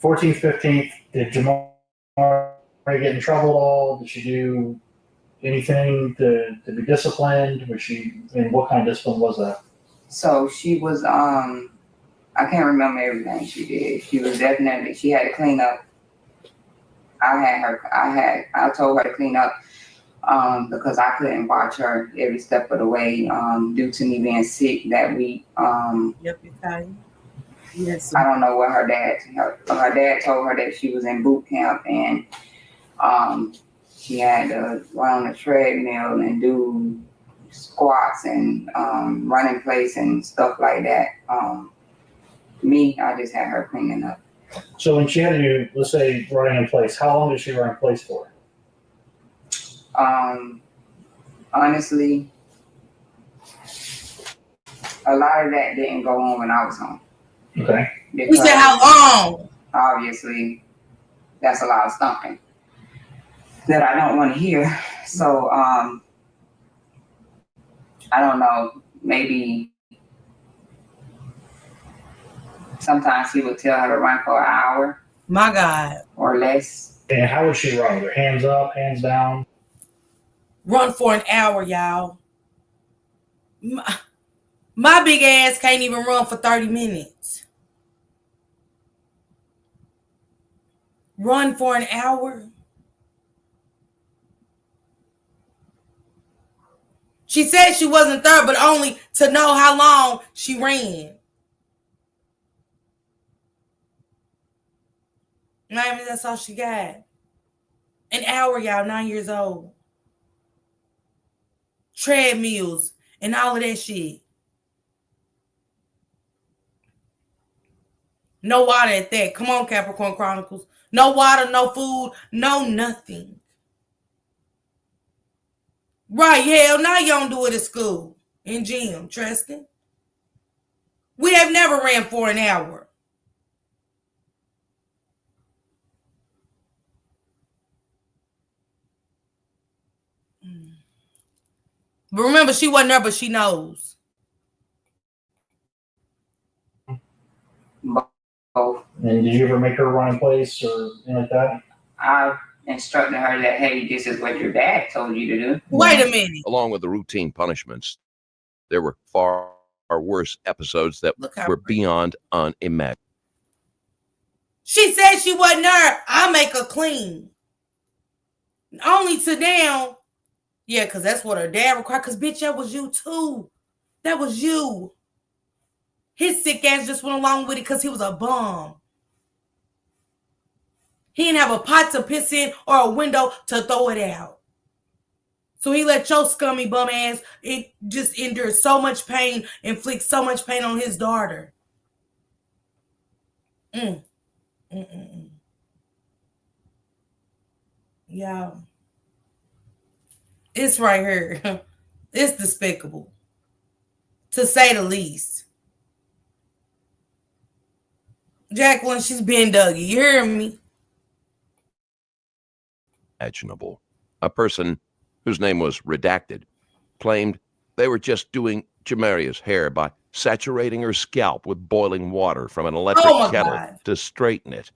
14th, 15th, did Jamaria get in trouble at all? Did she do anything to be disciplined? What kind of discipline was that? So she was, I can't remember everything she did. She had to clean up. I told her to clean up because I couldn't watch her every step of the way due to me being sick that week. Yep, you're tired. Yes. I don't know what her dad told her that she was in boot camp and she had to run on a treadmill and do squats and run in place and stuff like that. I just had her cleaning up. So when she had to, let's say, running in place, how long did she run in place for? Honestly, a lot of that didn't go on when I was home. Okay. You said how long? Obviously, that's a lot of stomping that I don't want to hear. So, I don't know, maybe sometimes he would tell her to run for an hour. My God. Or less. And how would she run? With her hands up, hands down? Run for an hour, y'all. My big ass can't even run for 30 minutes. Run for an hour? She said she wasn't there, but only to know how long she ran. Maybe that's all she got. An hour, y'all, 9 years old. Treadmills and all of that shit. No water at that. Come on, Capricorn Chronicles. No water, no food, no nothing. Right, hell, now you don't do it at school. In gym, Tristan. We have never ran for an hour. But remember, she wasn't there, but she knows. Both. And did you ever make her run in place or anything like that? I instructed her that, hey, this is what your dad told you to do. Wait a minute. Along with the routine punishments, there were far worse episodes that were beyond unimaginable. She said she wasn't there. I'll make her clean. Only to now. Yeah, because that's what her dad required. Because, bitch, that was you too. That was you. His sick ass just went along with it because he was a bum. He didn't have a pot to piss in or a window to throw it out. So he let your scummy bum ass just endure so much pain, inflict so much pain on his daughter. Yeah. It's right here. It's despicable. To say the least. Jacqueline, she's been Dougie. You hear me? Imaginable. A person whose name was redacted claimed they were just doing Jamaria's hair by saturating her scalp with boiling water from an electric kettle to straighten it.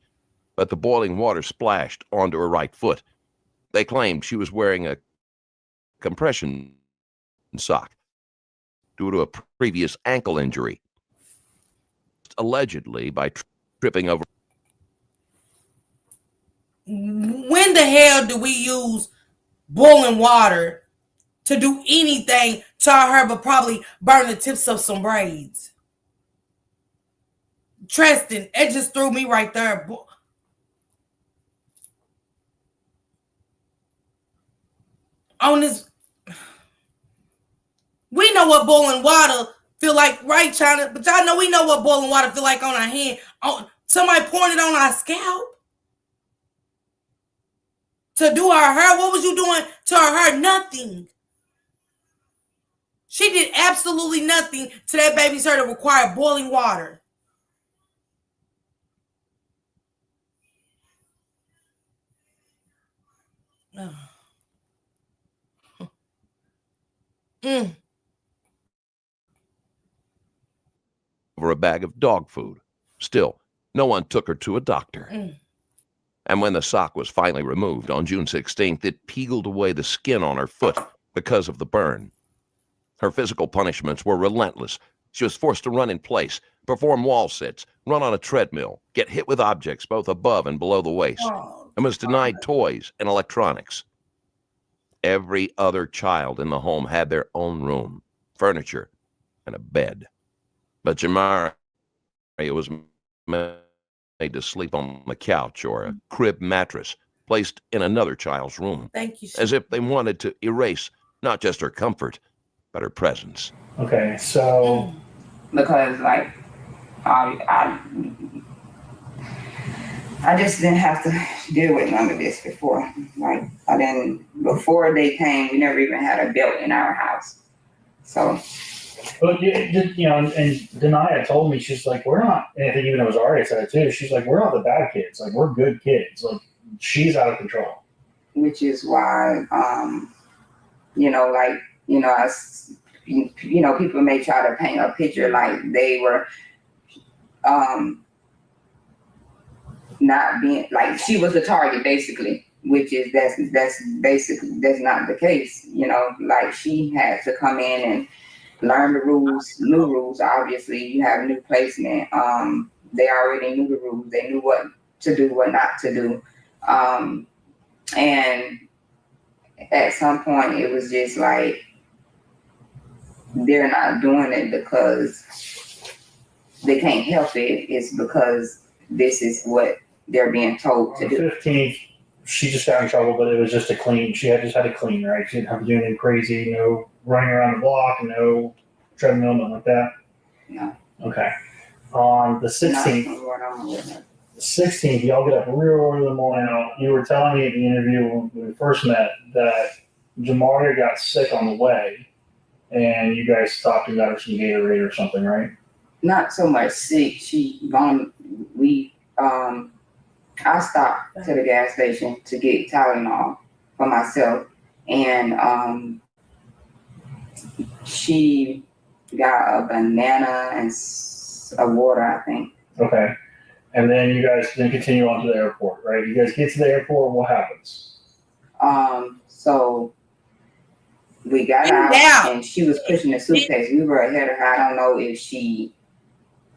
But the boiling water splashed onto her right foot. They claimed she was wearing a compression sock due to a previous ankle injury, allegedly by tripping over. When the hell do we use boiling water to do anything to our hair but probably burn the tips of some braids? Tristan, it just threw me right there. On this, we know what boiling water feel like, right, China? But y'all know we know what boiling water feel like on our hand. Somebody pouring it on our scalp to do our hair. What was you doing to our hair? Nothing. She did absolutely nothing to that baby's hair to require boiling water. Over a bag of dog food. Still, no one took her to a doctor. And when the sock was finally removed on June 16th, it peeled away the skin on her foot because of the burn. Her physical punishments were relentless. She was forced to run in place, perform wall sits, run on a treadmill, get hit with objects both above and below the waist, and was denied toys and electronics. Every other child in the home had their own room, furniture, and a bed. But Jamaria was made to sleep on the couch or a crib mattress placed in another child's room, Thank you. as if they wanted to erase not just her comfort, but her presence. Okay, so Because like I just didn't have to deal with none of this before. Like before they came, we never even had a belt in our house. So. But you know, and Denaya told me, she's like, we're not. And I think even it was Aria said it too. She's like, we're not the bad kids. Like, we're good kids. Like, she's out of control. Which is why, you know, like, you know, you know, people may try to paint a picture like they were, not being like she was the target basically, which is that's basically that's not the case. You know, like she had to come in and learn the rules, new rules. Obviously, you have new placement. They already knew the rules. They knew what to do, what not to do. And at some point, it was just like they're not doing it because they can't help it. It's because this is what they're being told to do. 15th, she just got in trouble, but it was just a clean. She just had to clean, right? She didn't have to do anything crazy. No running around the block, no treadmill, nothing like that. No. Okay. On the 16th, y'all get up real early in the morning. You were telling me at the interview when we first met that Jamaria got sick on the way, and you guys stopped and got her some Gatorade or something, right? Not so much sick. I stopped to the gas station to get Tylenol for myself, and she got a banana and a water, I think. Okay. And then you guys then continue on to the airport, right? You guys get to the airport, what happens? So we got out and she was pushing the suitcase. We were ahead of her. I don't know if she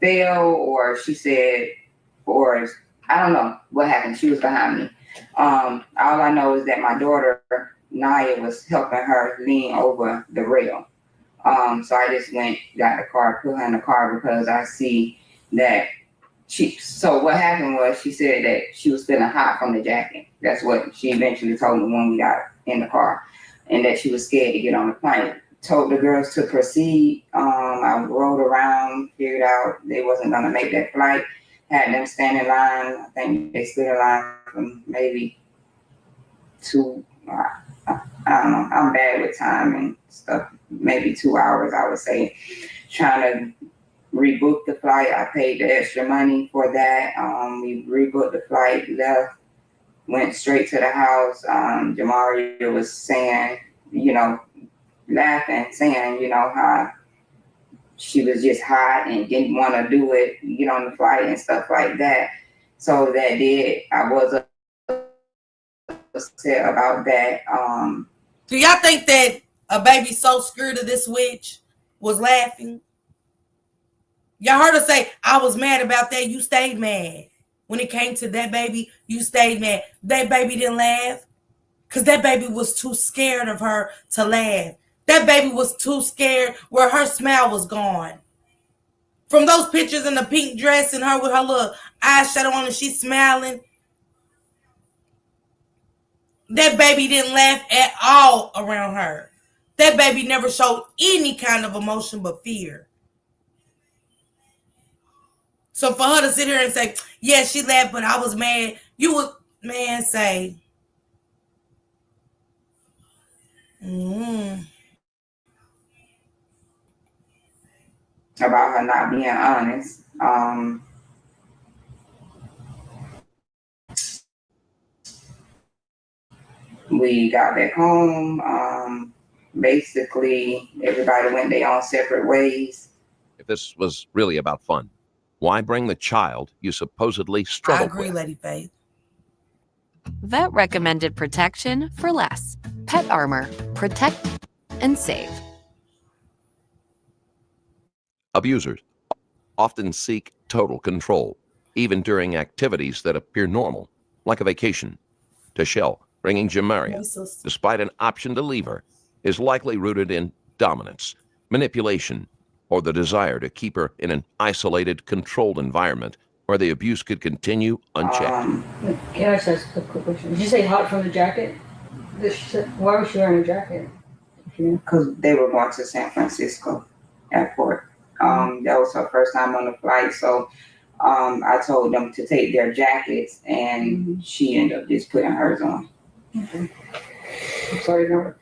fell or she said, or I don't know what happened. She was behind me. All I know is that my daughter, Naya, was helping her lean over the rail. So I just went, got the car, put her in the car because I see that so what happened was she said that she was feeling hot from the jacket. That's what she eventually told me when we got in the car, and that she was scared to get on the plane. Told the girls to proceed. I rode around, figured out they wasn't gonna make that flight. Had them stand in line. I think they stood in line for maybe 2. I don't know. I'm bad with time and stuff. Maybe 2 hours, I would say. Trying to rebook the flight. I paid the extra money for that. We rebooked the flight, left, went straight to the house. Jamaria was saying, you know, laughing, saying, you know, how she was just hot and didn't want to do it, get on the flight and stuff like that. So that did, I was upset about that. Do y'all think that a baby so scared of this witch was laughing? Y'all heard her say, I was mad about that. You stayed mad. When it came to that baby, you stayed mad. That baby didn't laugh because that baby was too scared of her to laugh. That baby was too scared where her smile was gone. From those pictures in the pink dress and her with her little eyeshadow on and she's smiling, that baby didn't laugh at all around her. That baby never showed any kind of emotion but fear. So for her to sit here and say, yeah, she laughed, but I was mad. You would, man, say, about her not being honest. We got back home. Basically, everybody went their own separate ways. If this was really about fun, why bring the child you supposedly struggled with? I agree, Lady Faith. Vet recommended protection for less. Pet Armor. Protect and save. Abusers often seek total control, even during activities that appear normal, like a vacation. To Shell, bringing Jamaria, despite an option to leave her, is likely rooted in dominance, manipulation, or the desire to keep her in an isolated, controlled environment where the abuse could continue unchecked. Can I just ask a quick question? Did you say hot from the jacket? Why was she wearing a jacket? Because they were going to San Francisco airport. That was her first time on the flight, so I told them to take their jackets, and she ended up just putting hers on. Okay. I'm sorry, no.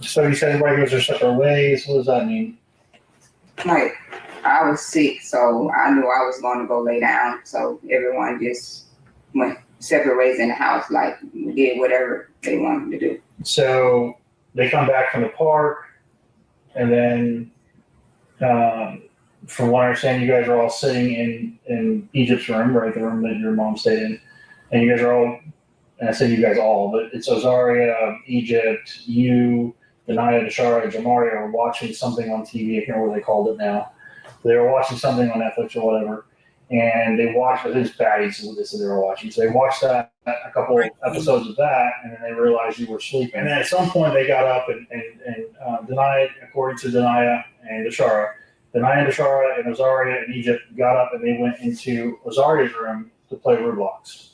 So you said everybody goes their separate ways. What does that mean? Like, I was sick, so I knew I was going to go lay down, so everyone just went separate ways in the house, like did whatever they wanted to do. So they come back from the park, and then from what I understand, you guys are all sitting in Egypt's room, right? The room that your mom stayed in. And you guys are all, and I say you guys all, but it's Azaria, Egypt, you, Denaya, Deshara, Jamaria are watching something on TV. I can't remember what they called it now. They were watching something on Netflix or whatever. And they watched, it was baddies, what they said they were watching. So they watched that, a couple episodes of that, and then they realized you were sleeping. And then at some point they got up and Denaya, according to Denaya and Deshara, Denaya, Deshara, and Azaria in Egypt got up and they went into Azaria's room to play Roblox.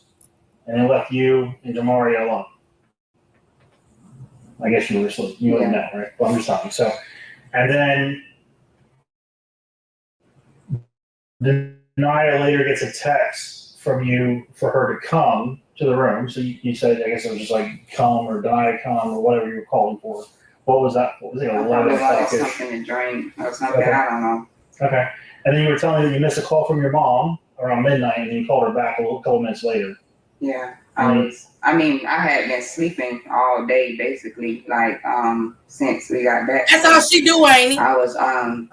And they left you and Jamaria alone. I guess you were asleep. You wouldn't know, right? Well, I'm just talking. So, and then Denaya later gets a text from you for her to come to the room. So you said, I guess it was just like come or Denaya come or whatever you were calling for. What was that? Was it 11 o'clock? Something to drink or something. Okay. I don't know. Okay. And then you were telling me that you missed a call from your mom around midnight, and then you called her back a couple minutes later. Yeah, I had been sleeping all day basically, like since we got back. That's all she do, ain't it? I was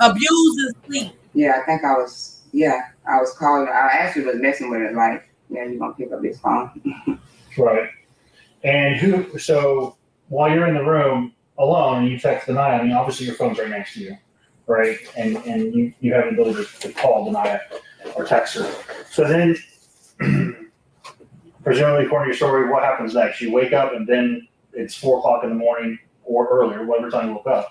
abuse and sleep. Yeah, I think I was. Yeah, I was calling. I actually was messing with it, like, yeah, you gonna pick up this phone? Right. And so while you're in the room alone, you text Denaya. I mean, obviously your phone's right next to you, right? And you have the ability to call Denaya or text her. So then, presumably, according to your story, what happens next? You wake up and then it's 4 o'clock in the morning or earlier, whatever time you woke up.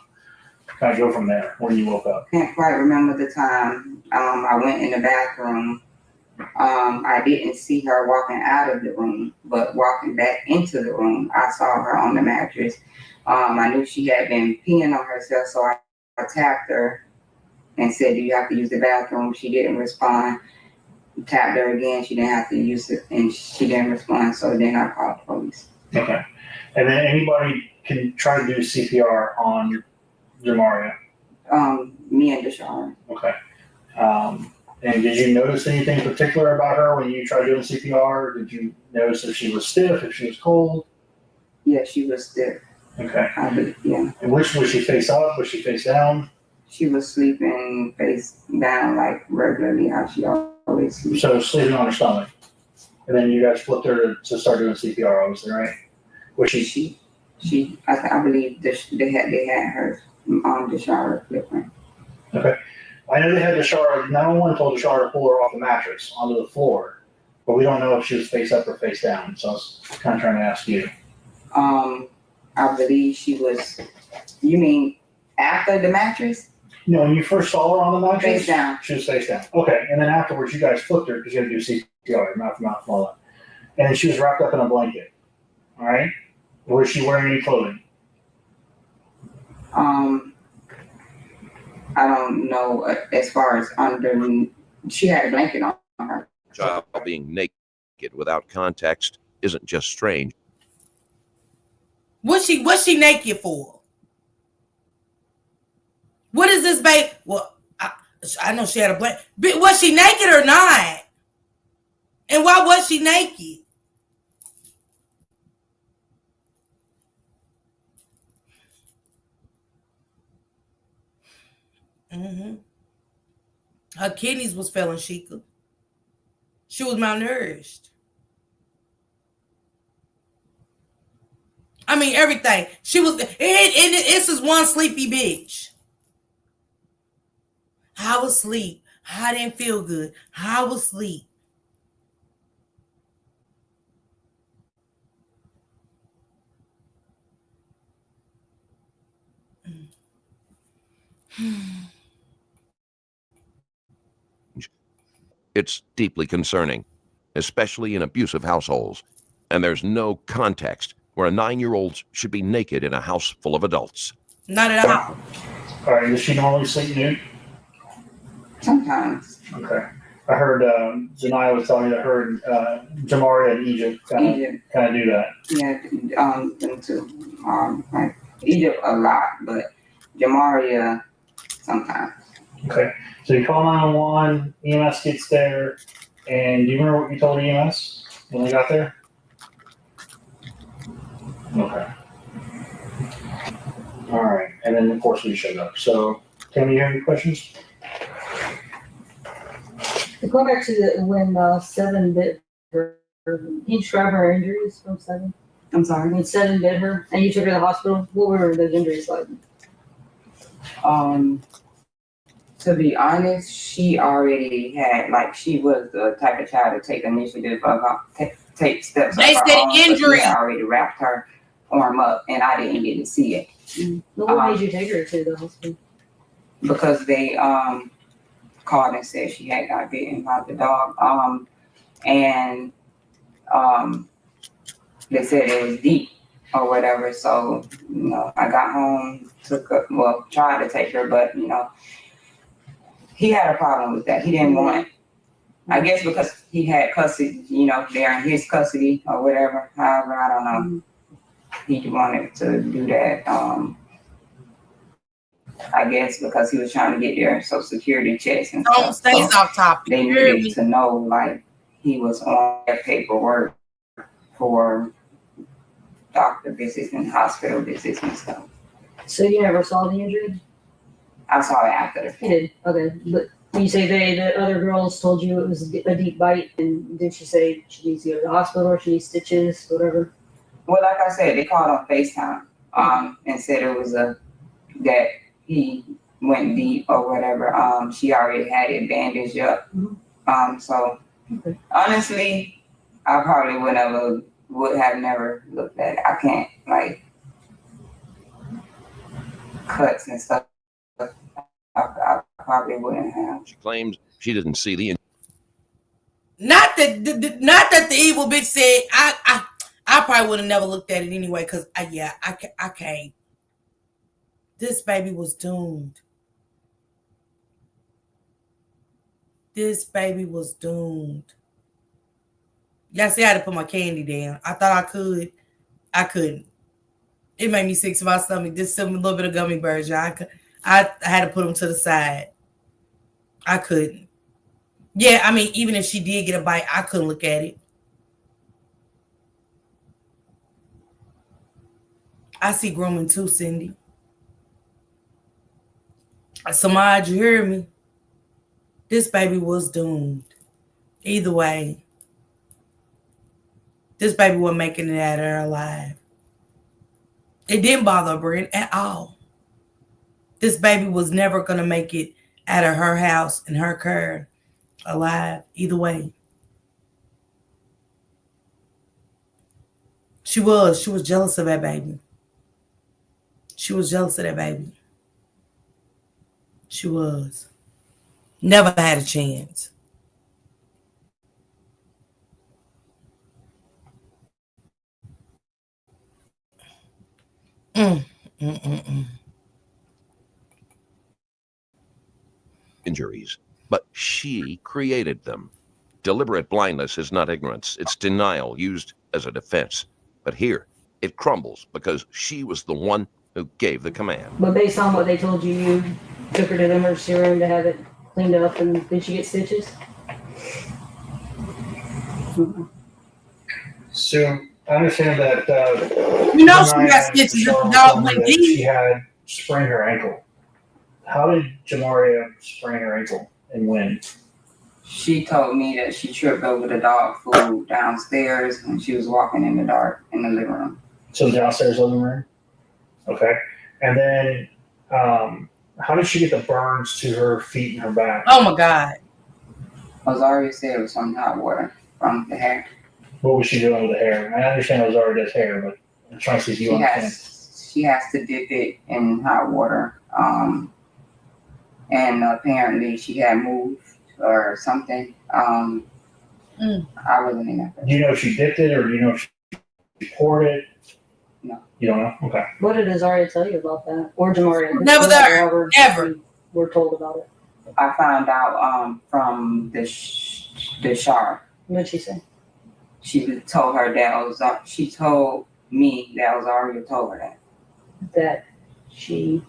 Kind of go from there when you woke up. Can't quite remember the time. I went in the bathroom. I didn't see her walking out of the room, but walking back into the room, I saw her on the mattress. I knew she had been peeing on herself, so I tapped her and said, "Do you have to use the bathroom?" She didn't respond. Tapped her again, she didn't have to use it, and she didn't respond, so then I called the police. Okay. And then anybody can try to do CPR on Jamaria? Me and Deshara. Okay. And did you notice anything particular about her when you tried doing CPR? Did you notice if she was stiff, if she was cold? Yeah, she was stiff. Okay. Yeah. And which was she face up? Was she face down? She was sleeping face down, like regularly how she always sleeps. So sleeping on her stomach. And then you guys flipped her to start doing CPR, obviously, right? Was she? I believe they had her Deshara flip her. Okay. I know they had Deshara. 911 told Deshara to pull her off the mattress onto the floor, but we don't know if she was face up or face down. So I was kind of trying to ask you. I believe she was. You mean after the mattress? No, when you first saw her on the mattress, face down. She was face down. Okay, and then afterwards, you guys flipped her because you had to do CPR, mouth to mouth, and all that. And then she was wrapped up in a blanket. All right. Was she wearing any clothing? I don't know as far as under. She had a blanket on her. Child being naked without context isn't just strange. What's she naked for? What is this, babe? Well, I know she had a blanket. Was she naked or not? And why was she naked? Mm-hmm. Her kidneys was failing, Sheikah. She was malnourished. I mean, everything. She was, and this is one sleepy bitch. I was asleep. I didn't feel good. I was asleep. It's deeply concerning, especially in abusive households. And there's no context where a 9-year-old should be naked in a house full of adults. Not at all. All right, does she normally sleep nude? Sometimes. Okay. I heard Zanaya was telling me that her Jamaria in Egypt kind of do that. Yeah, them too. Like Egypt a lot, but Jamaria sometimes. Okay. So you call 911, EMS gets there, and do you remember what you told EMS when they got there? Okay. All right. And then, of course, we showed up. So, Tammy, you have any questions? Going back to when Seven bit her, can you describe her injuries from Seven? I'm sorry? When Seven bit her and you took her to the hospital, what were those injuries like? To be honest, she already had, like, she was the type of child to take initiative of take steps. They of her said own, so injury. she had already wrapped her arm up, and I didn't get to see it. What made you take her to the hospital? Because they called and said she had got bitten by the dog. And they said it was deep or whatever. So, I got home, tried to take her, but, he had a problem with that. He didn't want, I guess because he had custody, they're in his custody or whatever. However, I don't know. He wanted to do that. I guess because he was trying to get their Social Security checks and Don't stuff. stay off topic. They needed to know, like, he was on their paperwork for doctor visits and hospital visits and stuff. So you never saw the injury? I saw it after the fact. You did? Okay. But you say the other girls told you it was a deep bite, and did she say she needs to go to the hospital or she needs stitches, whatever? Well, like I said, they called on FaceTime and said it was that he went deep or whatever. She already had it bandaged up. So honestly, I probably would have never looked at it. I can't, like, cuts and stuff. I probably wouldn't have. She claims she didn't see the Not that the evil bitch said I probably would have never looked at it anyway, because I can't. This baby was doomed. This baby was doomed. Y'all see, I had to put my candy down. I thought I could. I couldn't. It made me sick to my stomach. Just a little bit of gummy bears, y'all. I had to put them to the side. I couldn't. Yeah, I mean, even if she did get a bite, I couldn't look at it. I see grooming too, Cindy. Samaj, you hear me? This baby was doomed. Either way, this baby wasn't making it out of her alive. It didn't bother Brent at all. This baby was never going to make it out of her house and her care alive. Either way. She was jealous of that baby. She was jealous of that baby. She was. Never had a chance. injuries, but she created them. Deliberate blindness is not ignorance. It's denial used as a defense. But here, it crumbles because she was the one who gave the command. But based on what they told you, you took her to the emergency room to have it cleaned up, and did she get stitches? So I understand that she got stitches. She had sprained her ankle. How did Jamaria sprain her ankle and when? She told me that she tripped over the dog food downstairs when she was walking in the dark in the living room. So downstairs living room? Okay. And then how did she get the burns to her feet and her back? Oh my God. Ozaria said it was from hot water from the hair. What was she doing with the hair? I understand Ozaria does hair, but I'm trying to see if you understand. She has to dip it in hot water and apparently she had moved or something. I wasn't in that. Do you know if she dipped it, or do you know if she poured it? No. You don't know? Okay. What did Azaria tell you about that? Or Jamaria? Never there. Ever. We're told about it. I found out from the Shar. What did she say? She told her that she told me that Azaria told her that she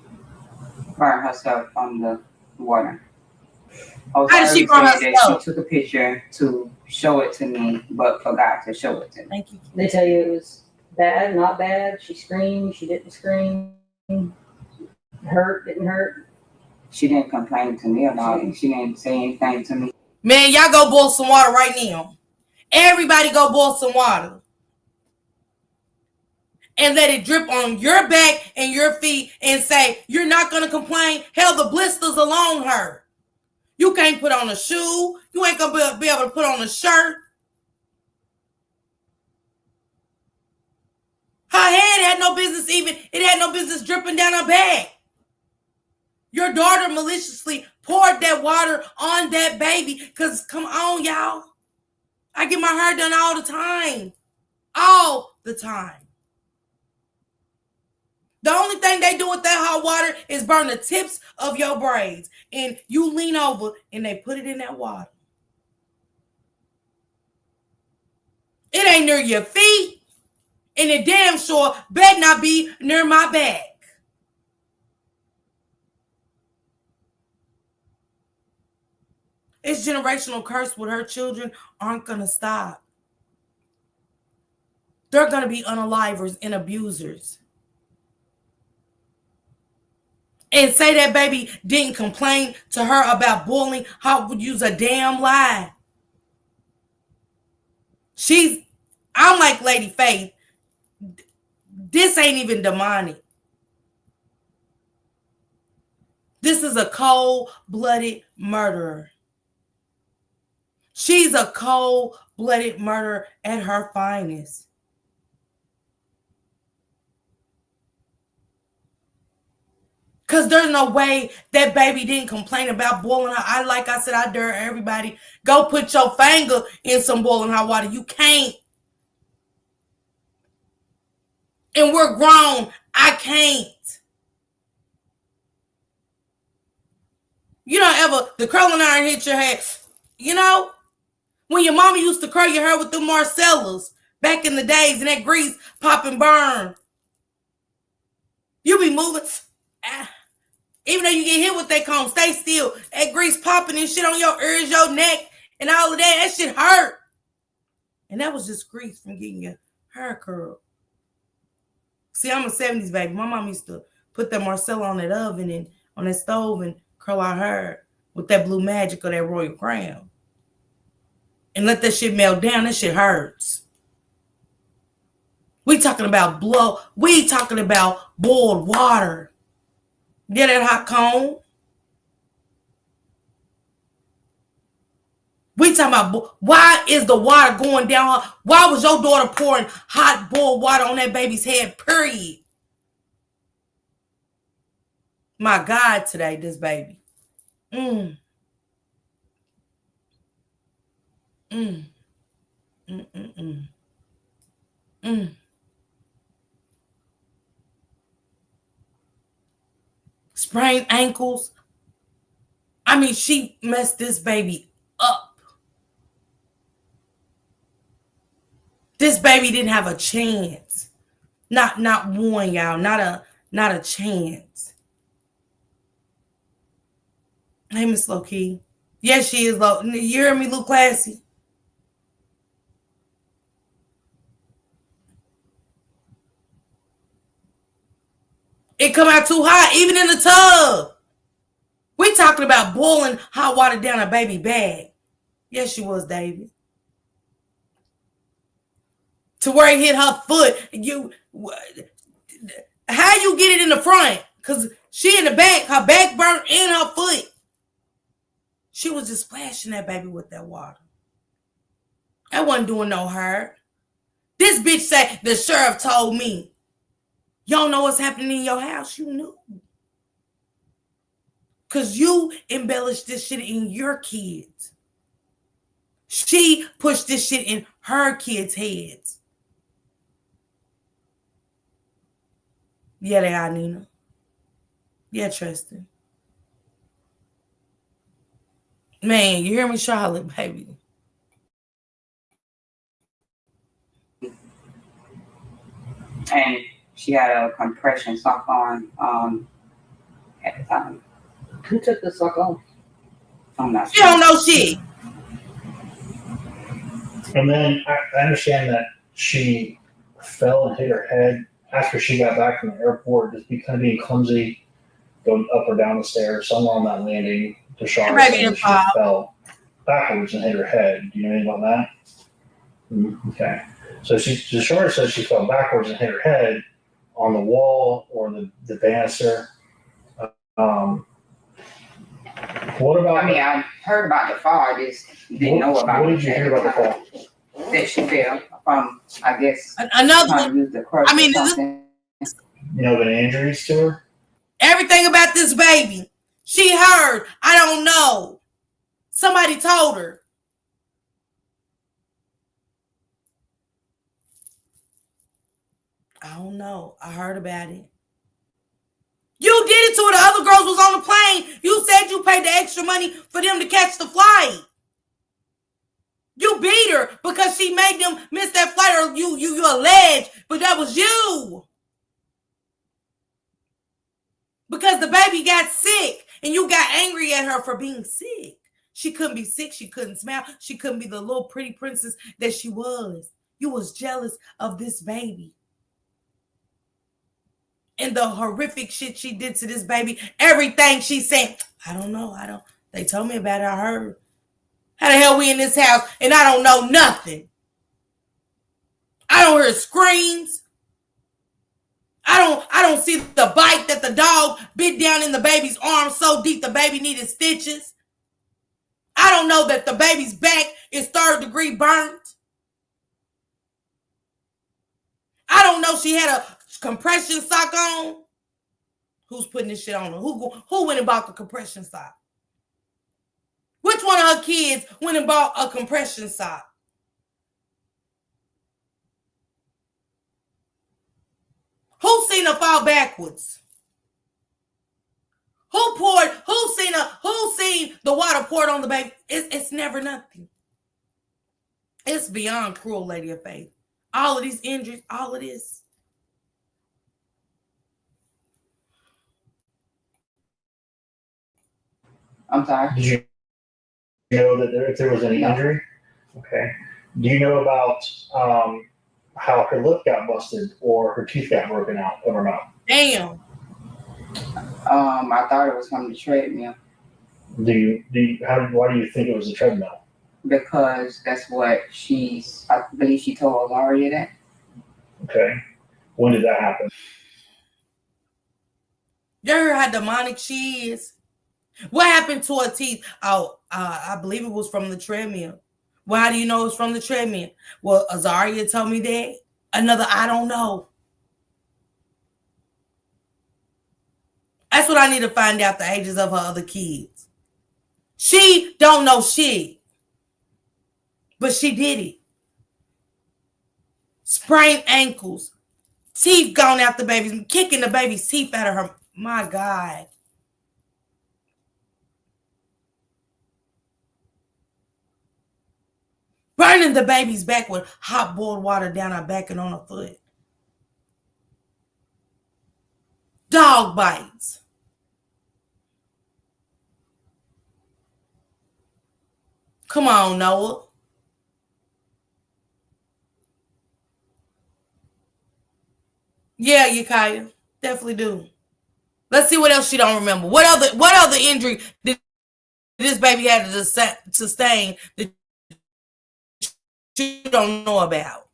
burned herself from the water. How did she burn herself? She took a picture to show it to me, but forgot to show it to me. Thank you. They tell you it was bad, not bad. She screamed, she didn't scream. Hurt, didn't hurt. She didn't complain to me about it. She didn't say anything to me. Man, y'all go boil some water right now. Everybody go boil some water. And let it drip on your back and your feet and say, you're not going to complain. Hell, the blisters alone hurt. You can't put on a shoe. You ain't going to be able to put on a shirt. Her head had no business it had no business dripping down her back. Your daughter maliciously poured that water on that baby. Because, come on, y'all. I get my hair done all the time. All the time. The only thing they do with that hot water is burn the tips of your braids. And you lean over and they put it in that water. It ain't near your feet. And it damn sure better not be near my back. It's generational curse with her children aren't going to stop. They're going to be unalivers and abusers. And say that baby didn't complain to her about bullying, how would use a damn lie. I'm like Lady Faith. This ain't even demonic. This is a cold-blooded murderer. She's a cold-blooded murderer at her finest. Because there's no way that baby didn't complain about boiling hot. Like I said, I dare everybody, go put your finger in some boiling hot water. You can't. And we're grown. I can't. You don't ever, the curling iron hit your head. You know, when your mama used to curl your hair with the Marcellas back in the days and that grease pop and burn. You be moving. Even though you get hit with that comb, stay still. That grease popping and shit on your ears, your neck, and all of that. That shit hurt. And that was just grease from getting your hair curled. See, I'm a 70s baby. My mom used to put that Marcella on that oven and on that stove and curl our hair with that blue magic or that Royal Crown. And let that shit melt down. That shit hurts. We talking about blow. We talking about boiled water. Get that hot comb. We talking about why is the water going down? Why was your daughter pouring hot boiled water on that baby's head? Period. My God, today, this baby. Sprained ankles. I mean, she messed this baby up. This baby didn't have a chance. Not one, y'all. Not a chance. Hey, Miss Low Key. Yes, she is low. You hear me, Lou Classy? It come out too hot, even in the tub. We talking about boiling hot water down a baby bag. Yes, she was, David. To where it hit her foot. How you get it in the front? Because she in the back, her back burnt and her foot. She was just splashing that baby with that water. That wasn't doing no hurt. This bitch said, the sheriff told me. You don't know what's happening in your house. You knew. Because you embellished this shit in your kids. She pushed this shit in her kids' heads. Yeah, they are, Nina. Yeah, Tristan. Man, you hear me, Charlotte, baby? And she had a compression sock on at the time. Who took the sock off? I'm not She don't know shit. And then I understand that she fell and hit her head after she got back from the airport, just kind of being clumsy, going up or down the stairs, somewhere on that landing. Tashara said she fell backwards and hit her head. Do you know anything about that? Okay. So Tashara says she fell backwards and hit her head on the wall or the banister. What about? I mean, I heard about the fall. I just didn't know about it. What did you hear about the fall? That she fell from, I guess, another one. Use the crutch or something. You know, any injuries to her? Everything about this baby. She heard. I don't know. Somebody told her. I don't know. I heard about it. You did it to her. The other girls was on the plane. You said you paid the extra money for them to catch the flight. You beat her because she made them miss that flight, or you allege, but that was you. Because the baby got sick and you got angry at her for being sick. She couldn't be sick. She couldn't smile. She couldn't be the little pretty princess that she was. You was jealous of this baby. And the horrific shit she did to this baby. Everything she said. I don't know. They told me about it. I heard. How the hell we in this house and I don't know nothing? I don't hear screams. I don't see the bite that the dog bit down in the baby's arm so deep the baby needed stitches. I don't know that the baby's back is 3rd degree burnt. I don't know she had a compression sock on. Who's putting this shit on her? Who went and bought the compression sock? Which one of her kids went and bought a compression sock? Who seen her fall backwards? Who seen the water poured on the baby? It's never nothing. It's beyond cruel, Lady of Faith. All of these injuries, all of this. I'm sorry. Did you know that if there was any injury? Okay. Do you know about how her lip got busted or her teeth got broken out of her mouth? Damn. I thought it was from the treadmill. Why do you think it was the treadmill? Because that's what I believe she told Jamaria that. Okay. When did that happen? You heard how demonic she is? What happened to her teeth? Oh, I believe it was from the treadmill. Well, how do you know it's from the treadmill? Well, Azaria told me that. Another, I don't know. That's what I need to find out, the ages of her other kids. She don't know shit. But she did it. Sprained ankles. Teeth gone out the baby's, kicking the baby's teeth out of her. My God. Burning the baby's back with hot boiled water down her back and on her foot. Dog bites. Come on, Noah. Yeah, Yakaya. Definitely do. Let's see what else she don't remember. What other injury did this baby have to sustain that you don't know about?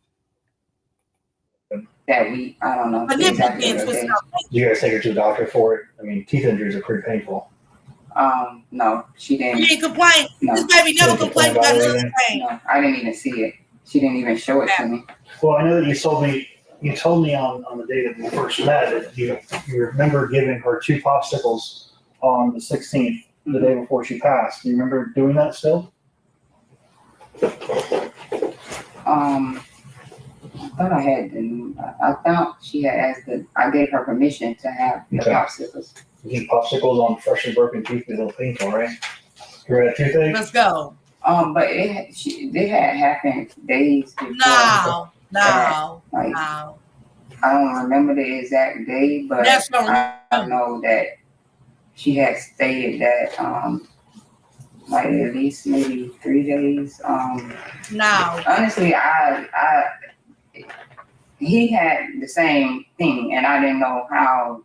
I don't know. Exactly Did you guys take her to the doctor for it? I mean, teeth injuries are pretty painful. No, she didn't. She didn't complain. No. This baby never complained about nothing. No, I didn't even see it. She didn't even show it to me. Well, I know that you told me on the day that we first met that you remember giving her 2 popsicles on the 16th, the day before she passed. Do you remember doing that still? I thought I had, I thought she had asked that I gave her permission to have the popsicles. These popsicles on freshly broken teeth be a little painful, right? You had toothache? Let's go. But they had happened days before. No. Like, I don't remember the exact day, but I know that she had stated that like at least maybe 3 days. No. Honestly, he had the same thing, and I didn't know how.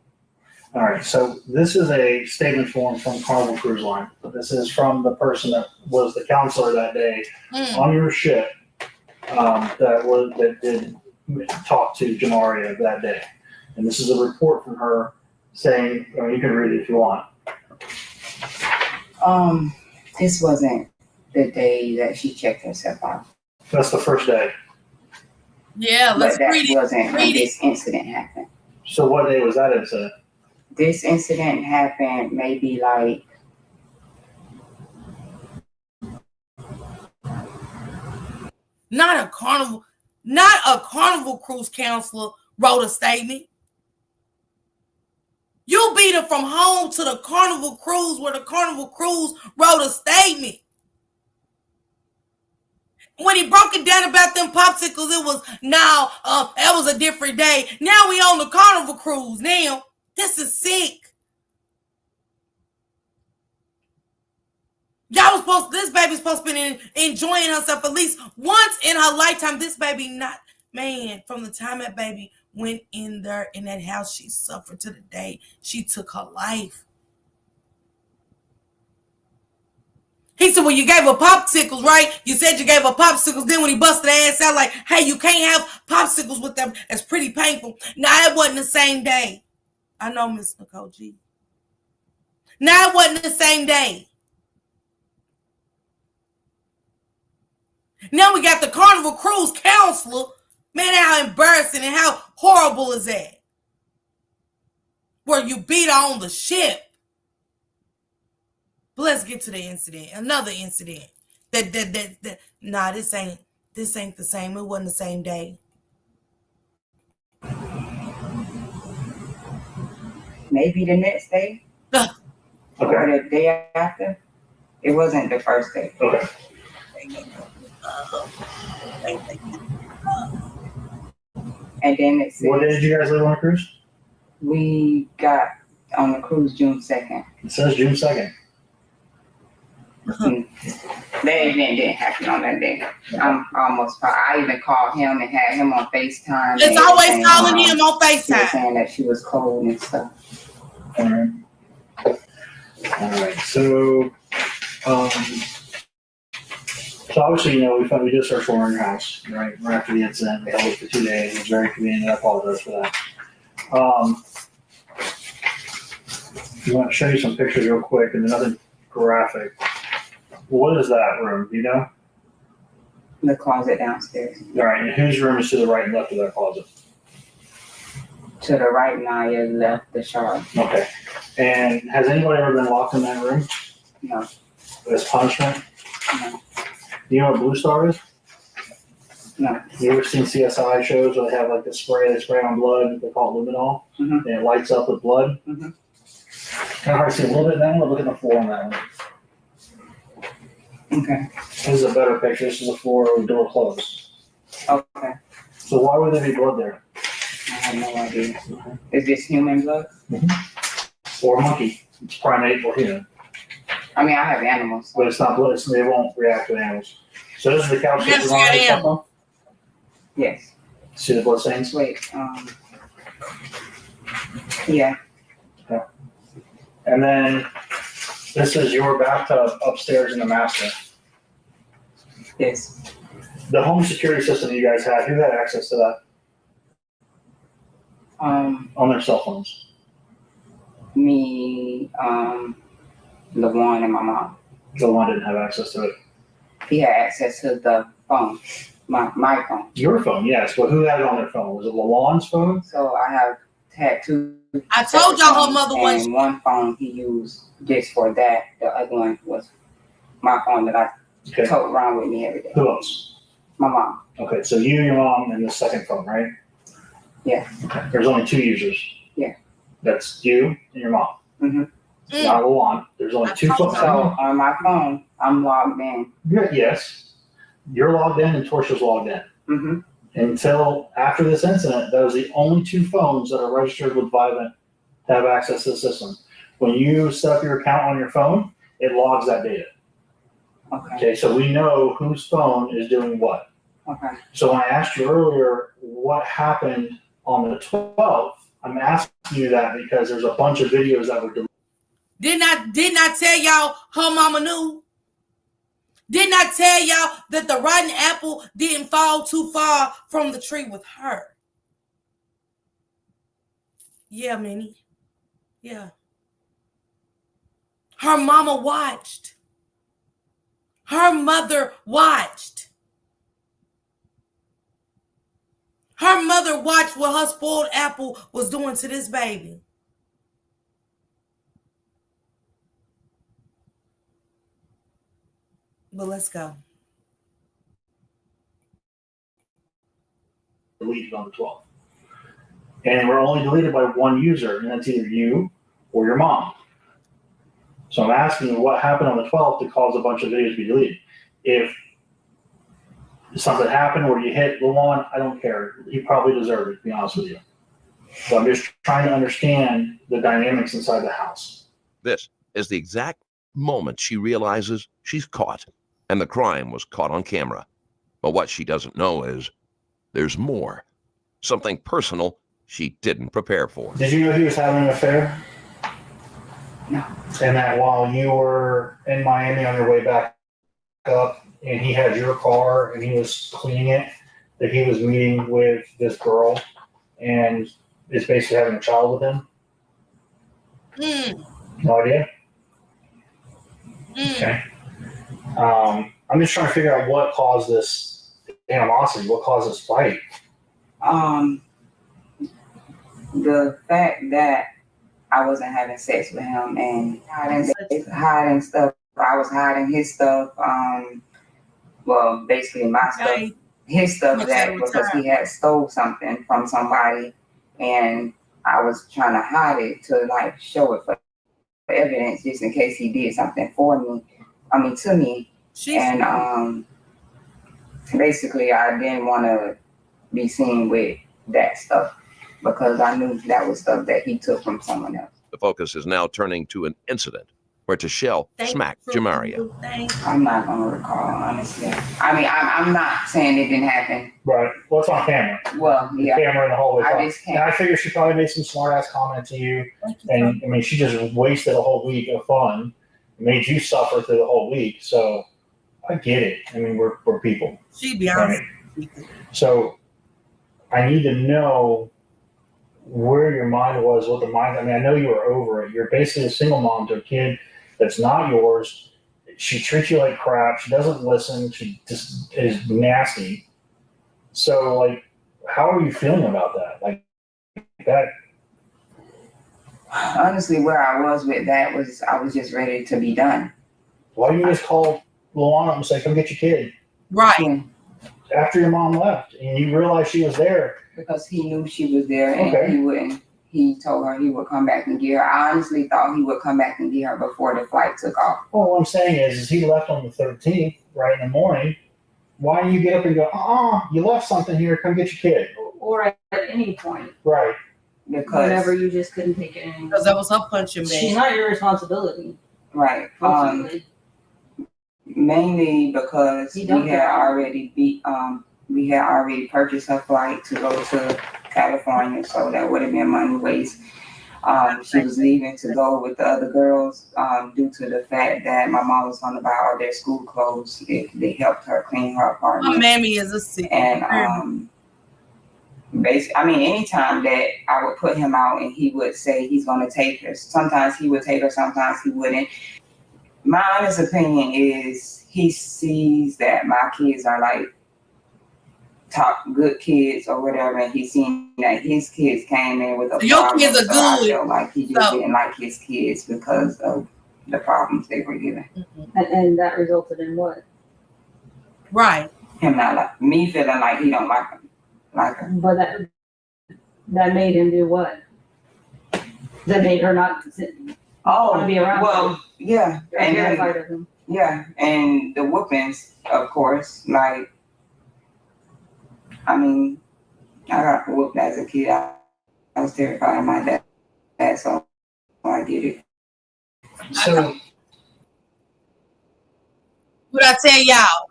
All right, so this is a statement form from Carnival Cruise Line. This is from the person that was the counselor that day on your ship that did talk to Jamaria that day. And this is a report from her saying, you can read it if you want. This wasn't the day that she checked herself out. That's the first day. Yeah, let's read it. That wasn't when this incident happened. So what day was that incident? This incident happened maybe like not a carnival cruise counselor wrote a statement. You beat her from home to the Carnival Cruise where the Carnival Cruise wrote a statement. When he broke it down about them popsicles, it was that was a different day. Now we on the Carnival Cruise. Now, this is sick. This baby's supposed to be enjoying herself at least once in her lifetime. This baby from the time that baby went in there in that house, she suffered to the day she took her life. He said, well, you gave her popsicles, right? You said you gave her popsicles. Then when he busted her ass out like, hey, you can't have popsicles with them. It's pretty painful. Nah, it wasn't the same day. I know, Miss Nicole G. Nah, it wasn't the same day. Now we got the Carnival Cruise counselor. Man, how embarrassing and how horrible is that? Where you beat her on the ship. But let's get to the incident. Another incident. Nah, this ain't the same. It wasn't the same day. Maybe the next day. Or the day after. It wasn't the first day. Okay. And then it says, what day did you guys leave on the cruise? We got on the cruise June 2nd. It says June 2nd. That event didn't happen on that day. I'm almost positive. I even called him and had him on FaceTime. It's always calling him on FaceTime. She was saying that she was cold and stuff. All right. So obviously, we did search for her in your house, right after the incident. We held it for 2 days. It was very convenient. I apologize for that. I want to show you some pictures real quick, and nothing graphic. What is that room? Do you know? The closet downstairs. All right. And whose room is to the right and left of that closet? To the right, Naya, left the shower. Okay. And has anybody ever been locked in that room? No. As punishment? No. Do you know what Blue Star is? No. You ever seen CSI shows where they have like this spray, they spray on blood, they call it luminol, and it lights up with blood? Kind of hard to see a little bit now. Look at the floor on that one. Okay. This is a better picture. This is a floor with door closed. Okay. So why would there be blood there? I have no idea. Is this human blood? Or monkey. It's primate or human. I mean, I have animals. But it's not blood. They won't react to animals. So this is the couch that you're on. Yes. See the blood stains? Wait. Yeah. Okay. And then this is your bathtub upstairs in the master. Yes. The home security system you guys had, who had access to that? On their cell phones. Me, LaJuan, and my mom. LaJuan didn't have access to it. He had access to the phone, my phone. Your phone, yes. But who had it on their phone? Was it LaJuan's phone? So I have had two. I told y'all her mother was. And one phone he used just for that. The other one was my phone that I tote around with me every day. Who else? My mom. Okay, so you, your mom, and the second phone, right? Yeah. Okay. There's only 2 users. Yeah. That's you and your mom. Mm-hmm. Not Luan. There's only 2 phones. So on my phone, I'm logged in. Yes. You're logged in and Tortia's logged in. Mm-hmm. Until after this incident, those are the only 2 phones that are registered with Vivint to have access to the system. When you set up your account on your phone, it logs that data. Okay, so we know whose phone is doing what. Okay. So when I asked you earlier what happened on the 12th, I'm asking you that because there's a bunch of videos that were deleted. Didn't I tell y'all her mama knew? Didn't I tell y'all that the rotten apple didn't fall too far from the tree with her? Yeah, Minnie. Yeah. Her mama watched. Her mother watched. Her mother watched what her spoiled apple was doing to this baby. But let's go. Deleted on the 12th. And we're only deleted by one user, and that's either you or your mom. So I'm asking you what happened on the 12th to cause a bunch of videos to be deleted. If something happened where you hit Luan, I don't care. He probably deserved it, to be honest with you. So I'm just trying to understand the dynamics inside the house. This is the exact moment she realizes she's caught, and the crime was caught on camera. But what she doesn't know is there's more. Something personal she didn't prepare for. Did you know he was having an affair? No. And that while you were in Miami on your way back up, and he had your car and he was cleaning it, that he was meeting with this girl and is basically having a child with him? No idea? Okay. I'm just trying to figure out what caused this animosity, what caused this fight. The fact that I wasn't having sex with him and hiding stuff. I was hiding his stuff. Well, basically my stuff, his stuff, that because he had stole something from somebody, and I was trying to hide it to like show it for evidence, just in case he did something for me. To me. And basically, I didn't want to be seen with that stuff because I knew that was stuff that he took from someone else. The focus is now turning to an incident where Tashelle smacked Jamaria. I'm not going to recall, honestly. I'm not saying it didn't happen. Right. Well, it's on camera. Well, yeah. The camera in the hallway. I just can't. And I figure she probably made some smart-ass comment to you. And, she just wasted a whole week of fun. Made you suffer through the whole week. So, I get it. We're people. She'd be honest. Right? So, I need to know where your mind was, what the mind. I know you were over it. You're basically a single mom to a kid that's not yours. She treats you like crap. She doesn't listen. She just is nasty. So, how are you feeling about that? That. Honestly, where I was with that was I was just ready to be done. Why didn't you just call Luana and say, come get your kid? Right. After your mom left and you realized she was there. Because he knew she was there and he told her he would come back and get her. I honestly thought he would come back and get her before the flight took off. Well, what I'm saying is he left on the 13th, right in the morning. Why don't you get up and go, you left something here, come get your kid? Or at any point. Right. Because whenever you just couldn't take it anymore. Because that was her punching bag. She's not your responsibility. Right. Mainly because we had already purchased her flight to go to California, so that would have been money waste. She was leaving to go with the other girls due to the fact that my mom was going to buy all their school clothes. They helped her clean her apartment. My mammy is a sick. And basically, anytime that I would put him out and he would say he's going to take her, sometimes he would take her, sometimes he wouldn't. My honest opinion is he sees that my kids are top good kids or whatever, and he seen that his kids came in with a Your problem. kids are So I good. felt like he just So- didn't like his kids because of the problems they were giving. And that resulted in what? Right. Him not like me feeling like he don't like him, like her. But that made him do what? That made her not want to be around him. Well, yeah, They're and then, terrified of him. yeah, and the whoopings, of course. Like, I mean, I got whooped as a kid. I was terrified of my dad, so I did it. So What I tell y'all,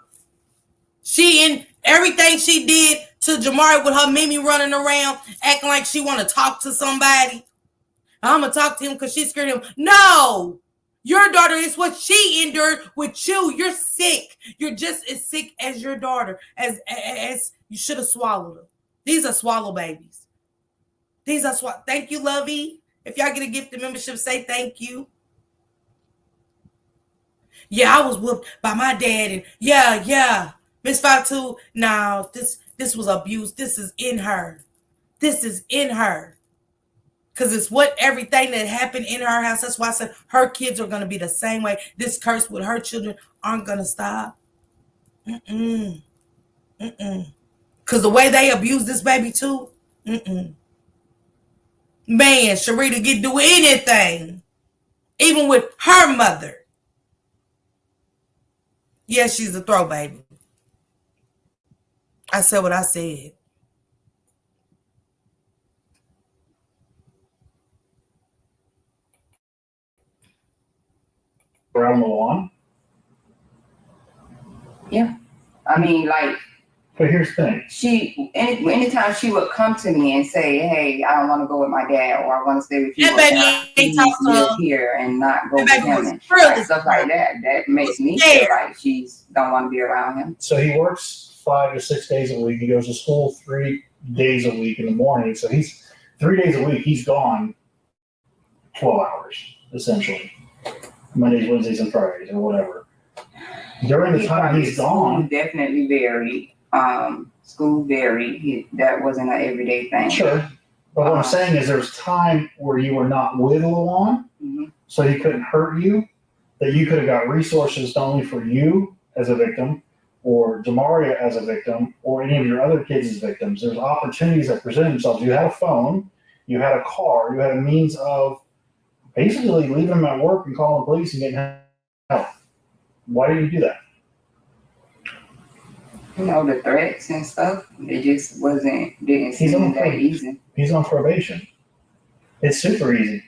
she in everything she did to Jamaria with her Mimi running around acting like she want to talk to somebody. I'm gonna talk to him because she scared him. No, your daughter is what she endured with you. You're sick. You're just as sick as your daughter. As you should have swallowed her. These are swallow babies. These are swallow. Thank you, Lovey. If y'all get a gift of membership, say thank you. Yeah, I was whooped by my dad, and yeah. Miss Fatu, no, this was abuse. This is in her. This is in her. Because it's what everything that happened in her house. That's why I said her kids are going to be the same way. This curse with her children aren't going to stop. Because the way they abuse this baby too. Man, Sharita can do anything. Even with her mother. Yeah, she's a throw baby. I said what I said. around the lawn. Yeah, I mean, like. But here's the thing. Anytime she would come to me and say, "Hey, I don't want to go with my dad, or I want to stay with you, That or baby can I ain't please talk to live her. here and not go That with baby him," was and really like, stuff like that. That makes me feel like she's don't want to be around him. So he works 5 to 6 days a week. He goes to school 3 days a week in the morning. So he's 3 days a week. He's gone 12 hours essentially, Mondays, Wednesdays, and Fridays, or whatever. During the time he's gone, definitely varied. School varied. That wasn't an everyday thing. Sure. But what I'm saying is there's time where you were not with Lawan, so he couldn't hurt you, that you could have got resources not only for you as a victim, or Jamaria as a victim, or any of your other kids as victims. There's opportunities that present themselves. You had a phone, you had a car, you had a means of basically leaving them at work and calling the police and getting help. Why didn't you do that? You know, the threats and stuff, it just didn't seem that easy. He's on probation. It's super easy.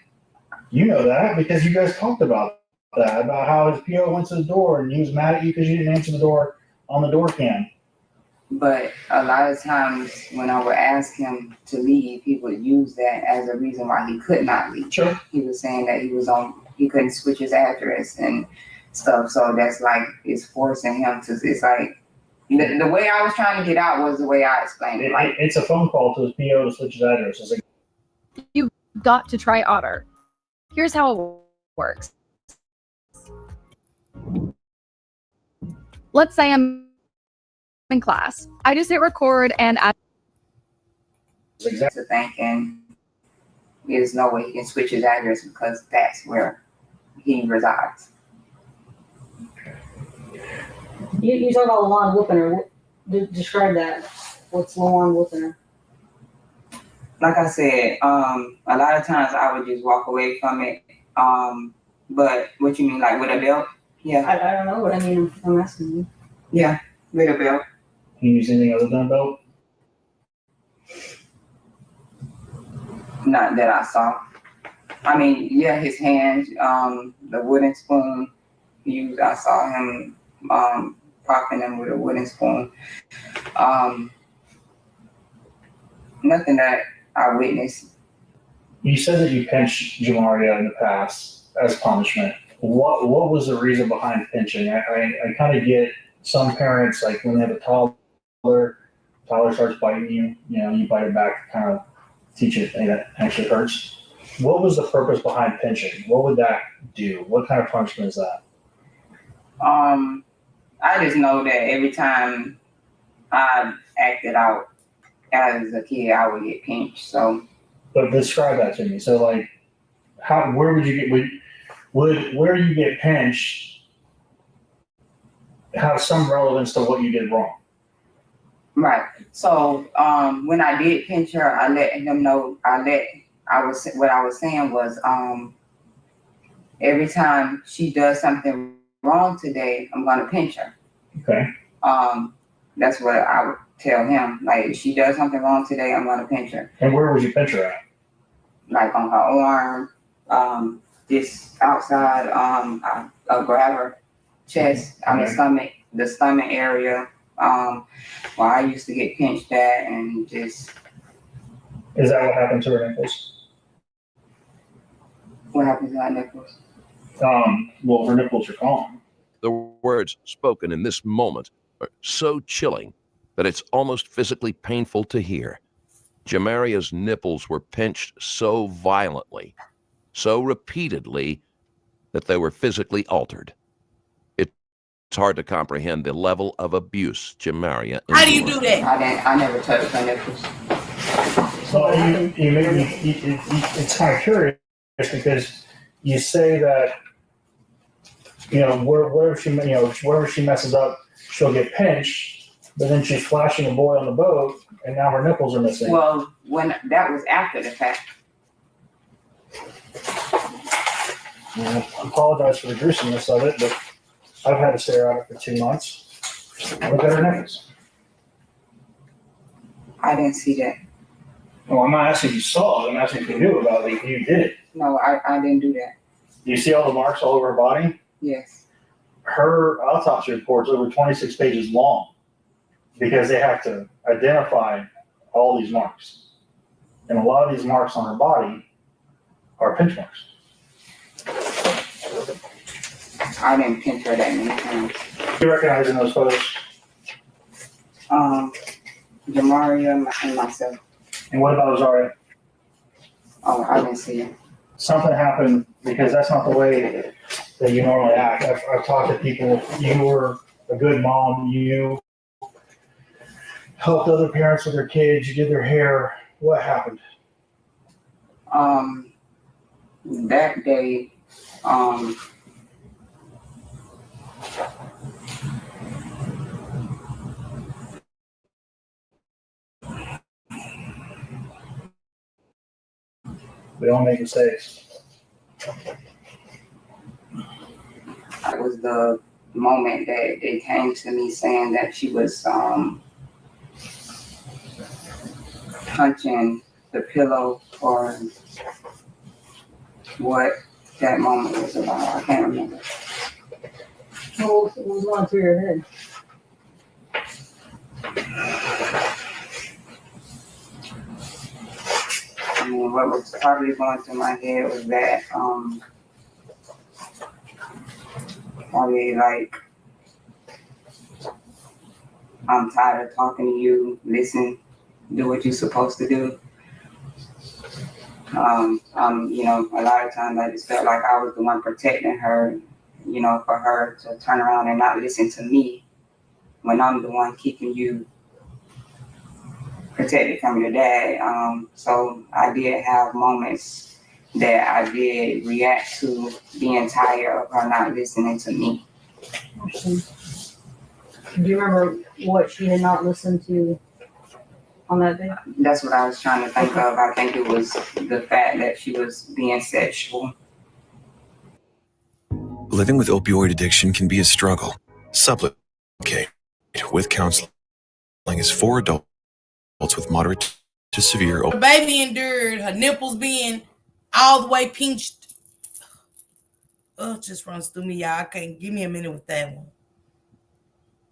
You know that because you guys talked about that, about how his PO went to the door and he was mad at you because you didn't answer the door on the door cam. But a lot of times when I would ask him to leave, he would use that as a reason why he could not leave. Sure. He was saying that he couldn't switch his address and stuff. So that's like, it's forcing him to, it's like, the way I was trying to get out was the way I explained it. Like, it's a phone call to his PO to switch his address. It's like, You've got to try Otter. Here's how it works. Let's say I'm in class. I just hit record and add. to thinking there's no way he can switch his address because that's where he resides. You talk about Lawan whooping her. Describe that. What's Lawan whooping her? Like I said, a lot of times I would just walk away from it. But what you mean, like with a belt? Yeah. I don't know what I mean. I'm asking you. Yeah, with a belt. Can you use anything other than a belt? Not that I saw. I mean, yeah, his hands, the wooden spoon. I saw him popping him with a wooden spoon. Nothing that I witnessed. You said that you pinched Jamaria in the past as punishment. What was the reason behind pinching? I kind of get some parents, like when they have a toddler starts biting you, you bite it back to kind of teach it, and that actually hurts. What was the purpose behind pinching? What would that do? What kind of punishment is that? I just know that every time I acted out as a kid, I would get pinched. So, But describe that to me. So like, where would you get, where you get pinched have some relevance to what you did wrong? right. So, when I did pinch her, I let him know, what I was saying was, every time she does something wrong today, I'm gonna pinch her. Okay. That's what I would tell him. Like, if she does something wrong today, I'm gonna pinch her. And where would you pinch her at? Like on her arm, just outside, I'll grab her chest, stomach, the stomach area, where I used to get pinched at, and just. Is that what happened to her nipples? What happened to her nipples? Well, her nipples are gone. The words spoken in this moment are so chilling that it's almost physically painful to hear. Jamaria's nipples were pinched so violently, so repeatedly, that they were physically altered. It's hard to comprehend the level of abuse Jamaria endured. How do you do that? I never touched her nipples. So you made me, it's kind of curious because you say that, wherever she messes up, she'll get pinched, but then she's flashing a boy on the boat, and now her nipples are missing. Well, when that was after the fact. I apologize for the gruesomeness of it, but I've had to stare at it for 2 months. Look at her nipples. I didn't see that. Well, I'm not asking if you saw it. I'm asking if you knew about it. If you did it. No, I didn't do that. Do you see all the marks all over her body? Yes. Her autopsy report's over 26 pages long because they have to identify all these marks. And a lot of these marks on her body are pinch marks. I didn't pinch her that many times. You recognize in those photos? Jamaria and myself. And what about Zaria? Oh, I didn't see it. Something happened because that's not the way that you normally act. I've talked to people. You were a good mom. You helped other parents with their kids. You did their hair. What happened? That day, We all make mistakes. it was the moment that it came to me saying that she was punching the pillow, or what that moment was about. I can't remember. What was going through your head? I mean, what was probably going through my head was that, probably like, I'm tired of talking to you, listen, do what you're supposed to do. A lot of times I just felt like I was the one protecting her, for her to turn around and not listen to me when I'm the one keeping you protected from your dad. So I did have moments that I did react to being tired of her not listening to me. Do you remember what she had not listened to on that day? That's what I was trying to think of. I think it was the fact that she was being sexual. Living with opioid addiction can be a struggle. Supplicate with counseling is for adults with moderate to severe The baby endured her nipples being all the way pinched. Oh, it just runs through me, y'all. I can't. Give me a minute with that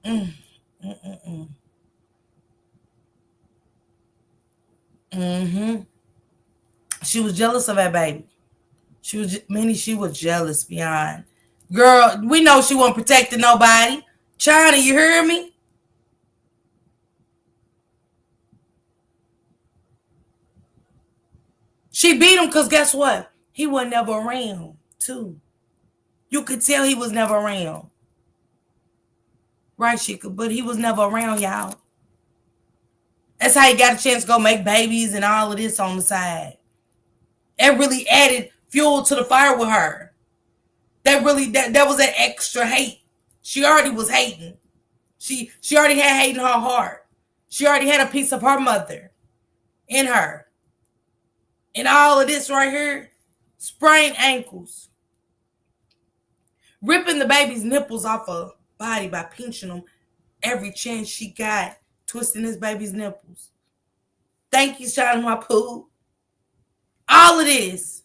one. She was jealous of that baby. She was jealous beyond. Girl, we know she wasn't protecting nobody. China, you hear me? She beat him because guess what? He was never around, too. You could tell he was never around. Right, Shika? But he was never around, y'all. That's how he got a chance to go make babies and all of this on the side. That really added fuel to the fire with her. That was that extra hate. She already was hating. She already had hate in her heart. She already had a piece of her mother in her. And all of this right here, sprained ankles. Ripping the baby's nipples off her body by pinching them every chance she got, twisting this baby's nipples. Thank you, shining my poo. All of this.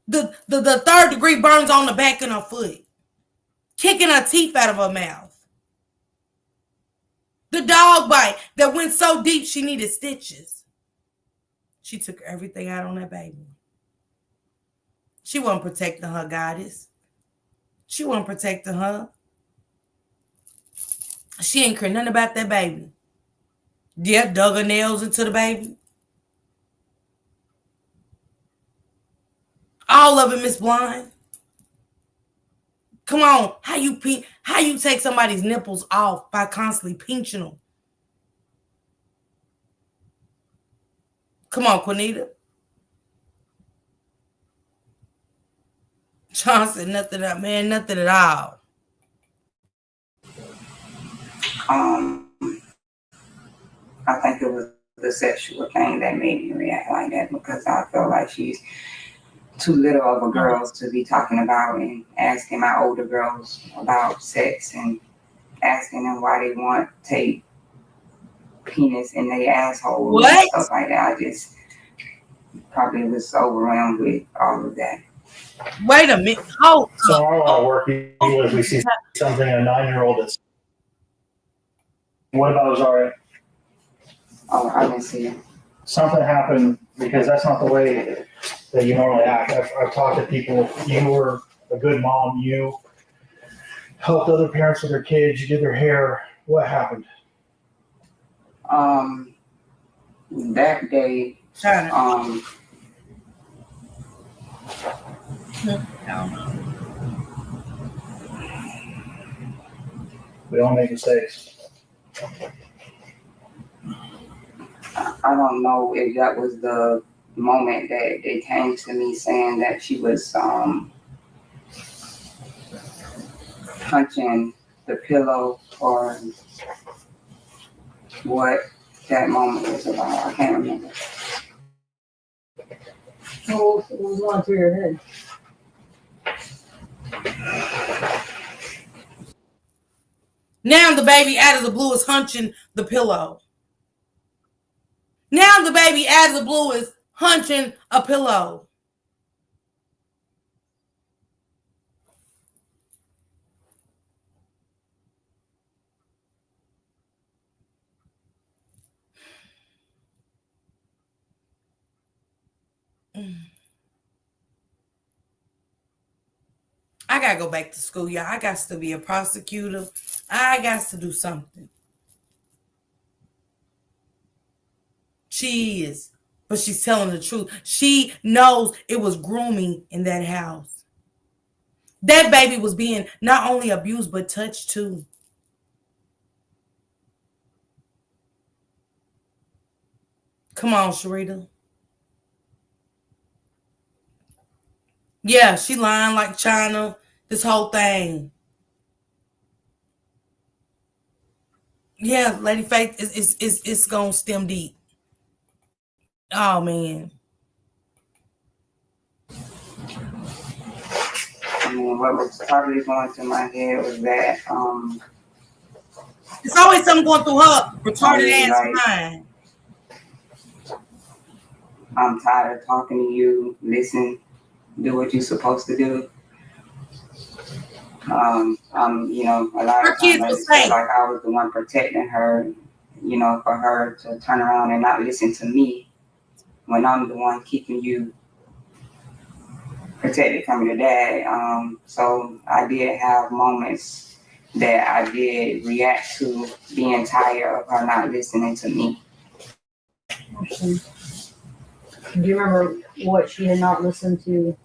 The third degree burns on the back of her foot. Kicking her teeth out of her mouth. The dog bite that went so deep she needed stitches. She took everything out on that baby. She wasn't protecting her goddess. She wasn't protecting her. She ain't care nothing about that baby. Yeah, dug her nails into the baby. All of it, Miss Blind. Come on, how you take somebody's nipples off by constantly pinching them? Come on, Quinita. John said nothing, man, nothing at all. I think it was the sexual thing that made me react like that, because I feel like she's too little of a girl to be talking about and asking my older girls about sex and asking them why they want to take penis in their asshole and stuff like that. I just probably was overwhelmed with all of that. Wait a minute. Oh, so our line of work, if we see something, a 9-year-old that's. What about Zaria? Oh, I didn't see it. Something happened, because that's not the way that you normally act. I've talked to people. You were a good mom. You helped other parents with their kids. You did their hair. What happened? That day, I don't know. We all make mistakes. I don't know if that was the moment that they came to me saying that she was punching the pillow, or what that moment was about. I can't remember. Oh, it was going through your head. Now the baby out of the blue is hunching the pillow. Now the baby out of the blue is hunching a pillow. I gotta go back to school, y'all. I got to be a prosecutor. I got to do something. She is, but she's telling the truth. She knows it was grooming in that house. That baby was being not only abused, but touched too. Come on, Sharita. Yeah, she lying like China. This whole thing. Yeah, Lady Faith it's gonna stem deep. Oh man. I mean, what was probably going through my head was that it's always something going through her retarded ass mind. I'm tired of talking to you. Listen, do what you're supposed to do. A lot of times I just felt like I was the one protecting her, for her to turn around and not listen to me when I'm the one keeping you protected from your dad. So I did have moments that I did react to being tired of her not listening to me. Do you remember what she had not listened to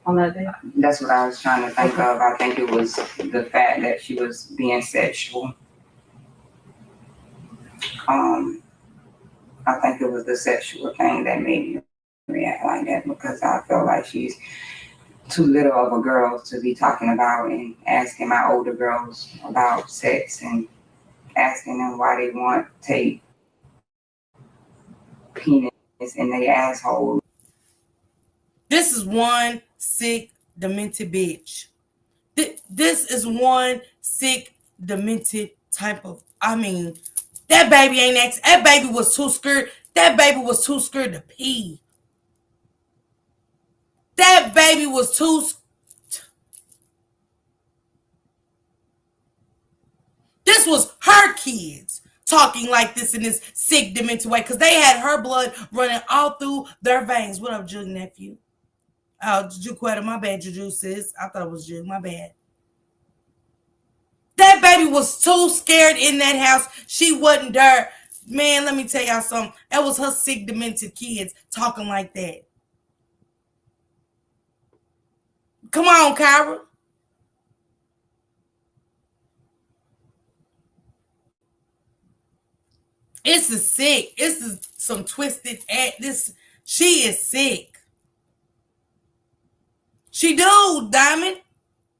on that day? That's what I was trying to think of. I think it was the fact that she was being sexual. I think it was the sexual thing that made me react like that, because I feel like she's too little of a girl to be talking about and asking my older girls about sex and asking them why they want to take penis in their asshole. This is one sick, demented bitch. This is one sick, demented type of. I mean, that baby ain't that baby was too scared. That baby was too scared to pee. That baby was too. This was her kids talking like this in this sick, demented way, because they had her blood running all through their veins. What up, Jug nephew? Oh, Juju Quetta, my bad, Juju sis. I thought it was Jug, my bad. That baby was too scared in that house. She wasn't there. Man, let me tell y'all something. That was her sick, demented kids talking like that. Come on, Kyra. This is sick. This is some twisted this. She is sick. She do, Diamond.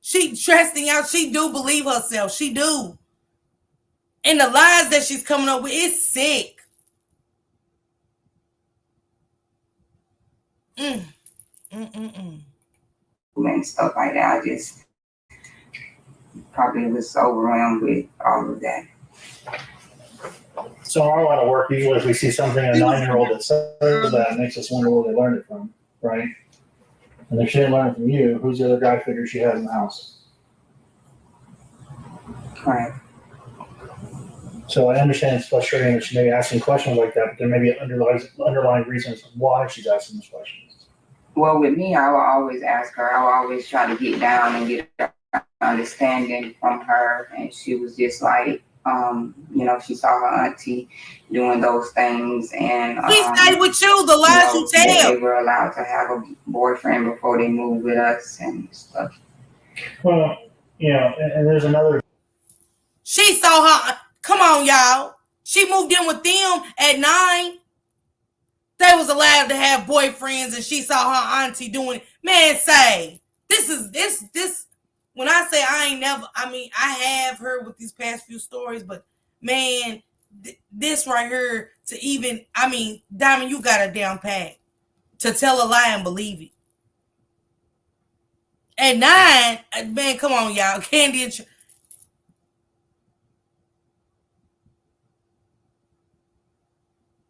She trusting y'all. She do believe herself. She do. And the lies that she's coming up with is sick. And stuff like that. I just probably was overwhelmed with all of that. So our line of work, usually if we see something in a 9-year-old that says that, it makes us wonder where they learned it from, right? And if she didn't learn it from you, who's the other guy figure she has in the house? Right. So I understand it's frustrating that she may be asking questions like that, but there may be underlying reasons why she's asking those questions. Well, with me, I will always ask her. I will always try to get down and get understanding from her. And she was just like, she saw her auntie doing those things, and we stayed with you. The lies you tell. They were allowed to have a boyfriend before they moved with us and stuff. Well, and there's another. She saw her. Come on, y'all. She moved in with them at 9. They was allowed to have boyfriends, and she saw her auntie doing it. Man, say this. When I say I ain't never, I mean I have heard with these past few stories, but man, this right here to even, I mean, Diamond, you got a down pat to tell a lie and believe it. At 9, man, come on, y'all. Candy and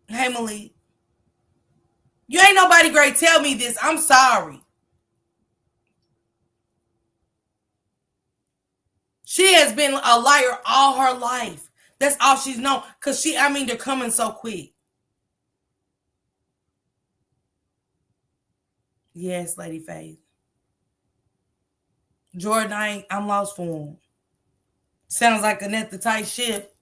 hey, Malik. You ain't nobody great. Tell me this. I'm sorry. She has been a liar all her life. That's all she's known. Because they're coming so quick. Yes, Lady Faith. Jordan, I'm lost for him. Sounds like Annette the tight ship.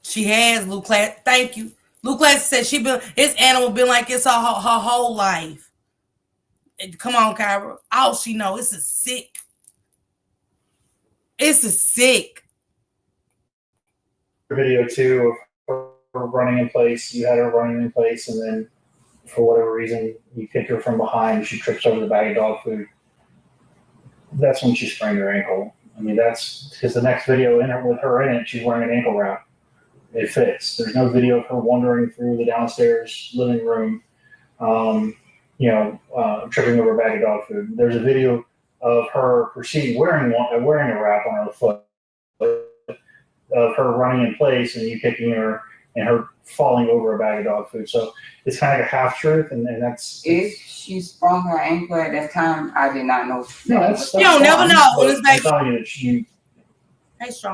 She has, Luke Class. Thank you. Luke Class said his animal been like this her whole life. Come on, Kyra. All she know, it's a sick. It's a sick. Video too of her running in place. You had her running in place, and then for whatever reason, you kick her from behind. She trips over the bag of dog food. That's when she sprained her ankle. I mean, that's because the next video with her in it, she's wearing an ankle wrap. It fits. There's no video of her wandering through the downstairs living room, tripping over a bag of dog food. There's a video of her proceeding wearing a wrap on her foot, of her running in place and you kicking her and her falling over a bag of dog food. So it's kind of like a half truth, and that's. If she sprung her ankle at that time, I did not know. No, that's you don't never know. I'm telling you that she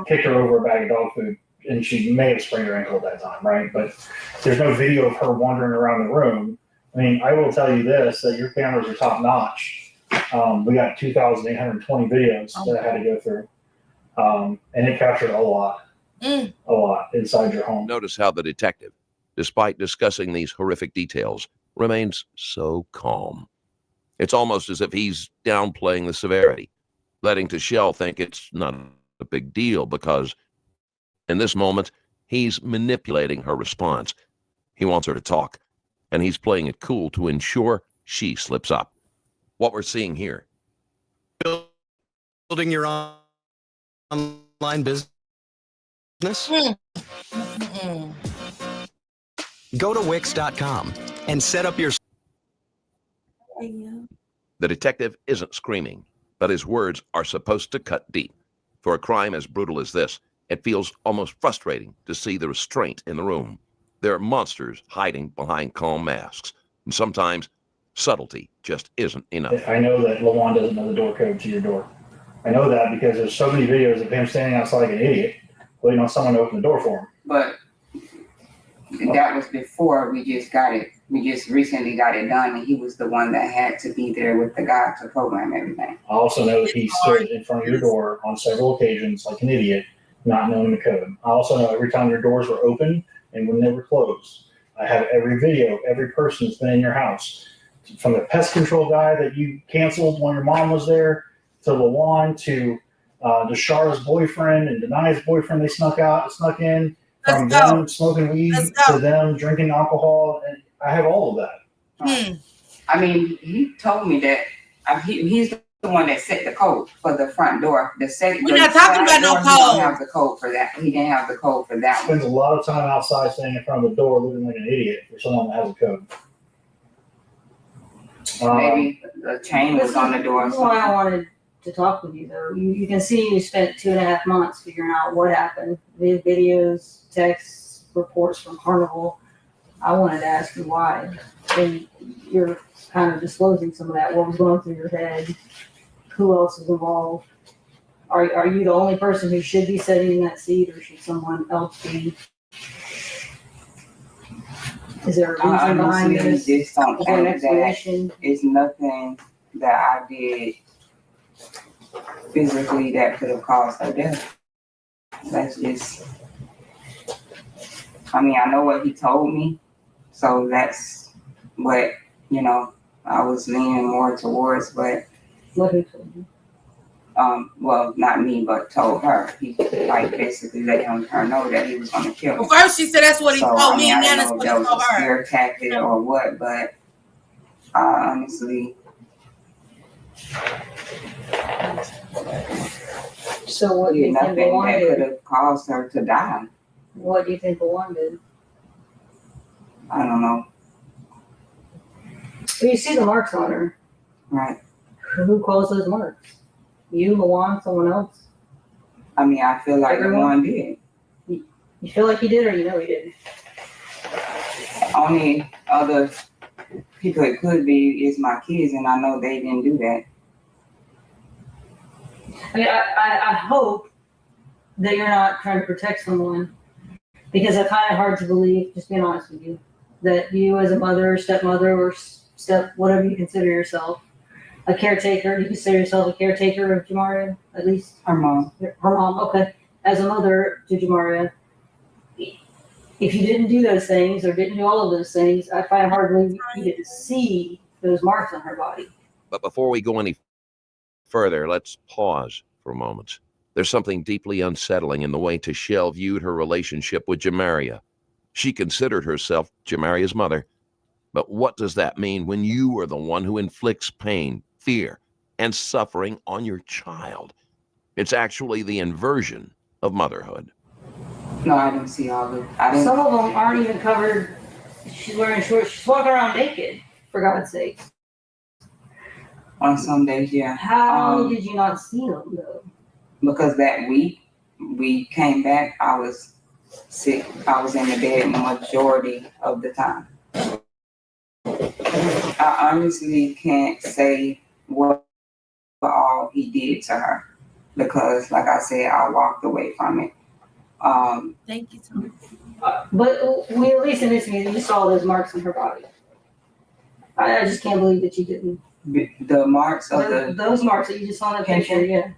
kicked her over a bag of dog food, and she may have sprained her ankle at that time, right? But there's no video of her wandering around the room. I mean, I will tell you this, that your cameras are top notch. We got 2,820 videos that I had to go through. And it captured a lot inside your home. Notice how the detective, despite discussing these horrific details, remains so calm. It's almost as if he's downplaying the severity, letting Tashelle think it's not a big deal because in this moment, he's manipulating her response. He wants her to talk, and he's playing it cool to ensure she slips up. What we're seeing here. Building your online business? Go to Wix.com and set up your... The detective isn't screaming, but his words are supposed to cut deep. For a crime as brutal as this, it feels almost frustrating to see the restraint in the room. There are monsters hiding behind calm masks, and sometimes subtlety just isn't enough. I know that LaJuan doesn't know the door code to your door. I know that because there's so many videos of him standing outside like an idiot, waiting on someone to open the door for him. But that was before we just got it. We just recently got it done, and he was the one that had to be there with the guy to program everything. I also know that he stood in front of your door on several occasions like an idiot, not knowing the code. I also know every time your doors were open and when they were closed. I have every video of every person that's been in your house. From the pest control guy that you canceled when your mom was there, to LaJuan, to Deshara's boyfriend and Denai's boyfriend they snuck in, from them smoking weed to them drinking alcohol. And I have all of that. I mean, he told me that he's the one that set the code for the front door. We're not talking about no code. He didn't have the code for that. He didn't have the code for that. Spends a lot of time outside standing in front of the door looking like an idiot for someone that has a code. Maybe the chain was on the door. That's why I wanted to talk with you, though. You can see you spent 2.5 months figuring out what happened. The videos, texts, reports from Carnival. I wanted to ask you why. And you're kind of disclosing some of that. What was going through your head? Who else is involved? Are you the only person who should be sitting in that seat, or should someone else be? Is there a reason behind this? Just don't think that it's nothing that I did physically that could have caused her death. That's just, I mean, I know what he told me, so that's what, I was leaning more towards, but what he told you? Well, not me, but told her. He basically let her know that he was going to kill her. Well, first she said that's what he told me, and then that's what he told her. Scare tactic or what, but I honestly. So what do you think LaJuan that did? Could have caused her to die. What do you think LaJuan did? I don't know. Well, you see the marks on her. Right. Who caused those marks? You, LaJuan, someone else? I mean, I feel like LaJuan did. You feel like he did, or you know he didn't? Only other people it could be is my kids, and I know they didn't do that. I mean, I hope that you're not trying to protect someone, because I find it hard to believe, just being honest with you, that you as a mother, stepmother, or whatever you consider yourself, a caretaker. Do you consider yourself a caretaker of Jamaria, at least? Her mom. Her mom, okay. As a mother to Jamaria, if you didn't do those things or didn't do all of those things, I find it hard to believe you didn't see those marks on her body. But before we go any further, let's pause for a moment. There's something deeply unsettling in the way Tashelle viewed her relationship with Jamaria. She considered herself Jamaria's mother. But what does that mean when you are the one who inflicts pain, fear, and suffering on your child? It's actually the inversion of motherhood. No, I didn't see all of it. Some of them aren't even covered. She's wearing shorts. She's walking around naked, for God's sake. On some days, yeah. How did you not see them, though? Because that week we came back, I was sick. I was in the bed majority of the time. I honestly can't say what all he did to her, because, like I said, I walked away from it. Thank you, Tony. But we, at least in this meeting, you saw those marks on her body. I just can't believe that you didn't. The marks of those marks that you just saw in the picture, yeah.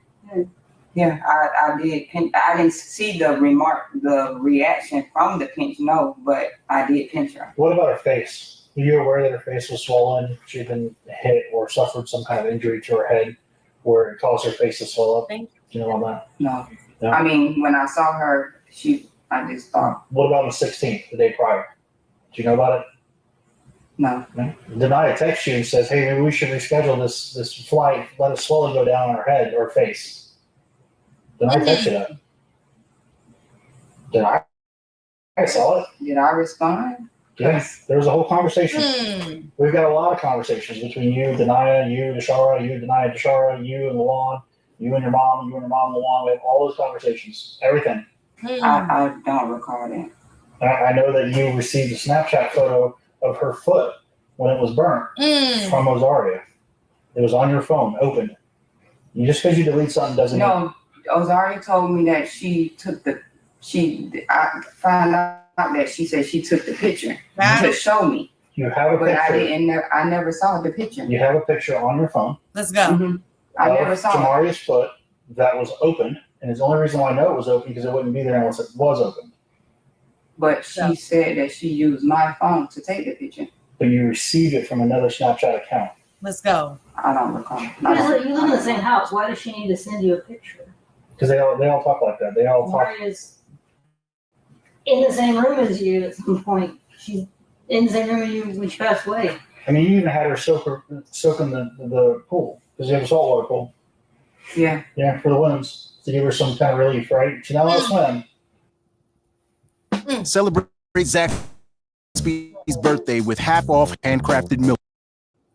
Yeah, I did. I didn't see the reaction from the pinch, no, but I did pinch her. What about her face? Were you aware that her face was swollen? She'd been hit or suffered some kind of injury to her head where it caused her face to swell up? Thank you. Do you know about that? No. No? I mean, when I saw her, I just thought. What about the 16th, the day prior? Do you know about it? No. Denia texts you and says, hey, maybe we should reschedule this flight. Let a swelling go down on her head or face. Denia texts you that. I saw it. Did I respond? Yes. There was a whole conversation. We've got a lot of conversations between you, Denia, you, Deshara, you, Denia, Deshara, you and Lawan, you and your mom, and Lawan. We have all those conversations. Everything. I don't recall that. I know that you received a Snapchat photo of her foot when it was burnt from Ozaria. It was on your phone, opened. Just because you delete something doesn't mean. No, Ozaria told me that I found out that she said she took the picture to show me. You have a picture. I never saw the picture. You have a picture on your phone. Let's go. Mm-hmm. I never saw Jamaria's foot that was open, and it's the only reason why I know it was open because it wouldn't be there unless it was open. But she said that she used my phone to take the picture. But you received it from another Snapchat account. Let's go. I don't recall. You live in the same house. Why does she need to send you a picture? Because they all talk like that. They all talk. Maria's in the same room as you at some point. She's in the same room as you when she passed away. I mean, you even had her soak in the pool because you have a saltwater pool. Yeah. Yeah, for the wounds to give her some kind of relief, right? She now knows swim. Celebrate Zaxby's birthday with half-off handcrafted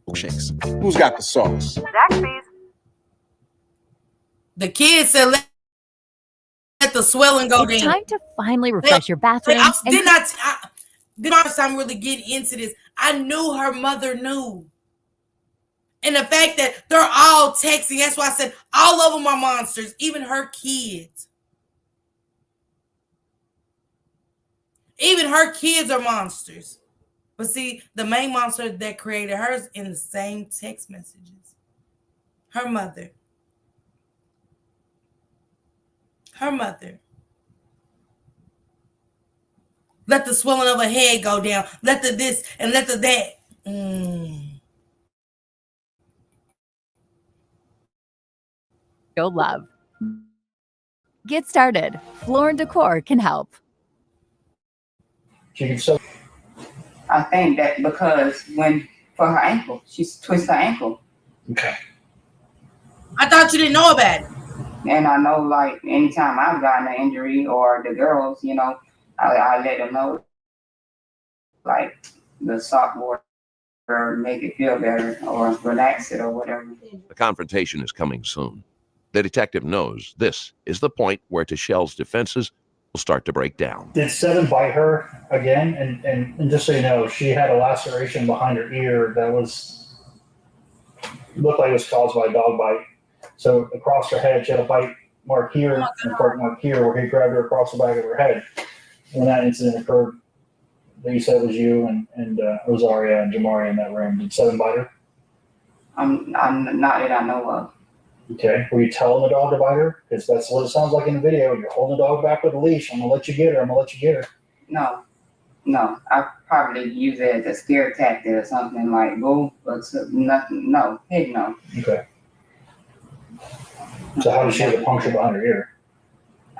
milkshakes. Who's got the sauce? Zaxby's. The kids said, let the swelling go down. It's time to finally refresh your bathroom. Did my first time really get into this. I knew her mother knew. And the fact that they're all texting, that's why I said all of them are monsters, even her kids. Even her kids are monsters. But see, the main monster that created her is in the same text messages. Her mother. Her mother. Let the swelling of her head go down. Let the this and let the that. Go love. Get started. Floor and Decor can help. I think that because for her ankle, she twisted her ankle. Okay. I thought you didn't know about it. And I know, like, anytime I've gotten an injury or the girls, I let them know, like, the salt water make it feel better or relax it or whatever. The confrontation is coming soon. The detective knows this is the point where Tashel's defenses will start to break down. Did Seven bite her again? And just so you know, she had a laceration behind her ear that looked like it was caused by a dog bite. So across her head, she had a bite mark here and a bite mark here where he grabbed her across the back of her head. When that incident occurred, that you said was you and Ozaria and Jamaria in that room. Did Seven bite her? I'm not that I know of. Okay. Were you telling the dog to bite her? Because that's what it sounds like in the video. You're holding the dog back with a leash. I'm going to let you get her. I'm going to let you get her. No. I probably use it as a scare tactic or something like, go, but nothing. No. Heck no. Okay. So how did she have a puncture behind her ear?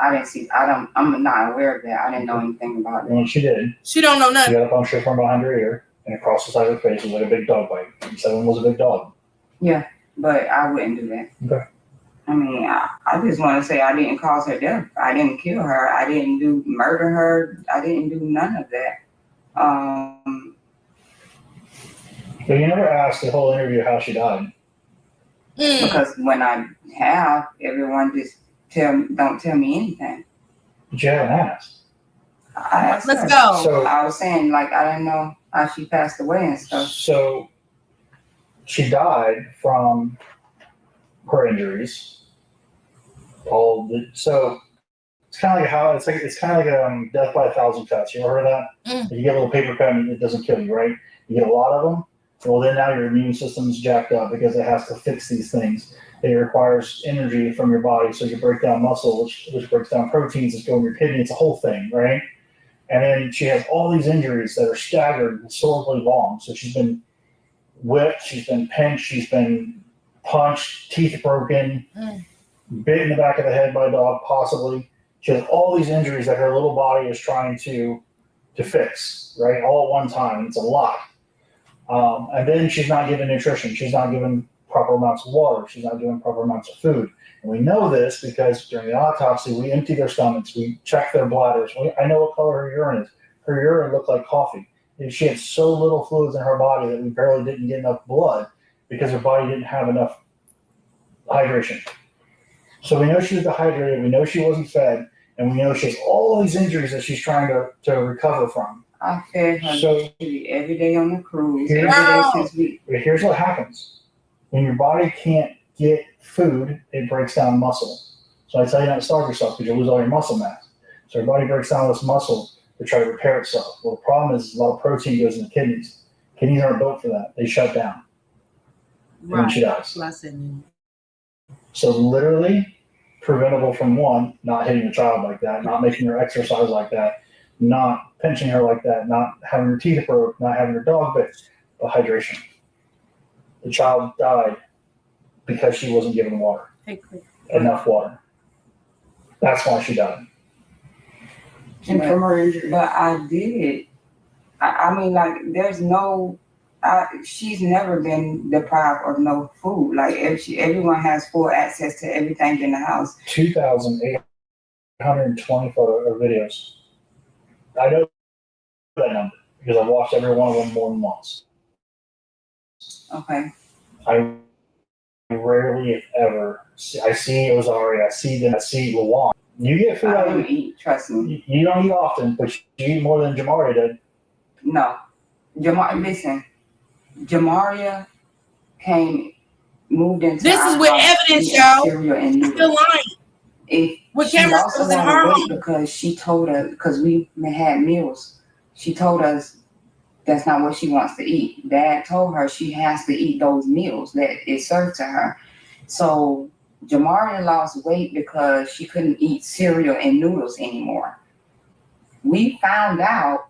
I didn't see. I'm not aware of that. I didn't know anything about it. Well, she did. She don't know nothing. She got a puncture from behind her ear and across the side of her face was like a big dog bite. And Seven was a big dog. Yeah, but I wouldn't do that. Okay. I mean, I just want to say I didn't cause her death. I didn't kill her. I didn't murder her. I didn't do none of that. But you never asked the whole interview how she died. Because when I have, everyone just don't tell me anything. But you haven't asked. I asked Let's her. go. So I was saying, like, I didn't know how she passed away and stuff. So she died from her injuries. So it's kind of like it's kind of like death by 1,000 cuts. You ever heard of that? You get a little paper cut and it doesn't kill you, right? You get a lot of them. Well, then now your immune system's jacked up because it has to fix these things. It requires energy from your body, so you break down muscle, which breaks down proteins that go in your kidney. It's a whole thing, right? And then she has all these injuries that are staggered historically long. So she's been whipped, she's been pinched, she's been punched, teeth broken, bit in the back of the head by a dog, possibly. She has all these injuries that her little body is trying to fix, right? All at one time. It's a lot. And then she's not given nutrition. She's not given proper amounts of water. She's not given proper amounts of food. And we know this because during the autopsy, we empty their stomachs. We check their bladders. I know what color her urine is. Her urine looked like coffee. And she had so little fluids in her body that we barely didn't get enough blood because her body didn't have enough hydration. So we know she was dehydrated. We know she wasn't fed. And we know she has all these injuries that she's trying to recover from. I fed her every day on the cruise. Here's what happens. When your body can't get food, it breaks down muscle. So I tell you not to starve yourself because you'll lose all your muscle mass. So your body breaks down this muscle to try to repair itself. Well, the problem is a lot of protein goes in the kidneys. Kidneys aren't built for that. They shut down. And then she dies. So literally preventable from one, not hitting a child like that, not making her exercise like that, not pinching her like that, not having her teeth broke, not having her dog bit, but hydration. The child died because she wasn't given water, enough water. That's why she died. And from her injury. But I did. I mean, like, there's no. She's never been deprived of no food. Like, everyone has full access to everything in the house. 2,820 photo or videos. I know that number because I've watched every one of them more than once. Okay. I rarely, if ever, I see Ozari, I see Luan. You get food I out don't of eat, trust me. You don't eat often, but you eat more than Jamaria did. No. Listen, Jamaria moved into This is with evidence, y'all. Still lying. She lost a lot of weight because she told us, because we had meals, she told us that's not what she wants to eat. Dad told her she has to eat those meals that is served to her. So Jamaria lost weight because she couldn't eat cereal and noodles anymore. We found out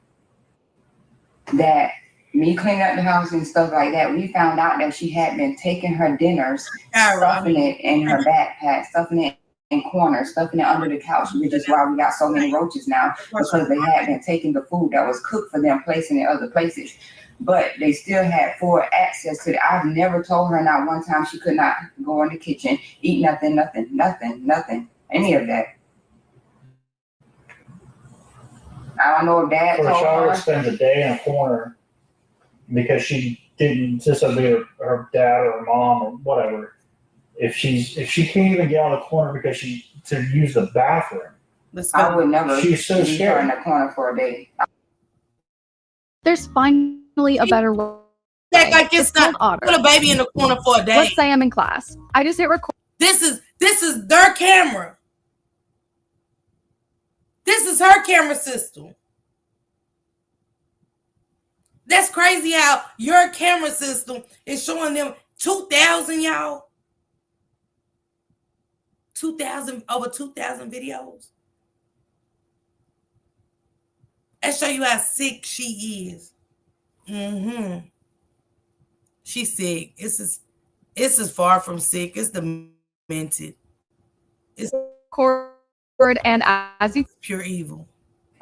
that me cleaning up the house and stuff like that, we found out that she had been taking her dinners, stuffing it in her backpack, stuffing it in corners, stuffing it under the couch, which is why we got so many roaches now, because they had been taking the food that was cooked for them, placing it in other places. But they still had full access to it. I've never told her not one time she could not go in the kitchen, eat nothing, any of that. I don't know if Dad For a told child her. that spends a day in a corner because she didn't disobey her dad or her mom or whatever, if she can't even get out of the corner because to use the bathroom, I would never she's so leave her scared. in the corner for a day. There's finally a better way. Like it's not Otter. Put a baby in the corner for a day. Let's say I'm in class. I just hit record. This is their camera. This is her camera system. That's crazy how your camera system is showing them 2,000, y'all. 2,000, over 2,000 videos. That show you how sick she is. She's sick. This is far from sick. It's demented. It's and as you pure evil.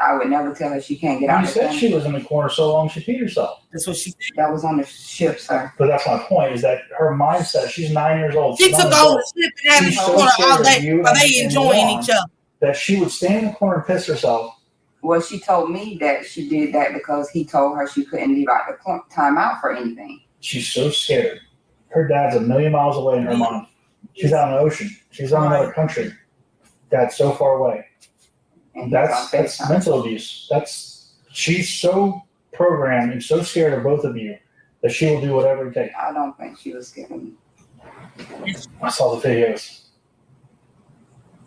I would never tell her she can't get out. You said she was in the corner so long she peed herself. That's what she said. That was on the ship, sir. But that's my point, is that her mindset, she's 9 years old. She took on the ship and had in the corner all day while they enjoying each other. That she would stand in the corner and piss herself. Well, she told me that she did that because he told her she couldn't leave out the timeout for anything. She's so scared. Her dad's a million miles away in her mind. She's out in the ocean. She's on another country. Dad's so far away. And that's mental abuse. She's so programmed and so scared of both of you that she will do whatever it takes. I don't think she was scared of me. I saw the videos.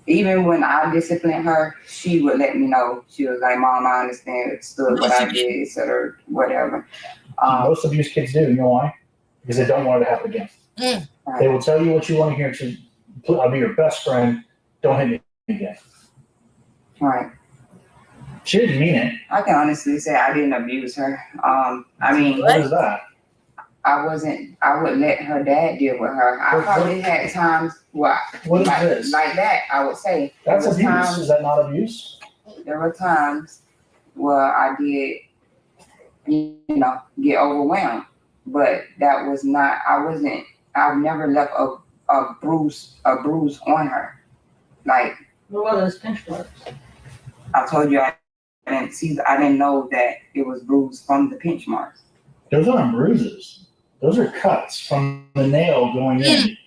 Even when I disciplined her, she would let me know. She was like, "Mom, I understand what I did, etc., whatever." Most abuse kids do. You know why? Because they don't want it to happen again. Right. They will tell you what you want to hear. I'll be your best friend. Don't hit me again. Right. She didn't mean it. I can honestly say I didn't abuse her. I mean, what is that? I would let her dad deal with her. I probably had times what is like, this? Like that, I would say. That's abuse. Is that not abuse? There were times where I did, get overwhelmed. But that was not, I've never left a bruise on her. Like, what were those pinch marks? I told you I didn't know that it was bruised from the pinch marks. Those aren't bruises. Those are cuts from the nail going in.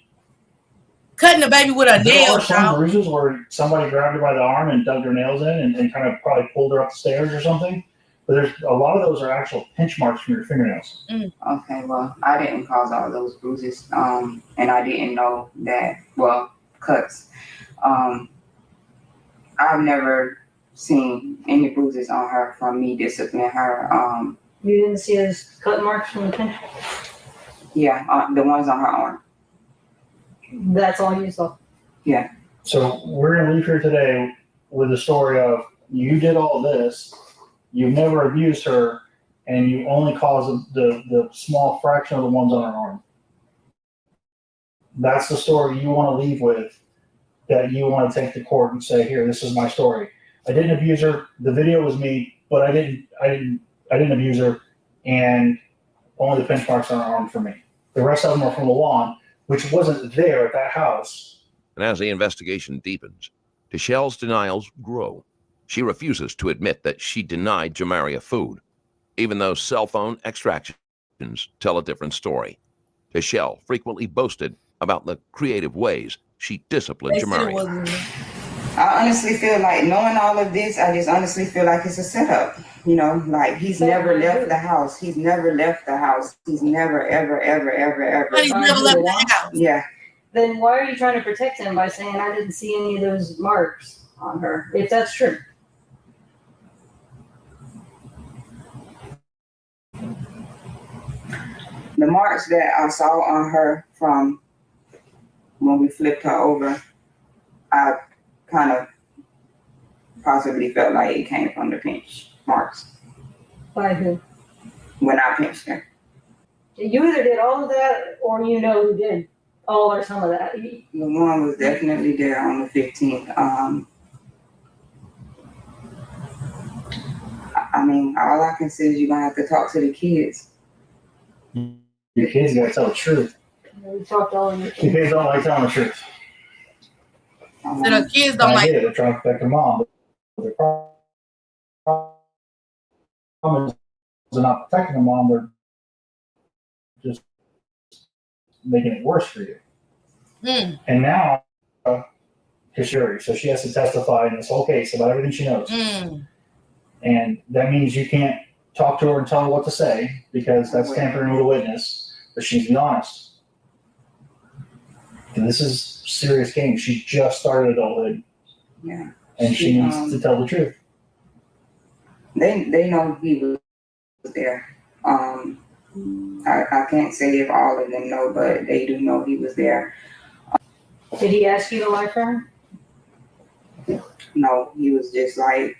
Cutting the baby with a nail. There are some bruises where somebody grabbed her by the arm and dug their nails in and kind of probably pulled her up the stairs or something. But there's a lot of those are actual pinch marks from your fingernails. Okay, well, I didn't cause all those bruises, and I didn't know that. Well, cuts. I've never seen any bruises on her from me disciplining her. You didn't see those cut marks from the pinch? Yeah, the ones on her arm. That's all you saw? Yeah. So we're going to leave here today with the story of you did all this, you never abused her, and you only caused the small fraction of the ones on her arm. That's the story you want to leave with, that you want to take to court and say, here, this is my story. I didn't abuse her. The video was me, but I didn't abuse her, and only the pinch marks on her arm for me. The rest of them are from the lawn, which wasn't there at that house. And as the investigation deepens, Tishel's denials grow. She refuses to admit that she denied Jamaria food, even though cell phone extractions tell a different story. Tishel frequently boasted about the creative ways she disciplined Jamaria. I honestly feel like, knowing all of this, I just honestly feel like it's a setup. Like he's never left the house. He's never left the house. He's never, ever, ever, ever, ever. But he's never left the house. Yeah. Then why are you trying to protect him by saying I didn't see any of those marks on her, if that's true? The marks that I saw on her from when we flipped her over, I kind of possibly felt like it came from the pinch marks. By who? When I pinched her. You either did all of that or you know who did all or some of that. The one was definitely there on the 15th. I mean, all I can say is you're going to have to talk to the kids. Your kids got to tell the truth. You talked to all of your Your kids. kids don't like telling the truth. So the kids don't like. They're trying to protect their mom. But the problem is they're not protecting their mom. They're just making it worse for you. And now, Kashuri, so she has to testify in this whole case about everything she knows. And that means you can't talk to her and tell her what to say because that's tampering with a witness. But she's be honest. And this is serious game. She just started adulthood. Yeah. And she needs to tell the truth. They know he was there. I can't say if all of them know, but they do know he was there. Did he ask you to lie for her? No, he was just like,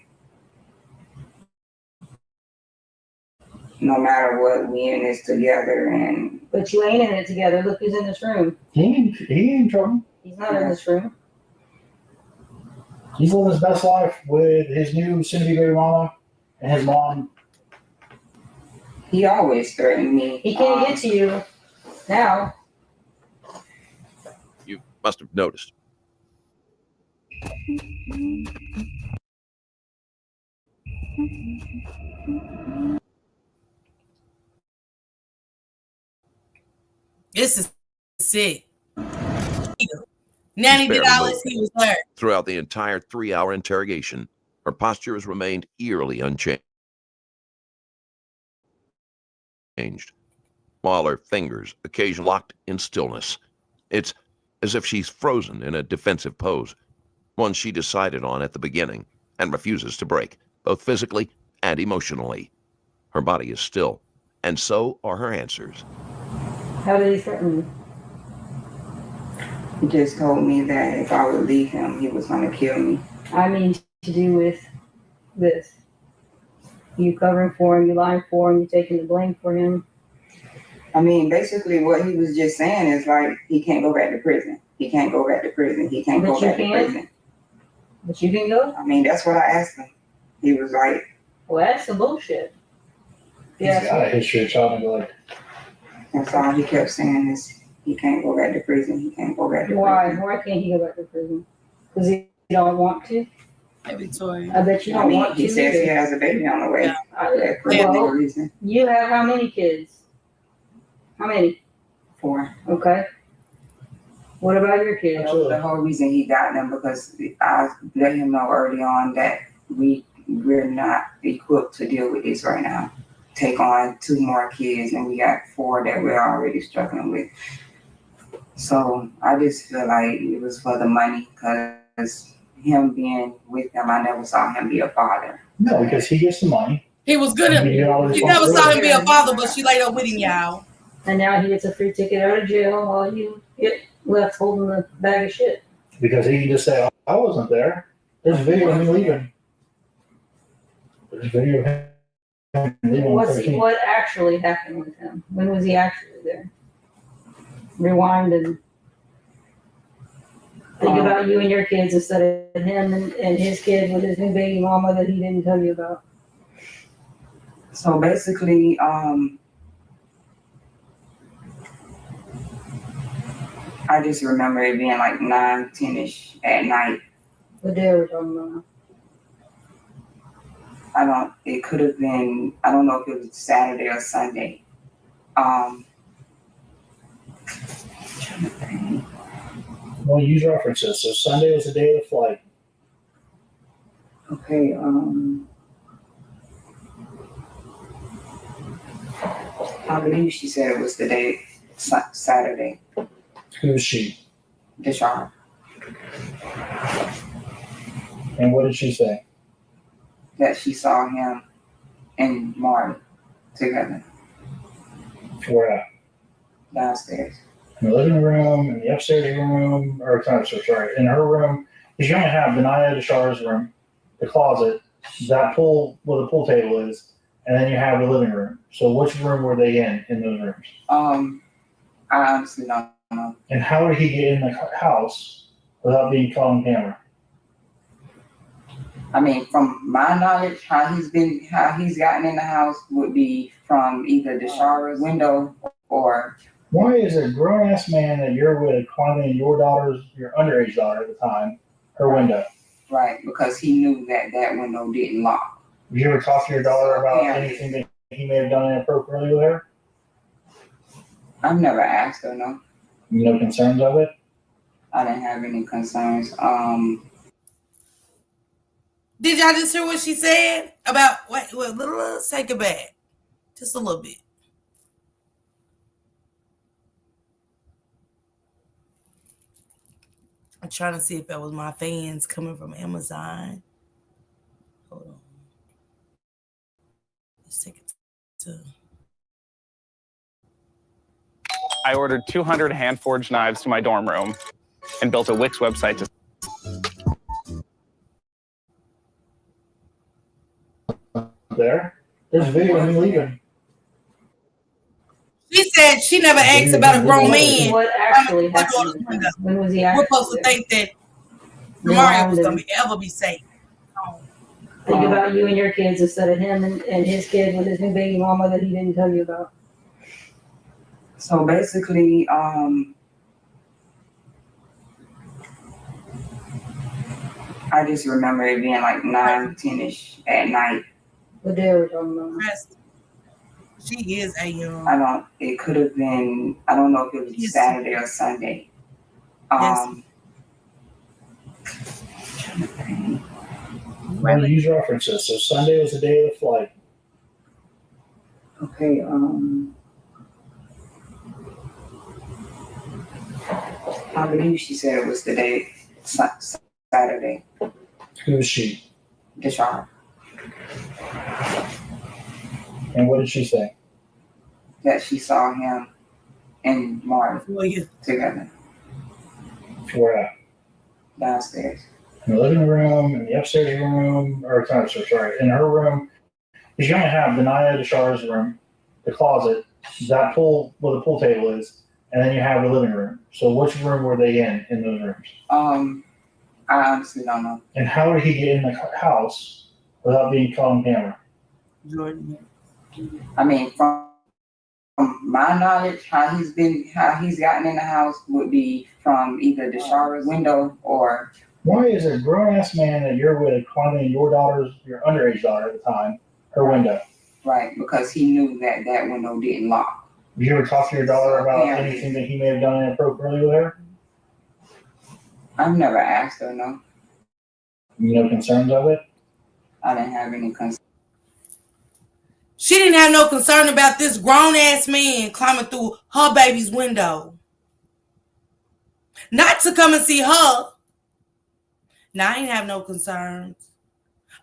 no matter what, we in this together. And but you ain't in it together. Look who's in this room. He ain't in trouble. He's not in this room. He's living his best life with his new soon-to-be baby mama and his mom. He always threatened me. He can't get to you now. You must have noticed. This is sick. Nanny did all this, he was hurt. Throughout the entire 3-hour interrogation, her posture has remained eerily unchanged, while her fingers occasionally locked in stillness. It's as if she's frozen in a defensive pose, one she decided on at the beginning and refuses to break, both physically and emotionally. Her body is still, and so are her answers. How did he threaten you? He just told me that if I would leave him, he was going to kill me. I mean, to do with this. You covering for him, you lying for him, you taking the blame for him. I mean, basically what he was just saying is like, he can't go back to prison. He can't go back to prison. He can't go back to prison. But you can go? I mean, that's what I asked him. He was like, well, that's some bullshit. He's got a history of child neglect. That's all he kept saying is he can't go back to prison. He can't go back to Why? prison. Why can't he go back to prison? Because he don't want to? Maybe Tori. I bet you don't want to. He says he has a baby on the way. Yeah. That could be a Well, reason. you have how many kids? How many? 4. Okay. What about your kids? The whole reason he got them because I let him know early on that we're not equipped to deal with this right now. Take on 2 more kids and we got 4 that we're already struggling with. So I just feel like it was for the money because him being with them, I never saw him be a father. No, because he gets the money. He was good at it. You never saw him be a father, but she laid up with him, y'all. And now he gets a free ticket out of jail while you get left holding the bag of shit. Because he can just say, I wasn't there. There's a video of him leaving. There's a video of him leaving on 13. What actually happened with him? When was he actually there? Rewind and think about you and your kids instead of him and his kid with his new baby mama that he didn't tell you about. So basically, I just remember it being like 9, 10-ish at night. What day are we talking about? It could have been, I don't know if it was Saturday or Sunday. Well, use references. So Sunday was the day of the flight. Okay, I believe she said it was the day, Saturday. Who's she? Deshaun. And what did she say? That she saw him and Marty together Where at? downstairs. In the living room, in the upstairs room, or sorry, in her room. Because you're going to have Benaya Deshar's room, the closet, that pool where the pool table is, and then you have the living room. So which room were they in those rooms? I honestly don't know. And how did he get in the house without being caught on camera? I mean, from my knowledge, how he's gotten in the house would be from either Deshara's window or. Why is a grown-ass man that you're with climbing in your underage daughter at the time, her window? Right, because he knew that window didn't lock. Did you ever talk to your daughter about anything that he may have done inappropriately with her? I've never asked her, no. No concerns of it? I didn't have any concerns. Did y'all just hear what she said about let's take it back just a little bit. I'm trying to see if that was my fans coming from Amazon. Hold on. Let's take it to. I ordered 200 hand-forged knives to my dorm room and built a Wix website to. There's a video of him leaving. She said she never asked about a grown man. What actually happened? When was he actually We're supposed to think that Jamaria was going to ever be safe. Think about you and your kids instead of him and his kid with his new baby mama that he didn't tell you about. So basically, I just remember it being like 9, 10-ish at night. What day are we talking about? She is a young. It could have been, I don't know if it was Saturday or Sunday. Well, use references. So Sunday was the day of the flight. Okay, I believe she said it was the day, Saturday. Who's she? Deshaun. And what did she say? That she saw him and Marty together Where at? downstairs. In the living room, in the upstairs room, in her room. Because you're going to have Benaya Deshar's room, the closet, that pool where the pool table is, and then you have the living room. So which room were they in those rooms? I honestly don't know. And how did he get in the house without being caught on camera? Jordan. I mean, from my knowledge, how he's gotten in the house would be from either the shower window or. Why is a grown ass man that you're with climbing your underage daughter at the time, her window? Right, because he knew that window didn't lock. Did you ever talk to your daughter about anything that he may have done inappropriately with her? I've never asked her, no. No concerns of it? I didn't have any concerns. She didn't have no concern about this grown-ass man climbing through her baby's window. Not to come and see her. Now, I ain't have no concerns.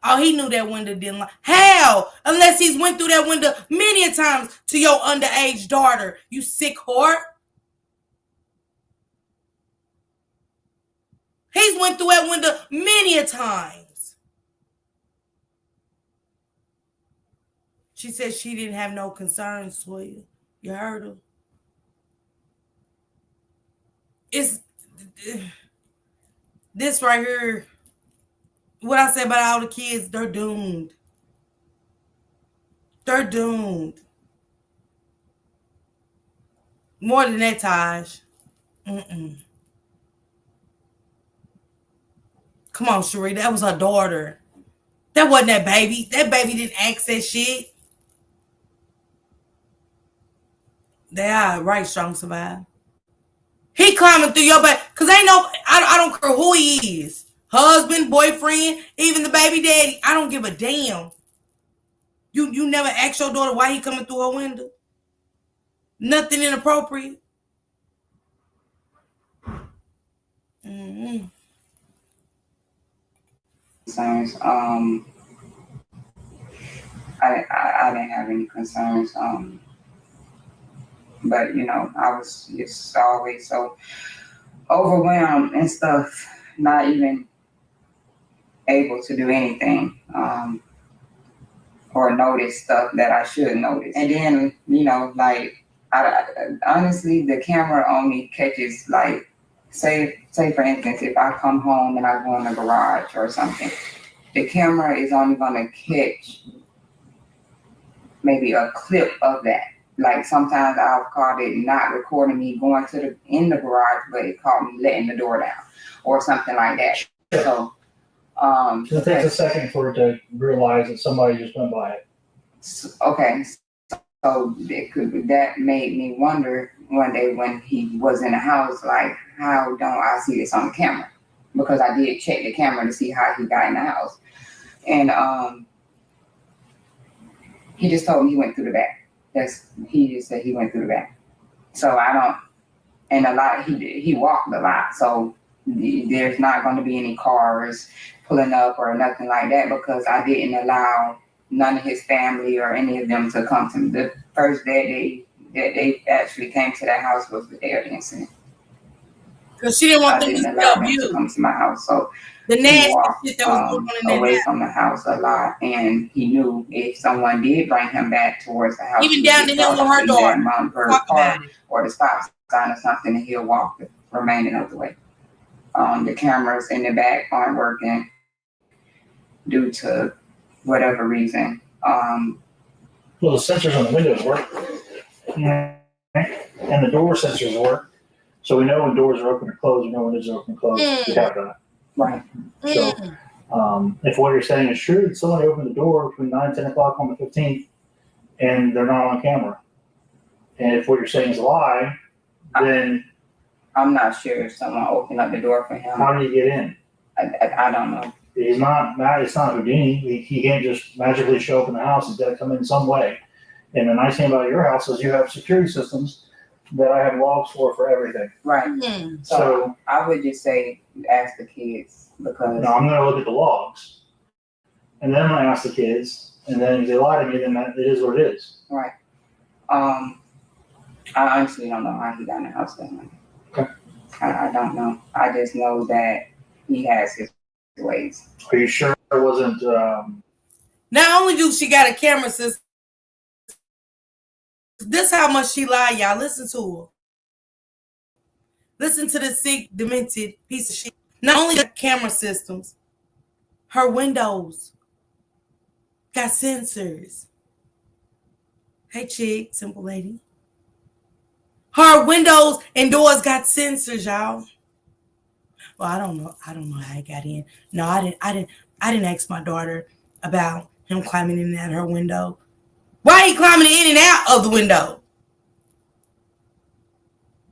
Oh, he knew that window didn't lock. How? Unless he's went through that window many a times to your underage daughter. You sick whore. He's went through that window many a times. She said she didn't have no concerns for you. You heard her. It's this right here. What I said about all the kids, they're doomed. They're doomed. More than that, Taj. Come on, Sheree. That was her daughter. That wasn't that baby. That baby didn't access shit. They are right, strong survive. He climbing through your back. Because ain't no, I don't care who he is. Husband, boyfriend, even the baby daddy. I don't give a damn. You never ask your daughter why he coming through her window. Nothing inappropriate. Concerns. I didn't have any concerns. But you know, I was just always so overwhelmed and stuff, not even able to do anything, or notice stuff that I should notice. And then, you know, like, I honestly, the camera only catches, like, say for instance, if I come home and I go in the garage or something, the camera is only gonna catch maybe a clip of that. Like sometimes I've caught it not recording me going in the garage, but it caught me letting the door down or something like that. So it takes a second for it to realize that somebody just went by it. Okay, so that made me wonder one day when he was in the house, like, how don't I see this on the camera? Because I did check the camera to see how he got in the house, and he just told me he went through the back. He just said he went through the back. So I don't, and a lot, he walked a lot, so there's not going to be any cars pulling up or nothing like that because I didn't allow none of his family or any of them to come to me. The first day they actually came to that house was the day of the incident. Because she didn't want them to help you. To come to my house, so the nasty walked, shit that was going on in that away house. from the house a lot, and he knew if someone did bring him back towards the house, even down to him with her daughter, talk about it, or the stop sign or something, and he'll walk the remaining of the way. The cameras in the back aren't working due to whatever reason. Well, the sensors on the windows work, and the door sensors work. So we know when doors are open or closed, we know when windows are open or closed. We have that. Right. So if what you're saying is true, somebody opened the door between 9 and 10 o'clock on the 15th, and they're not on camera. And if what you're saying is a lie, then I'm not sure if someone opened up the door for him. How did he get in? I don't know. It's not Houdini. He can't just magically show up in the house. He's got to come in some way. And the nice thing about your house is you have security systems that I have logs for everything. Right. So I would just say ask the kids because. No, I'm going to look at the logs, and then I'm going to ask the kids, and then if they lie to me, then it is what it is. Right. I honestly don't know how he got in the house that night. Okay. I don't know. I just know that he has his ways. Are you sure it wasn't? Not only do she got a camera system This how much she lied, y'all. Listen to her. Listen to the sick, demented piece of shit. Not only the camera systems, her windows got sensors. Hey, chick, simple lady. Her windows and doors got sensors, y'all. Well, I don't know how he got in. No, I didn't ask my daughter about him climbing in and out her window. Why he climbing in and out of the window?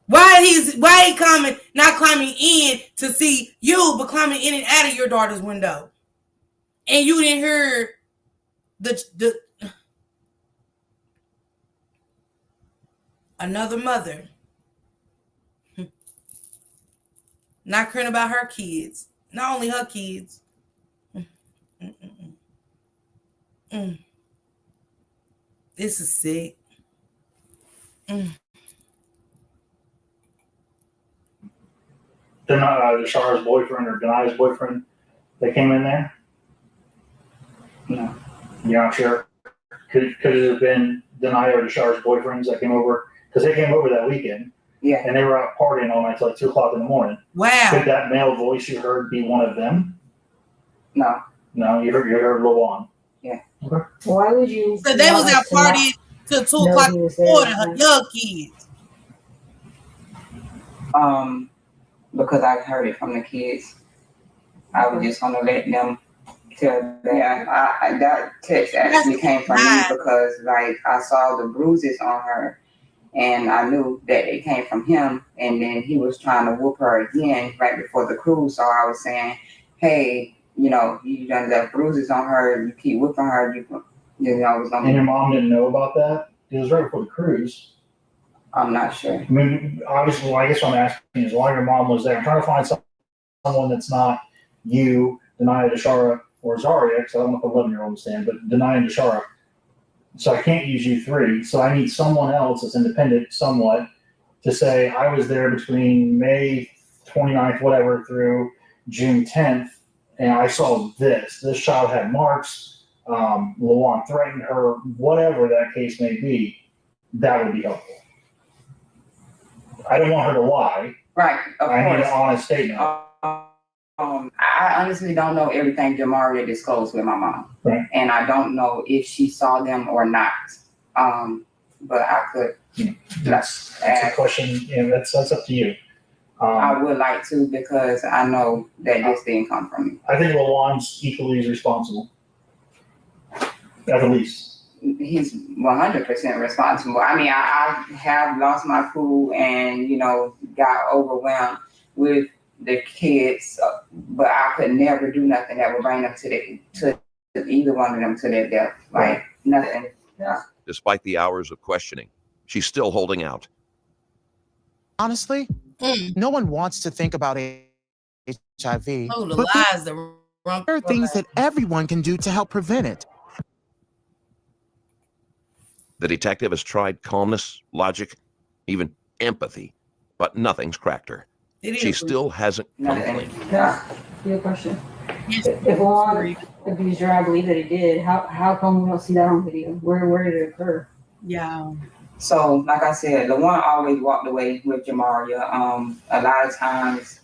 Why he climbing, not climbing in to see you, but climbing in and out of your daughter's window? And you didn't hear the another mother not caring about her kids, not only her kids. This is sick. They're not Deshara's boyfriend or Denia's boyfriend that came in there? No. You're not sure? Could it have been Denia or Deshara's boyfriends that came over? Because they came over that weekend. Yeah. And they were out partying all night till like 2 o'clock in the morning. Wow. Could that male voice you heard be one of them? No. No, you heard LaJuan. Yeah. Okay. Why would you? So they was out partying till 2 o'clock in the morning, her young kids. Because I heard it from the kids. I was just gonna let them tell them. Yeah, that text actually came from me because like I saw the bruises on her, and I knew that it came from him. And then he was trying to whoop her again right before the cruise. So I was saying, hey, you done left bruises on her. You keep whooping her. You know, it's gonna. And your mom didn't know about that? It was right before the cruise. I'm not sure. I mean, obviously, I guess what I'm asking is why your mom was there. I'm trying to find someone that's not you, Denia, Deshara, or Zaria, because I don't know if 11-year-old understand, but Denia and Deshara. So I can't use you three. So I need someone else that's independent somewhat to say I was there between May 29th, whatever, through June 10th, and I saw this. This child had marks. LaJuan threatened her, whatever that case may be. That would be helpful. I don't want her to lie. Right, of I course. need an honest statement. I honestly don't know everything Jamaria disclosed with my mom. Right. And I don't know if she saw them or not. But I could. That's a question. That's up to you. I would like to because I know that this didn't come from me. I think LaJuan's equally as responsible. At the least. He's 100% responsible. I mean, I have lost my cool and, got overwhelmed with the kids, but I could never do nothing that would bring them to either one of them to their death. Like, nothing. Yeah. Despite the hours of questioning, she's still holding out. Honestly, no one wants to think about HIV. Oh, the but lies, there are things that everyone can do to help prevent it. The detective has tried calmness, logic, even empathy, but nothing's cracked her. She still hasn't come clean. Can I ask you a question? If LaJuan abused her, I believe that he did. How come we don't see that on video? Where did it occur? Yeah. So, like I said, LaJuan always walked away with Jamaria. A lot of times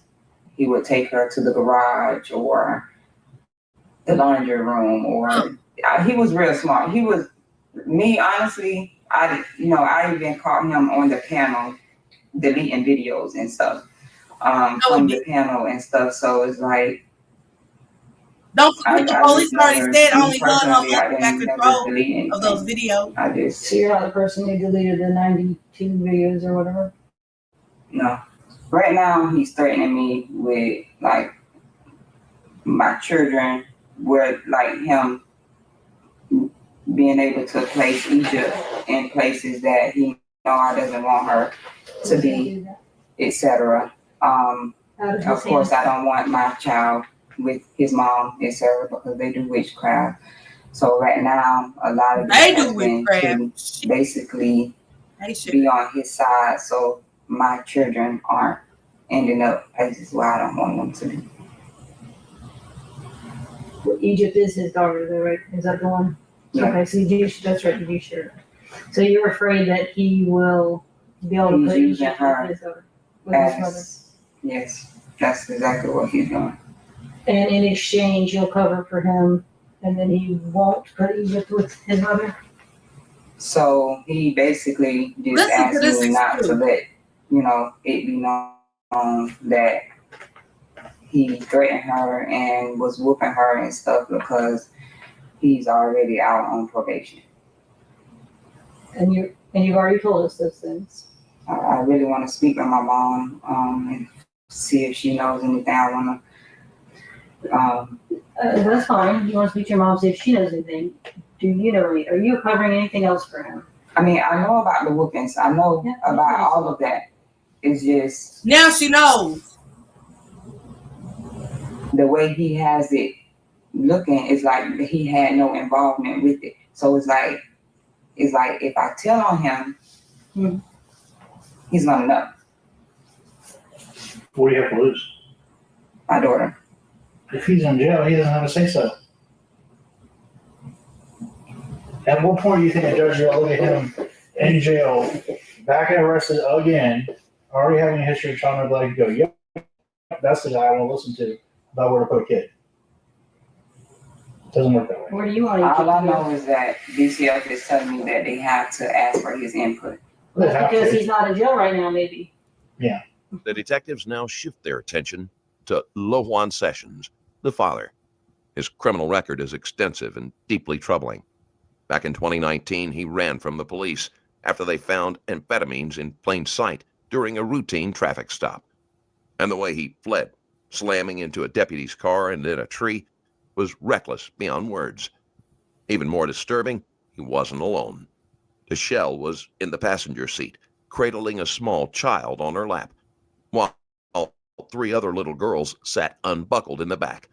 he would take her to the garage or the laundry room, or he was real smart. He was, me, honestly, I even caught him on the panel deleting videos and stuff from the panel and stuff. So it's like, don't forget the police already said only one personally, got control of those videos. So you're not the person who deleted the 92 videos or whatever? No. Right now, he's threatening me with, like, my children, where, like, him being able to place Egypt in places that he doesn't want her to be, etc. Of course, I don't want my child with his mom, etc., because they do witchcraft. So right now, a lot of they has do been witchcraft. to basically be on his side, so my children aren't ending up places where I don't want them to be. Well, Egypt is his daughter, though, right? Is that the one? Yeah. Okay, so that's right, you do share. So you're afraid that he will be able to He's put you using her with his mother. Yes, that's exactly what he's doing. And in exchange, you'll cover for him, and then he won't put you with his mother. So he basically just asked me not to let, it be known that he threatened her and was whooping her and stuff because he's already out on probation. And you've already told us those things. I really want to speak with my mom and see if she knows anything. I want to. That's fine. You want to speak to your mom, see if she knows anything. Do you know? Are you covering anything else for him? I mean, I know about the whoopings. I know about all of that. It's just now she knows. The way he has it looking is like he had no involvement with it. So it's like if I tell on him, he's gonna know. What do you have to lose? My daughter. If he's in jail, he doesn't have a say so. At what point do you think a judge will look at him in jail, back and arrested again, already having a history of trying to let him go? Yep, that's the guy I want to listen to about where to put a kid. It doesn't work that way. Where do you want to All I know is that DCF is telling me that they have to ask for his input. That's because he's not in jail right now, maybe. Yeah. The detectives now shift their attention to Lojuan Sessions, the father. His criminal record is extensive and deeply troubling. Back in 2019, he ran from the police after they found amphetamines in plain sight during a routine traffic stop. And the way he fled, slamming into a deputy's car and then a tree, was reckless beyond words. Even more disturbing, he wasn't alone. Michelle was in the passenger seat, cradling a small child on her lap, while 3 other little girls sat unbuckled in the back.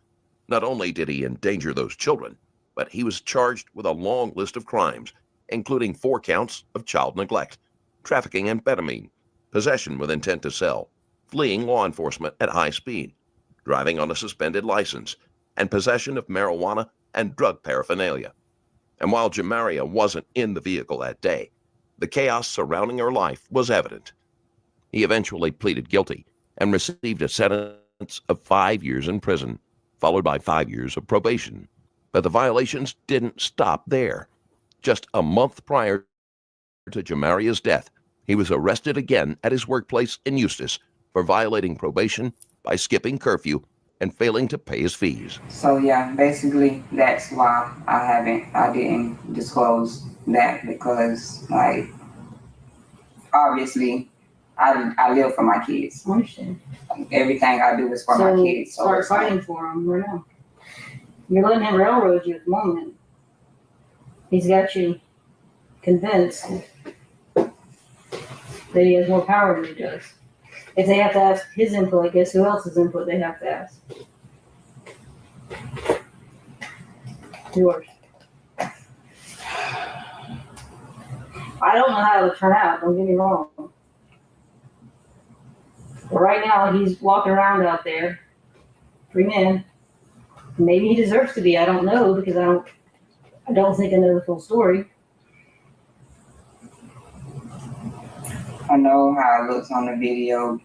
Not only did he endanger those children, but he was charged with a long list of crimes, including 4 counts of child neglect, trafficking amphetamine, possession with intent to sell, fleeing law enforcement at high speed, driving on a suspended license, and possession of marijuana and drug paraphernalia. And while Jamaria wasn't in the vehicle that day, the chaos surrounding her life was evident. He eventually pleaded guilty and received a sentence of 5 years in prison, followed by 5 years of probation. But the violations didn't stop there. Just a month prior to Jamaria's death, he was arrested again at his workplace in Eustis for violating probation by skipping curfew and failing to pay his fees. So yeah, basically that's why I didn't disclose that, because obviously I live for my kids. I understand. Everything I do is for my kids. So start fighting for him right now. You're letting him railroad you at the moment. He's got you convinced that he has more power than he does. If they have to ask his input, I guess who else's input they have to ask? Yours. I don't know how it'll turn out, don't get me wrong. But right now, he's walking around out there, 3 men. Maybe he deserves to be, I don't know, because I don't think I know the full story. I know how it looks on the video.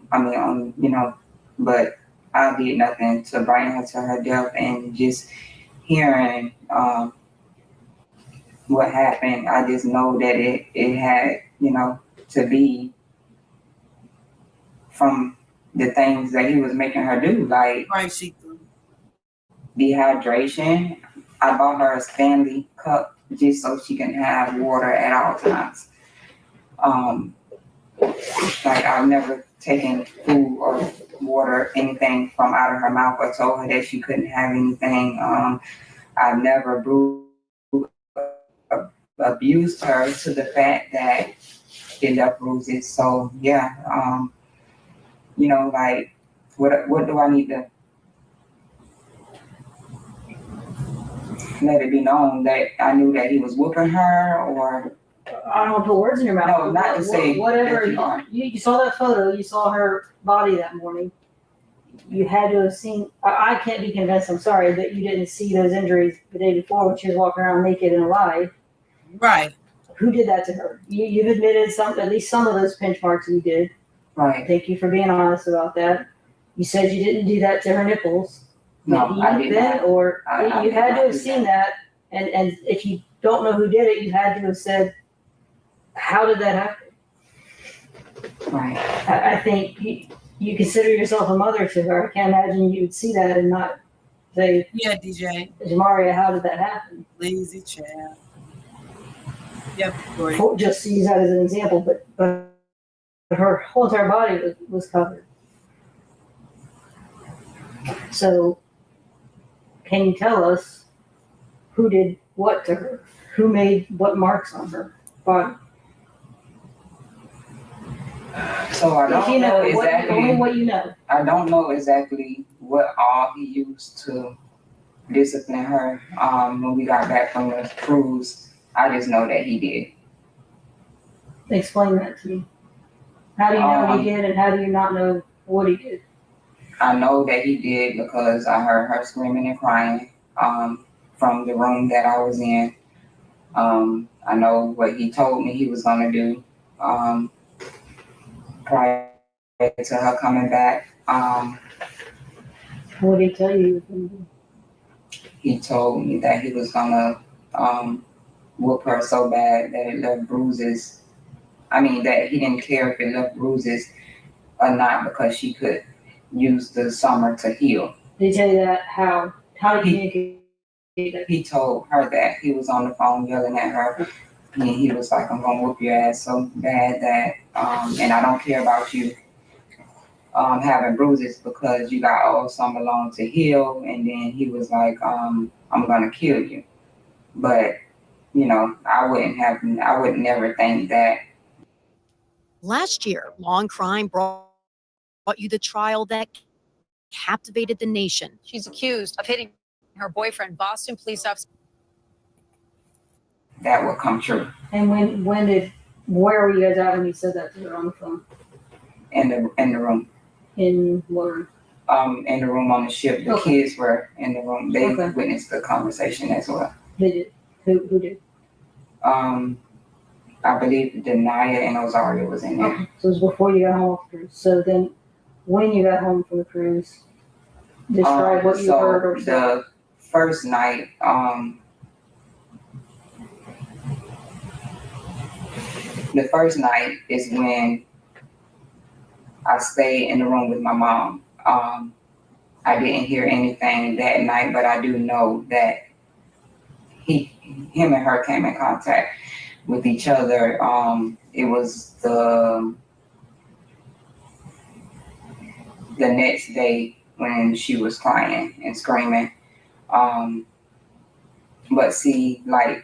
But I did nothing to bring her to her death, and just hearing what happened, I just know that it had, to be from the things that he was making her do, like dehydration. I bought her a Stanley cup just so she can have water at all times. I've never taken food or water, anything from out of her mouth, or told her that she couldn't have anything. I've never abused her to the fact that it left bruises. So yeah, what do I need to let it be known that I knew that he was whooping her, or? I don't want to put words in your mouth. No, not to say whatever. that You saw that photo. You saw her body that morning. You had to have seen. I can't be convinced. I'm sorry that you didn't see those injuries the day before when she was walking around naked and alive. Right. who did that to her? You've admitted at least some of those pinch marks you did. Right. Thank you for being honest about that. You said you didn't do that to her nipples. No, I did then, not. Or I you did had not to have do seen that. And if you don't know who did it, you had to have said, how did that happen? Right. I think you consider yourself a mother to her. I can't imagine you would see that and not say, Yeah, DJ. Jamaria, how did that happen? Lazy child. Yep. Just to use that as an example, but her whole entire body was covered. So, can you tell us who did what to her? Who made what marks on her body? So I don't know exactly. Only what you know. I don't know exactly what all he used to discipline her when we got back from the cruise. I just know that he did. Explain that to me. How do you know he did, and how do you not know what he did? I know that he did because I heard her screaming and crying from the room that I was in. I know what he told me he was going to do prior to her coming back. What did he tell you he was going to do? He told me that he was going to whoop her so bad that it left bruises. I mean, that he didn't care if it left bruises or not because she could use the summer to heal. Did he tell you that? How? How did he communicate that? He told her that. He was on the phone yelling at her. And he was like, I'm going to whoop your ass so bad that, and I don't care about you having bruises because you got all summer long to heal. And then he was like, I'm going to kill you. But, you know, I would never think that. Last year, Law and Crime brought you the trial that captivated the nation. She's accused of hitting her boyfriend, Boston police officer. That would come true. And where were you guys at when you said that to her on the phone? In the room. In what room? In the room on the ship. The kids were in the room. They witnessed the conversation as well. They did. Who did? I believe Denaya and Ozaria was in there. Okay. So it was before you got home off the cruise. So then when you got home from the cruise, describe what you heard or said. The first night, is when I stayed in the room with my mom. I didn't hear anything that night, but I do know that him and her came in contact with each other. It was the next day when she was crying and screaming. But see, like,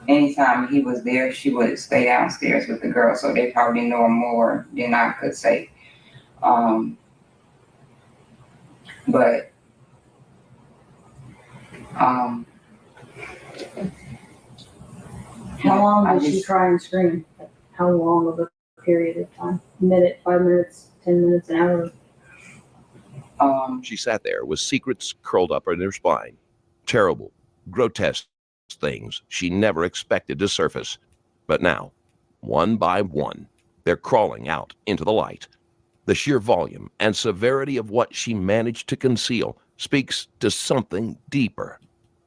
anytime he was there, she would stay downstairs with the girl, so they probably know more than I could say. But how long did she cry and scream? How long of a period of time? A minute, 5 minutes, 10 minutes, an hour? She sat there with secrets curled up in her spine. Terrible, grotesque things she never expected to surface. But now, one by one, they're crawling out into the light. The sheer volume and severity of what she managed to conceal speaks to something deeper,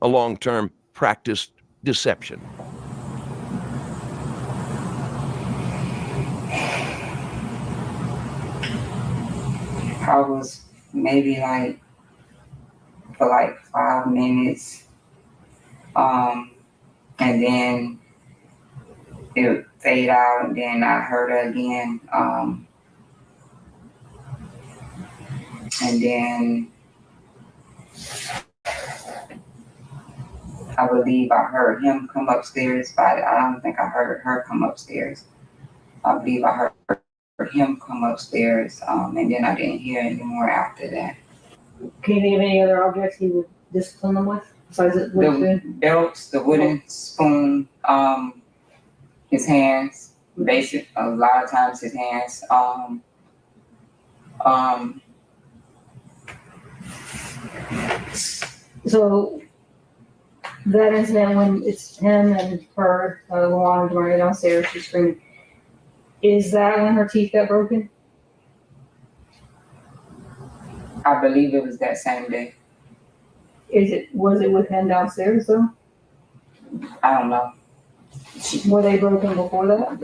a long-term practiced deception. I was maybe like for like 5 minutes, and then it would fade out, and then I heard her again, and then I believe I heard him come upstairs, but I don't think I heard her come upstairs. I believe I heard him come upstairs, and then I didn't hear anymore after that. Can you think of any other objects he would discipline them with besides the wooden spoon? Belts, the wooden spoon, his hands, basic. A lot of times his hands. So That incident when it's him and her, Luana and Jamaria downstairs, she's screaming. Is that when her teeth got broken? I believe it was that same day. Was it with him downstairs though? I don't know. Were they broken before that?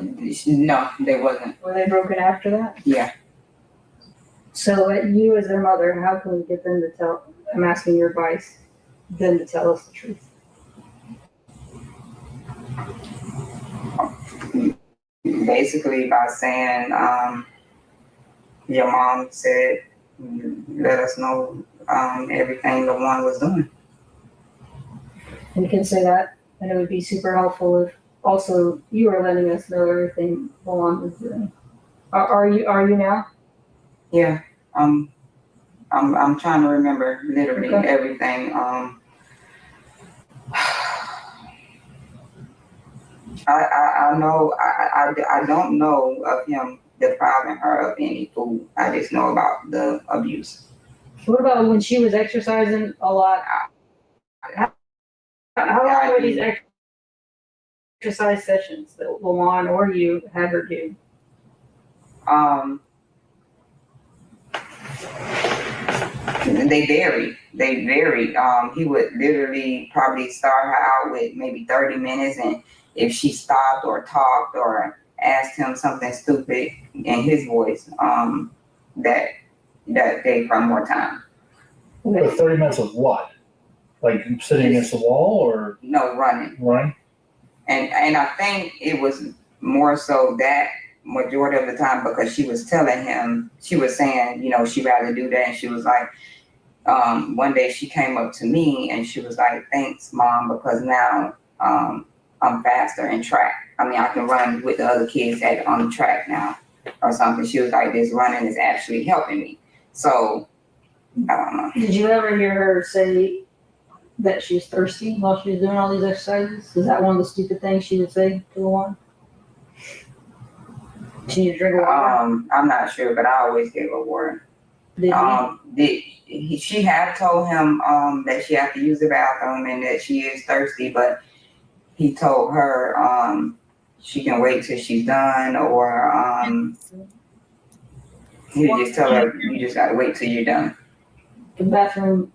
No, they wasn't. Were they broken after that? Yeah. So you as their mother, how can we get them to tell, I'm asking your advice, them to tell us the truth? Basically by saying, your mom said, let us know everything the one was doing. And you can say that, and it would be super helpful if also you are letting us know everything the one was doing. Are you now? Yeah. I'm trying to remember literally Okay. everything. I know I don't know of him depriving her of any food. I just know about the abuse. What about when she was exercising a lot? How long were these exercise sessions that Luan or you had her do? They vary. They vary. He would literally probably start her out with maybe 30 minutes, and if she stopped or talked or asked him something stupid in his voice, that gave her more time. But 30 minutes of what? Like sitting against the wall or? No, running. Running? And I think it was more so that majority of the time because she was telling him, she was saying, she'd rather do that. And she was like, one day she came up to me and she was like, thanks, Mom, because now I'm faster in track. I mean, I can run with the other kids on the track now or something. She was like, this running is actually helping me. So, I don't know. Did you ever hear her say that she was thirsty while she was doing all these exercises? Is that one of the stupid things she would say to Luan? She need to drink water? I'm not sure, but I always gave her water. She had told him that she had to use the bathroom and that she is thirsty, but he told her she can wait till she's done, or he just tell her you just gotta wait till you're done. The bathroom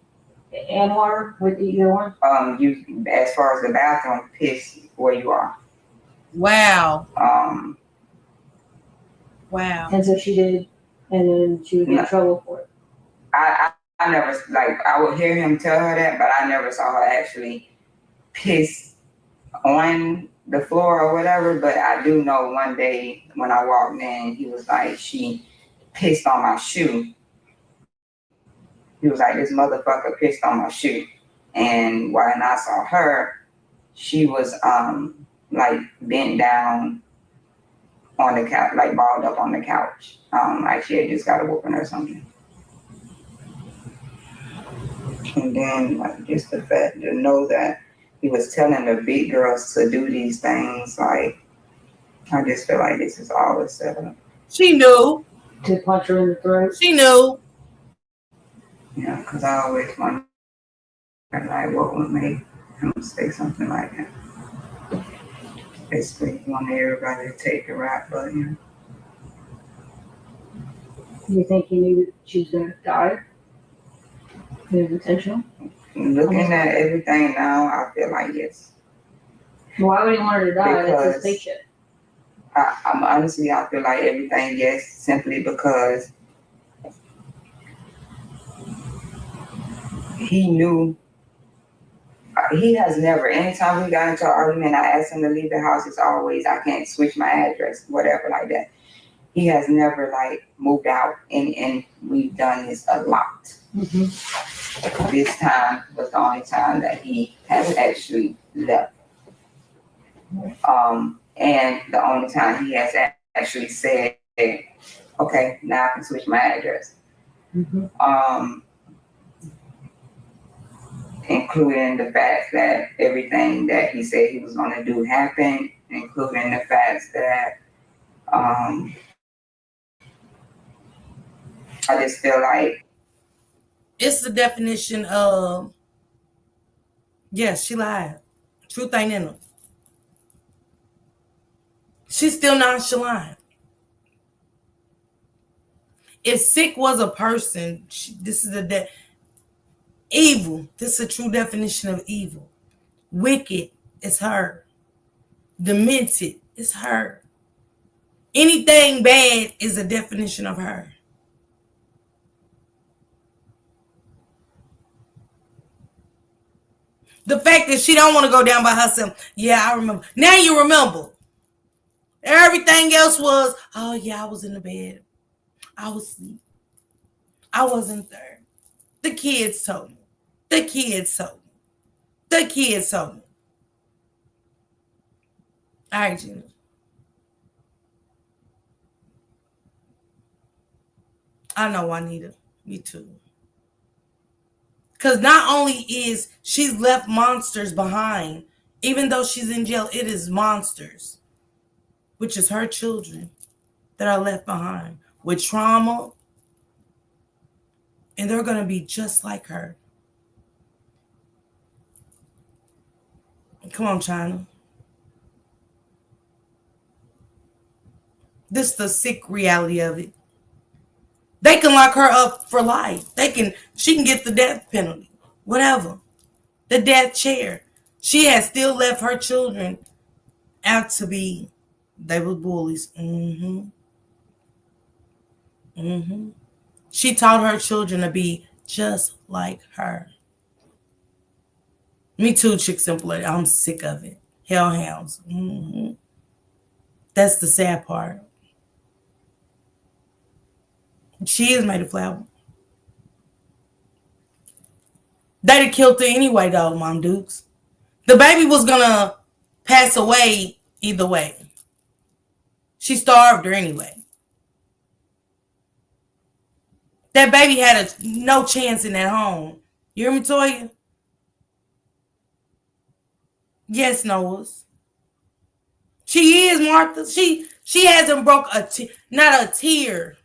and water with either one? You as far as the bathroom, piss where you are. Wow. Wow. And so she did, and then she would get in trouble for it. I never, I would hear him tell her that, but I never saw her actually piss on the floor or whatever. But I do know one day when I walked in, he was like, she pissed on my shoe. He was like, this motherfucker pissed on my shoe. And when I saw her, she was bent down on the couch, balled up on the couch. Like she had just got a whooping or something. And then just the fact to know that he was telling the big girls to do these things, I just feel like this is all a setup. She knew. To punch her in the throat? She knew. Yeah, because I always wonder, what would make him say something like that? Basically, you want everybody to take the rap, but Do you think he knew that she was going to die? It was intentional? Looking at everything now, I feel like yes. Why would he want her to die? That's his paycheck. Honestly, I feel like everything yes, simply because he knew. He has never, anytime we got into an argument, I asked him to leave the house, it's always, I can't switch my address, whatever like that. He has never moved out, and we've done this a lot. Mm-hmm. This time was the only time that he has actually left. And the only time he has actually said, okay, now I can switch my address. Mm-hmm. Including the fact that everything that he said he was going to do happened, including the fact that I just feel like it's the definition of Yes, she lied. Truth ain't in her. She's still nonchalant. If sick was a person, this is evil. This is a true definition of evil. Wicked is her. Demented is her. Anything bad is a definition of her. The fact that she don't want to go down by herself. Yeah, I remember. Now you remember. Everything else was, oh yeah, I was in the bed. I was asleep. I wasn't there. The kids told me. The kids told me. The kids told me. All right, Gina. I know, Juanita. Me too. Because not only is she's left monsters behind, even though she's in jail, it is monsters, which is her children, that are left behind with trauma. And they're going to be just like her. Come on, China. This is the sick reality of it. They can lock her up for life. She can get the death penalty. Whatever. The death chair. She has still left her children out to be, they were bullies. She taught her children to be just like her. Me too, Chick Simple. I'm sick of it. Hellhounds. That's the sad part. She is made of flour. They'd have killed her anyway, though, Mom Dukes. The baby was gonna pass away either way. She starved her anyway. That baby had no chance in that home. You hear me, Toya? Yes, Noah's. She is, Martha. She hasn't broke not a tear.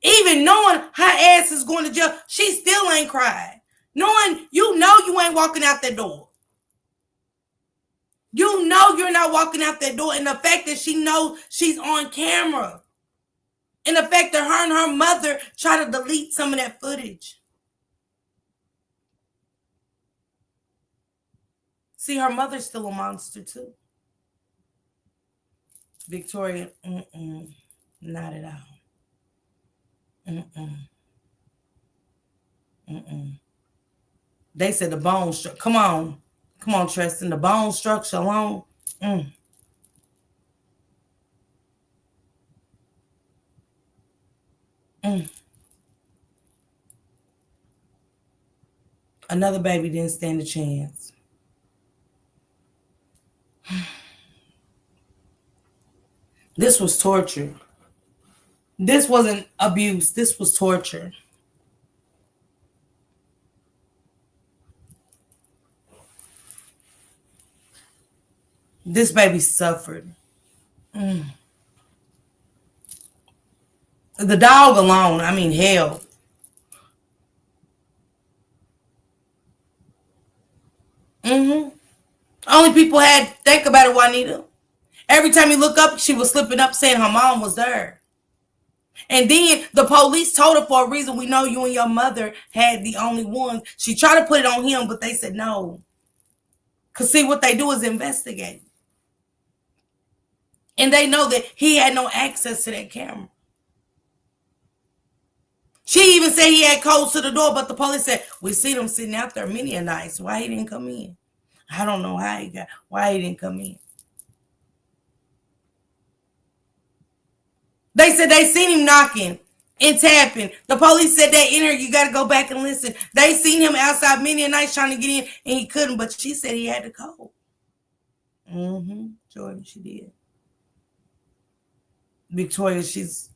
Even knowing her ass is going to jail, she still ain't cried. Knowing you ain't walking out that door. You know you're not walking out that door. And the fact that she knows she's on camera. And the fact that her and her mother try to delete some of that footage. See, her mother's still a monster too. Victoria, not at all. They said the bone structure. Come on, Tristan. The bone structure alone. Another baby didn't stand a chance. This was torture. This wasn't abuse. This was torture. This baby suffered. The dog alone, I mean, hell. Only people had, think about it, Juanita. Every time you look up, she was slipping up saying her mom was there. And then the police told her for a reason, we know you and your mother had the only ones. She tried to put it on him, but they said no. Because see, what they do is investigate. And they know that he had no access to that camera. She even said he had codes to the door, but the police said, we seen him sitting out there many a night. So why he didn't come in? I don't know why he didn't come in. They said they seen him knocking and tapping. The police said that in her, you got to go back and listen. They seen him outside many a nights trying to get in, and he couldn't, but she said he had the code. Jordan, she did. Victoria, she's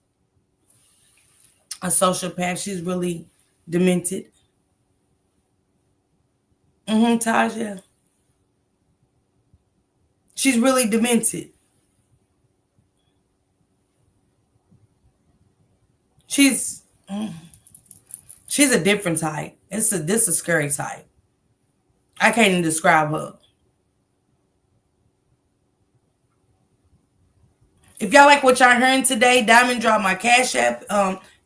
a sociopath. She's really demented. Taja. She's really demented. She's a different type. This is a scary type. I can't even describe her. If y'all like what y'all hearing today, Diamond drop my Cash App,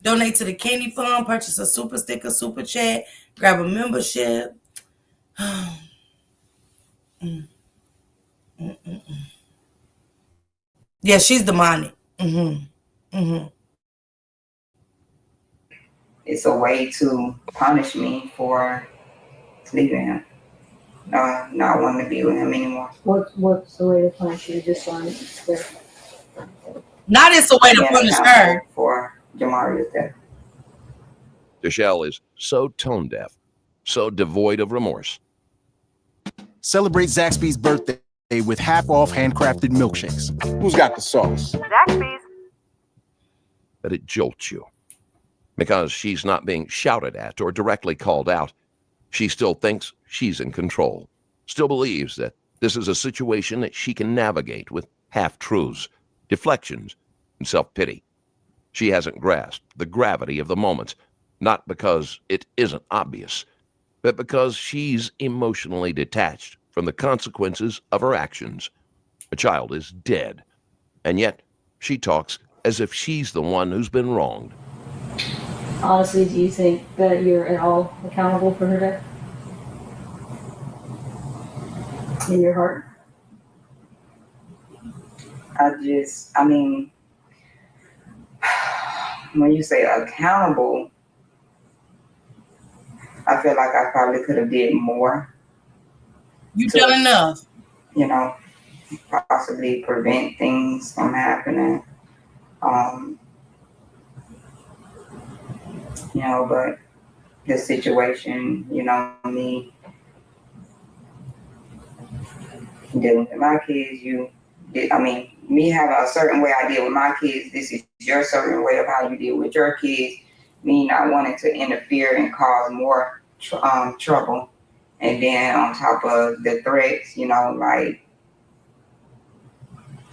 donate to the Candy Fund, purchase a super sticker, super chat, grab a membership. Yeah, she's demonic. It's a way to punish me for leaving him. Not wanting to be with him anymore. What's the way to punish you? Just so I'm clear. Not it's a way to punish her. For Jamaria's death. Deshelle is so tone deaf, so devoid of remorse. Celebrate Zaxby's birthday with half-off handcrafted milkshakes. Who's got the sauce? Zaxby's. That it jolts you. Because she's not being shouted at or directly called out, she still thinks she's in control, still believes that this is a situation that she can navigate with half-truths, deflections, and self-pity. She hasn't grasped the gravity of the moment, not because it isn't obvious, but because she's emotionally detached from the consequences of her actions. A child is dead, and yet she talks as if she's the one who's been wronged. Honestly, do you think that you're at all accountable for her death? In your heart? I mean, when you say accountable, I feel like I probably could have did more. You done enough. You know, possibly prevent things from happening. You know, but the situation, you know, me dealing with my kids, me having a certain way I deal with my kids, this is your certain way of how you deal with your kids, me not wanting to interfere and cause more trouble. And then on top of the threats, you know, like,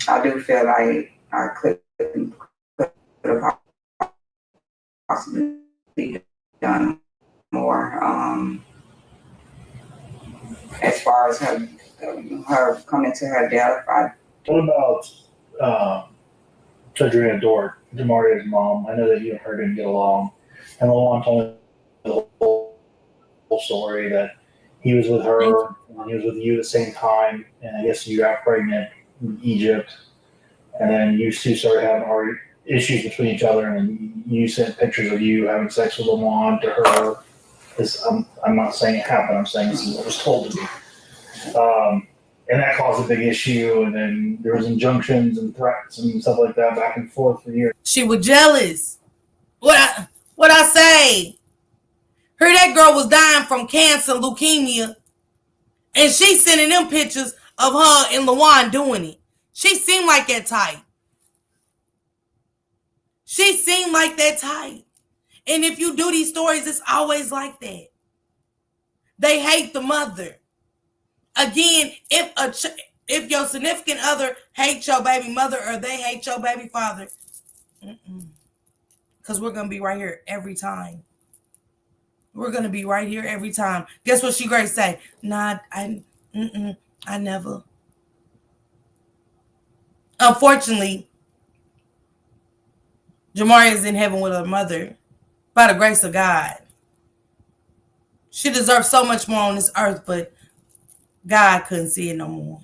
I do feel like I could have possibly done more. As far as her coming to her death, What about Tadrina Dort, Jamaria's mom? I know that you and her didn't get along, and Lawan told me the whole story that he was with her and he was with you at the same time, and I guess you got pregnant in Egypt, and then you two started having issues between each other, and you sent pictures of you having sex with Lawan to her. I'm not saying it happened. I'm saying this is what was told to me. And that caused a big issue, and then there was injunctions and threats and stuff like that back and forth for years. She was jealous. What I say? Her that girl was dying from cancer, leukemia, and she sending them pictures of her and Lawan doing it. She seemed like that type. She seemed like that type. And if you do these stories, it's always like that. They hate the mother. Again, if your significant other hates your baby mother or they hate your baby father, because we're going to be right here every time. We're going to be right here every time. Guess what she Grace say? Nah, I never. Unfortunately, Jamaria is in heaven with her mother by the grace of God. She deserves so much more on this earth, but God couldn't see it no more.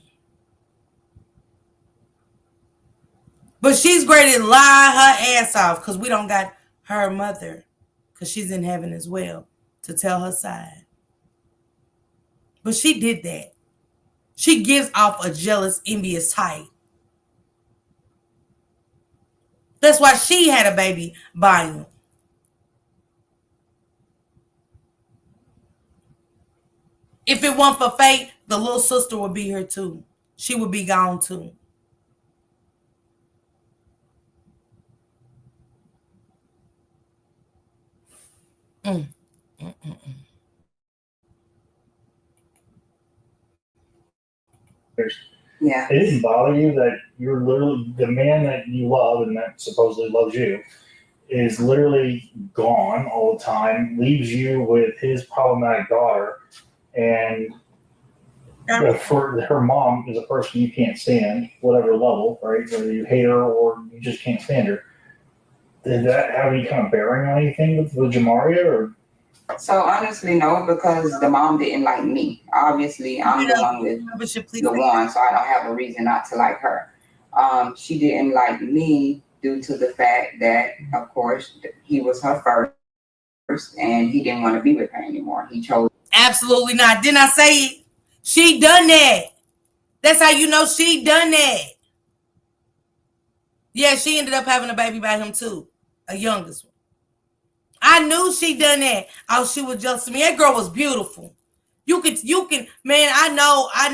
But she's ready to lie her ass off because we don't got her mother, because she's in heaven as well, to tell her side. But she did that. She gives off a jealous, envious type. That's why she had a baby by him. If it weren't for fate, the little sister would be here too. She would be gone too. Yeah. It didn't bother you that you're literally the man that you love and that supposedly loves you is literally gone all the time, leaves you with his problematic daughter, and For her mom is a person you can't stand, whatever level, right? Whether you hate her or you just can't stand her. Did that have any kind of bearing on anything with Jamaria, or? So honestly, no, because the mom didn't like me. Obviously, I'm the one with the one, so I don't have a reason not to like her. She didn't like me due to the fact that, of course, he was her first, and he didn't want to be with her anymore. He chose. Absolutely not. Didn't I say it? She done that. That's how you know she done that. Yeah, she ended up having a baby by him too, a youngest one. I knew she done that. Oh, she was jealous of me. That girl was beautiful. You can, man. I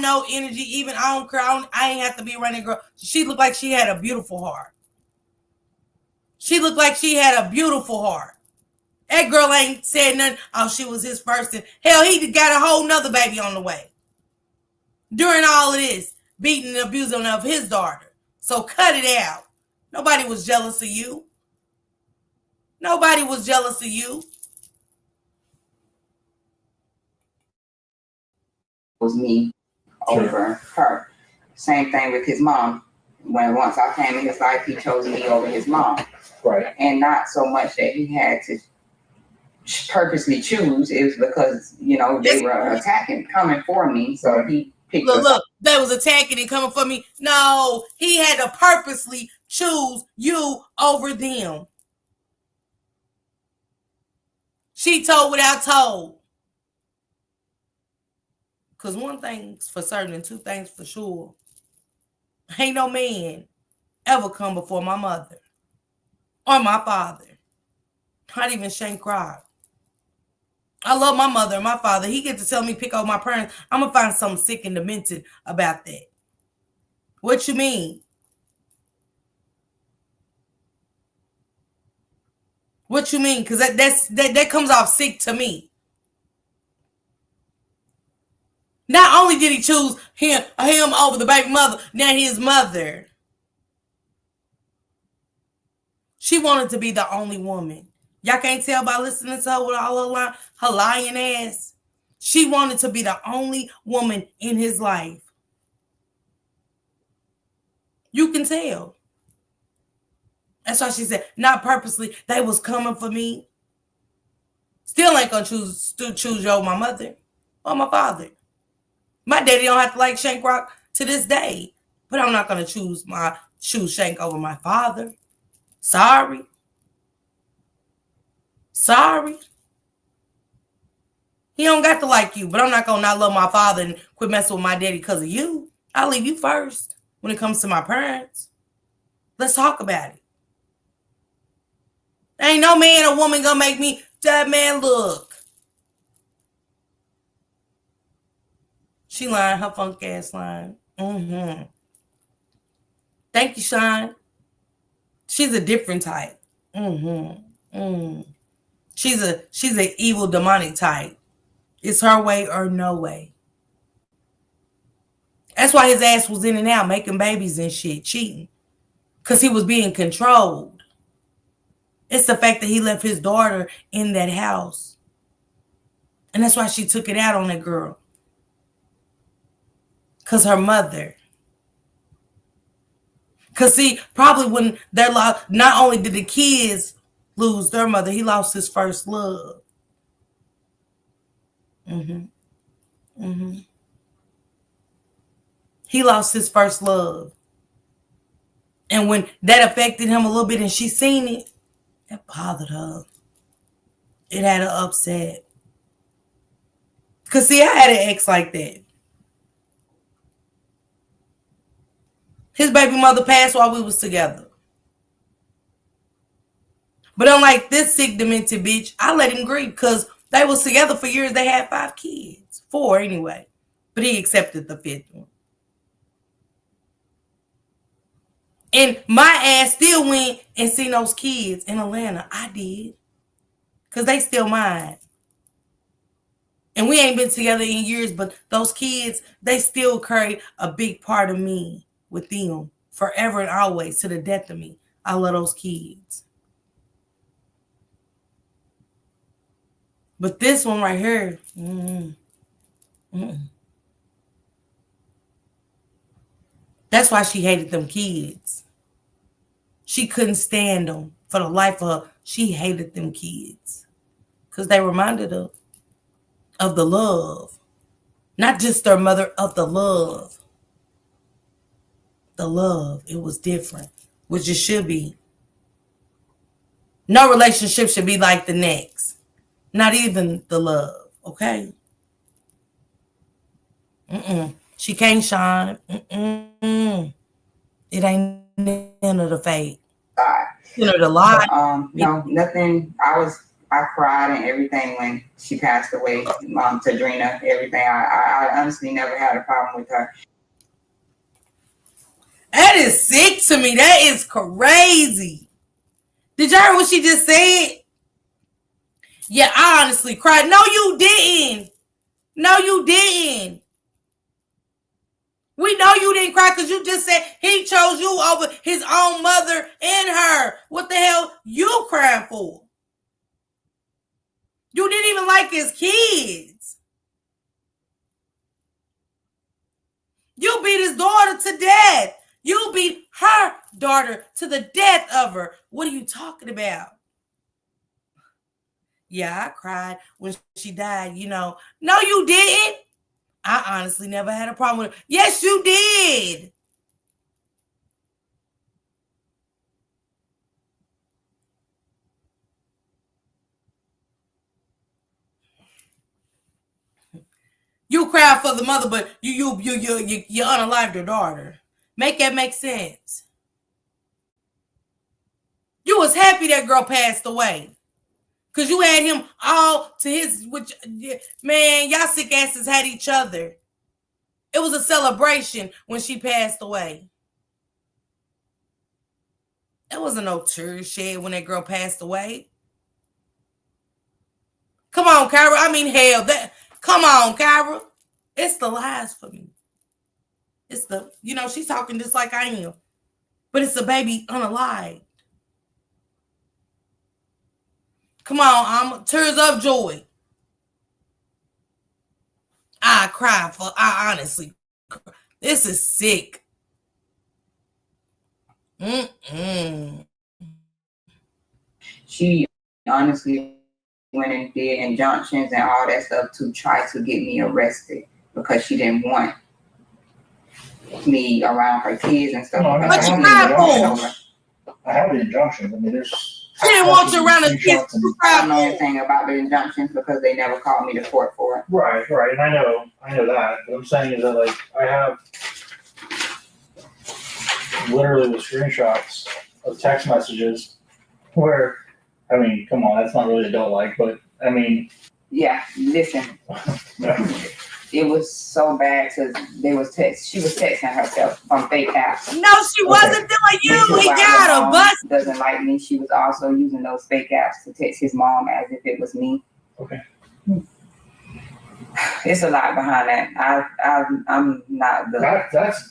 know energy. Even I don't care. I ain't have to be around that girl. She looked like she had a beautiful heart. She looked like she had a beautiful heart. That girl ain't said nothing. Oh, she was his first. And hell, he got a whole nother baby on the way. During all of this, beating and abusing of his daughter. So cut it out. Nobody was jealous of you. Nobody was jealous of you. Was me over her. Same thing with his mom. When once I came in his life, he chose me over his mom. Right. And not so much that he had to purposely choose. It was because, they were attacking, coming for me. So he picked us up. Look, they was attacking and coming for me. No, he had to purposely choose you over them. She told without told. Because one thing's for certain and two things for sure. Ain't no man ever come before my mother or my father. Not even Shane Crock. I love my mother and my father. He get to tell me pick up my parents. I'm going to find something sick and demented about that. What you mean? What you mean? Because that comes off sick to me. Not only did he choose him over the baby mother, now his mother. She wanted to be the only woman. Y'all can't tell by listening to her with all her lying ass. She wanted to be the only woman in his life. You can tell. That's why she said, not purposely, they was coming for me. Still ain't gonna choose you over my mother or my father. My daddy don't have to like Shank Rock to this day. But I'm not gonna choose Shank over my father. Sorry. He don't got to like you, but I'm not gonna not love my father and quit messing with my daddy because of you. I'll leave you first when it comes to my parents. Let's talk about it. Ain't no man or woman gonna make me that man look. She lying, her funk ass lying. Thank you, Sean. She's a different type. She's an evil demonic type. It's her way or no way. That's why his ass was in and out making babies and shit, cheating. Because he was being controlled. It's the fact that he left his daughter in that house. And that's why she took it out on that girl. Because her mother. Because see, probably when they're lost, not only did the kids lose their mother, he lost his first love. He lost his first love. And when that affected him a little bit and she seen it, that bothered her. It had her upset. Because see, I had an ex like that. His baby mother passed while we was together. But unlike this sick, demented bitch, I let him grieve because they was together for years. They had 5 kids. 4 anyway. But he accepted the 5th one. And my ass still went and seen those kids in Atlanta. I did. Because they still mine. And we ain't been together in years, but those kids, they still carry a big part of me with them. Forever and always, to the death of me. I love those kids. But this one right here, That's why she hated them kids. She couldn't stand them for the life of her. She hated them kids because they reminded her of the love, not just their mother, of the love. The love, it was different, which it should be. No relationship should be like the next, not even the love, okay? She can't shine. It ain't none of the fate. None of the lie. No, nothing. I cried and everything when she passed away. Tadrina, everything. I honestly never had a problem with her. That is sick to me. That is crazy. Did y'all hear what she just said? Yeah, I honestly cried. No, you didn't. No, you didn't. We know you didn't cry because you just said he chose you over his own mother and her. What the hell you crying for? You didn't even like his kids. You beat his daughter to death. You beat her daughter to the death of her. What are you talking about? Yeah, I cried when she died, you know. No, you didn't. I honestly never had a problem with her. Yes, you did. You cried for the mother, but you unalived her daughter. Make that make sense. You was happy that girl passed away. Cause you had him all to his, which, man, y'all sick asses had each other. It was a celebration when she passed away. There wasn't no tears shed when that girl passed away. Come on, Kyra. I mean, hell, come on, Kyra. It's the lies for me. It's the, she's talking just like I am. But it's a baby unalived. Come on, I'm tears of joy. I honestly, this is sick. She honestly went and did injunctions and all that stuff to try to get me arrested because she didn't want me around her kids and stuff. No, but you cried for. I have the injunctions. I mean, there's. She didn't want you around the kids. I don't know anything about the injunctions because they never called me to court for it. Right, and I know that. What I'm saying is that, like, I have literally the screenshots of text messages where, I mean, come on, that's not really adult-like, but I mean. Yeah, listen. It was so bad because she was texting herself from fake apps. No, she wasn't doing you. He got her. But doesn't like me. She was also using those fake apps to text his mom as if it was me. Okay. It's a lot behind that. I'm not the.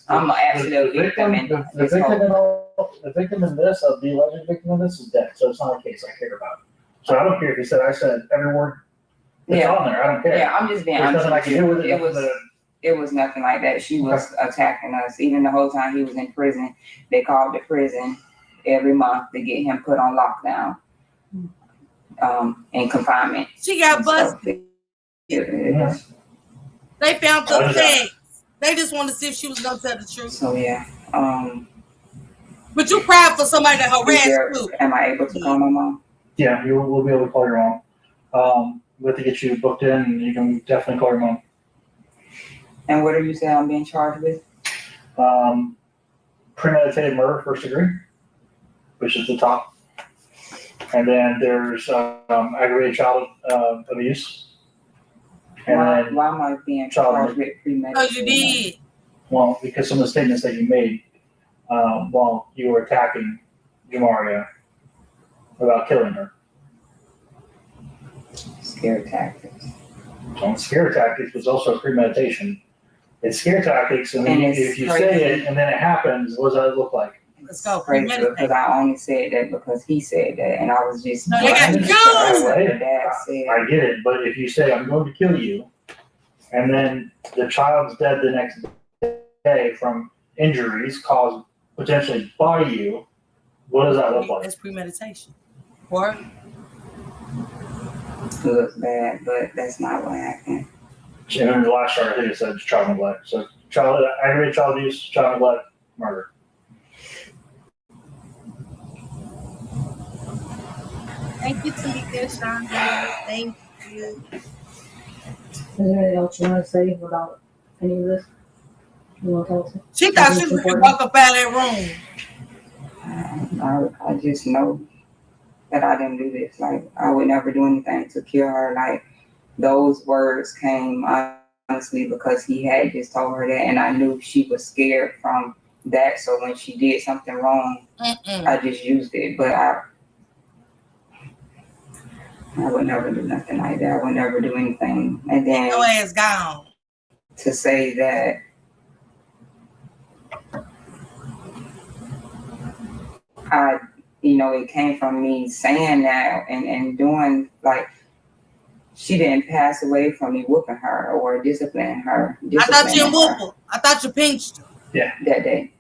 I'm actually a victim in this whole. The victim in this, of the alleged victim in this, is dead. So it's not a case I care about. So I don't care if he said I said every word. It's on there. I don't care. Yeah, I'm just being honest. It was nothing like that. She was attacking us. Even the whole time he was in prison, they called the prison every month to get him put on lockdown, in confinement. She got busted. They found the facts. They just wanted to see if she was gonna tell the truth. So yeah. But you cried for somebody that harassed you. Am I able to call my mom? Yeah, we'll be able to call your mom. We have to get you booked in, and you can definitely call your mom. And what are you saying I'm being charged with? Premeditated murder, first degree, which is the top. And then there's aggravated child abuse. And why am I being charged with premeditated? Because you did. Well, because some of the statements that you made while you were attacking Jamaria about killing her. Scare tactics. So scare tactics was also premeditation. It's scare tactics, and then if you say it and then it happens, what does that look like? Let's go. Crazy because I only said that because he said that, and I was just. No, they got I get it, but if you say I'm going to kill you, and then the child's dead the next day from injuries caused potentially by you, what does that look like? That's premeditation. Or looks bad, but that's not what happened. And then the last chart, I think it said child neglect. So aggravated child abuse, child neglect, murder. thank you, Tamika, Shonda. Thank you. Is there anything else you want to say about any of this? You want to tell us? She thought she was gonna walk up out of that room. I just know that I didn't do this. Like, I would never do anything to kill her. Like, those words came honestly because he had just told her that, and I knew she was scared from that. So when she did something wrong, I just used it. But I would never do nothing like that. I would never do anything. And then your ass gone. To say that it came from me saying that and doing, like, she didn't pass away from me whooping her or disciplining her. I thought you whooped her. I thought you pinched her. Yeah. That day.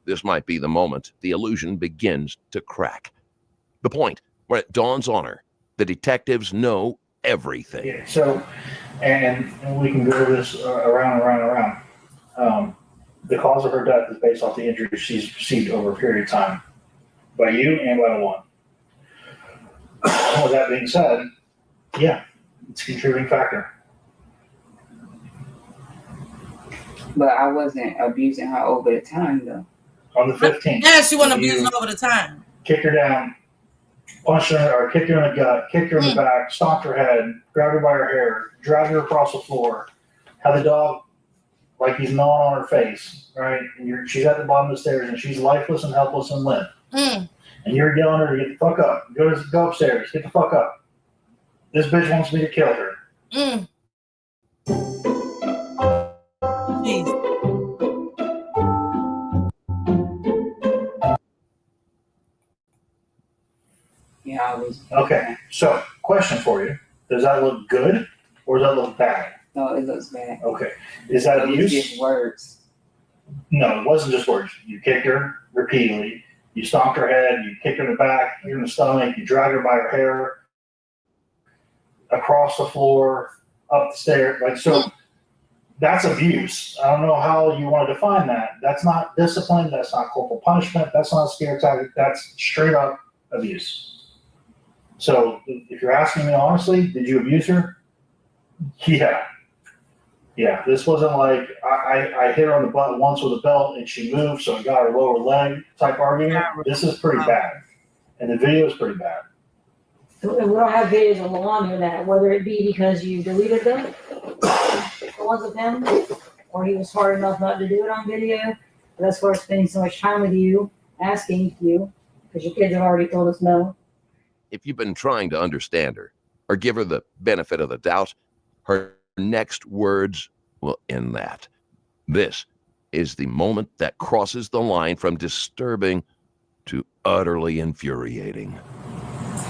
This might be the moment the illusion begins to crack. The point where it dawns on her the detectives know everything. Yeah. So, and we can go this around and around and around. The cause of her death is based off the injuries she's received over a period of time by you and by the one. With that being said, yeah, it's a contributing factor. But I wasn't abusing her over the time, though. On the 15th. Yeah, she wasn't abusing over the time. Kicked her down, punched her, or kicked her in the gut, kicked her in the back, stomped her head, grabbed her by her hair, dragged her across the floor, had the dog like he's gnawing on her face, right? And she's at the bottom of the stairs and she's lifeless and helpless and limp. And you're yelling at her to get the fuck up. Go upstairs. Get the fuck up. This bitch wants me to kill her. Yeah, I was. Okay, so question for you. Does that look good or does that look bad? No, it looks bad. Okay. Is that abuse? Just words. No, it wasn't just words. You kicked her repeatedly. You stomped her head. You kicked her in the back, in the stomach. You dragged her by her hair across the floor, up the stairs. Like, so that's abuse. I don't know how you want to define that. That's not discipline. That's not corporal punishment. That's not a scare tactic. That's straight up abuse. So if you're asking me honestly, did you abuse her? Yeah. Yeah, this wasn't like I hit her on the butt once with a belt and she moved, so I got her lower leg type argument. This is pretty bad. And the video is pretty bad. And we don't have videos of Milan doing that, whether it be because you deleted them, the ones of him, or he was smart enough not to do it on video. But that's why we're spending so much time with you, asking you, because your kids have already told us no. If you've been trying to understand her or give her the benefit of the doubt, her next words will end that. This is the moment that crosses the line from disturbing to utterly infuriating.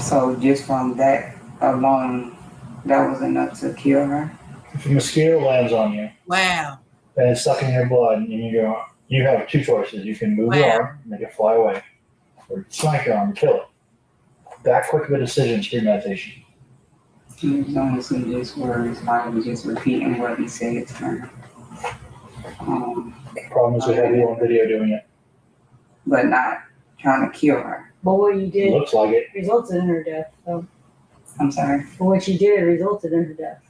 So just from that alone, that was enough to kill her? If a mosquito lands on you, wow, and it's sucking your blood, and you have two choices. You can move your arm, make it fly away, or smack your arm and kill it. That quick of a decision is premeditation. He was honestly just words. I was just repeating what he said to her. The problem is we have you on video doing it. But not trying to kill her. But what you did Looks like it. resulted in her death. So. I'm sorry? But what you did resulted in her death.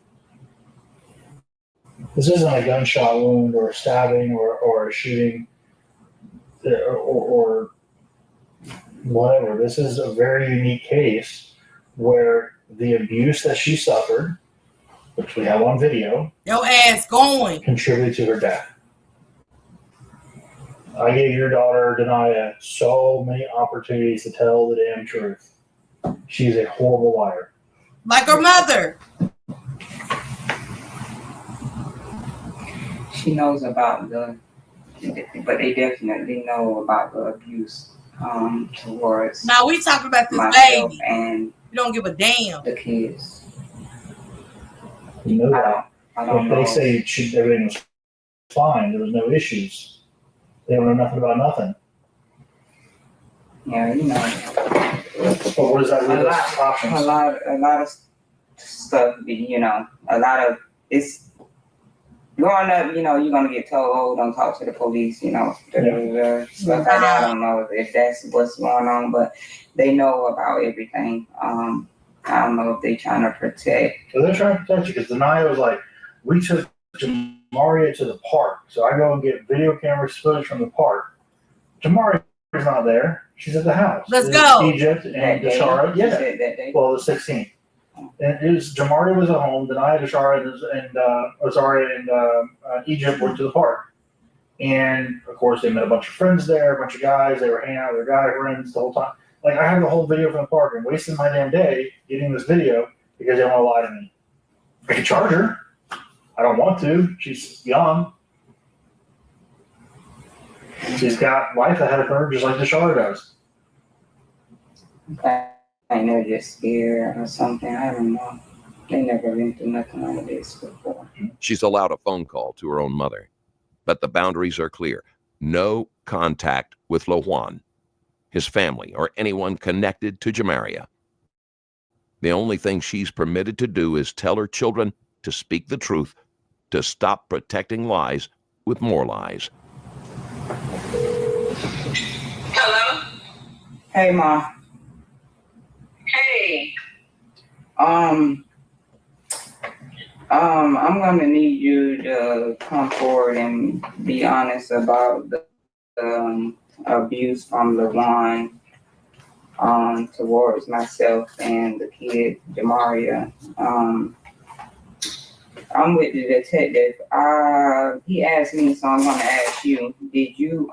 This isn't a gunshot wound or a stabbing or a shooting or whatever. This is a very unique case where the abuse that she suffered, which we have on video, your ass going, contributed to her death. I gave your daughter, Denaya, so many opportunities to tell the damn truth. She's a horrible liar. Like her mother. She knows about but they definitely know about the abuse towards. Now we talking about this baby, and you don't give a damn. The kids. You know that. I don't know. They say everything was fine. There was no issues. They don't know nothing about nothing. Yeah, you know. But what does that leave us options? A lot of stuff, you know, a lot of, it's growing up, you know, you're going to get told, oh, don't talk to the police, you know, stuff like that. I don't know if that's what's going on, but they know about everything. I don't know if they're trying to protect. So they're trying to protect you because Denia was like, we took Jamaria to the park. So I go and get video camera footage from the park. Jamaria's not there. She's at the house. Let's go. Egypt and Deshara. Yeah. Well, the 16th. And it was Jamaria was at home. Denia, Deshara, and Egypt went to the park. And of course, they met a bunch of friends there, a bunch of guys. They were hanging out with their guy friends the whole time. Like, I have the whole video from the park and wasting my damn day getting this video because they want to lie to me. I can charge her. I don't want to. She's young. She's got life ahead of her, just like Deshara does. I know you're scared or something. I don't know. They never been through nothing like this before. She's allowed a phone call to her own mother, but the boundaries are clear. No contact with Lawan, his family, or anyone connected to Jamaria. The only thing she's permitted to do is tell her children to speak the truth, to stop protecting lies with more lies. Hello? Hey, Ma. Hey. I'm gonna need you to come forward and be honest about the abuse from Lawan towards myself and the kid Jamaria. I'm with the detective. He asked me, so I'm gonna ask you. Did you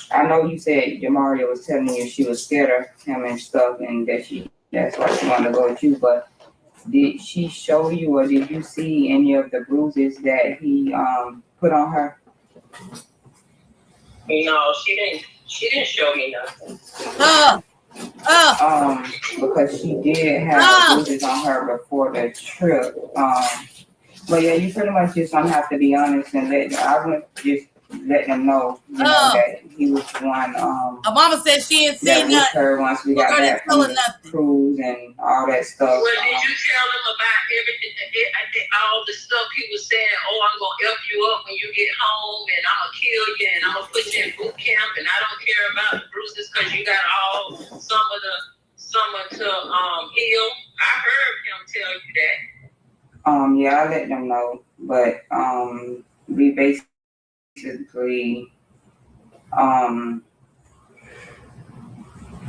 I know you said Jamaria was telling you she was scared of him and stuff, and that's why she wanted to go with you. But did she show you, or did you see any of the bruises that he put on her? No, she didn't show me nothing. Because she did have bruises on her before the trip. But yeah, you pretty much just gonna have to be honest and let them know, you know, that he was the one. Her mama said she didn't see nothing. Her once we got back from the cruise and all that stuff. Well, did you tell him about everything, all the stuff he was saying? Oh, I'm gonna F you up when you get home, and I'm gonna kill you, and I'm gonna put you in boot camp, and I don't care about the bruises because you got all some to heal. I heard him tell you that. Yeah, I let them know, but we basically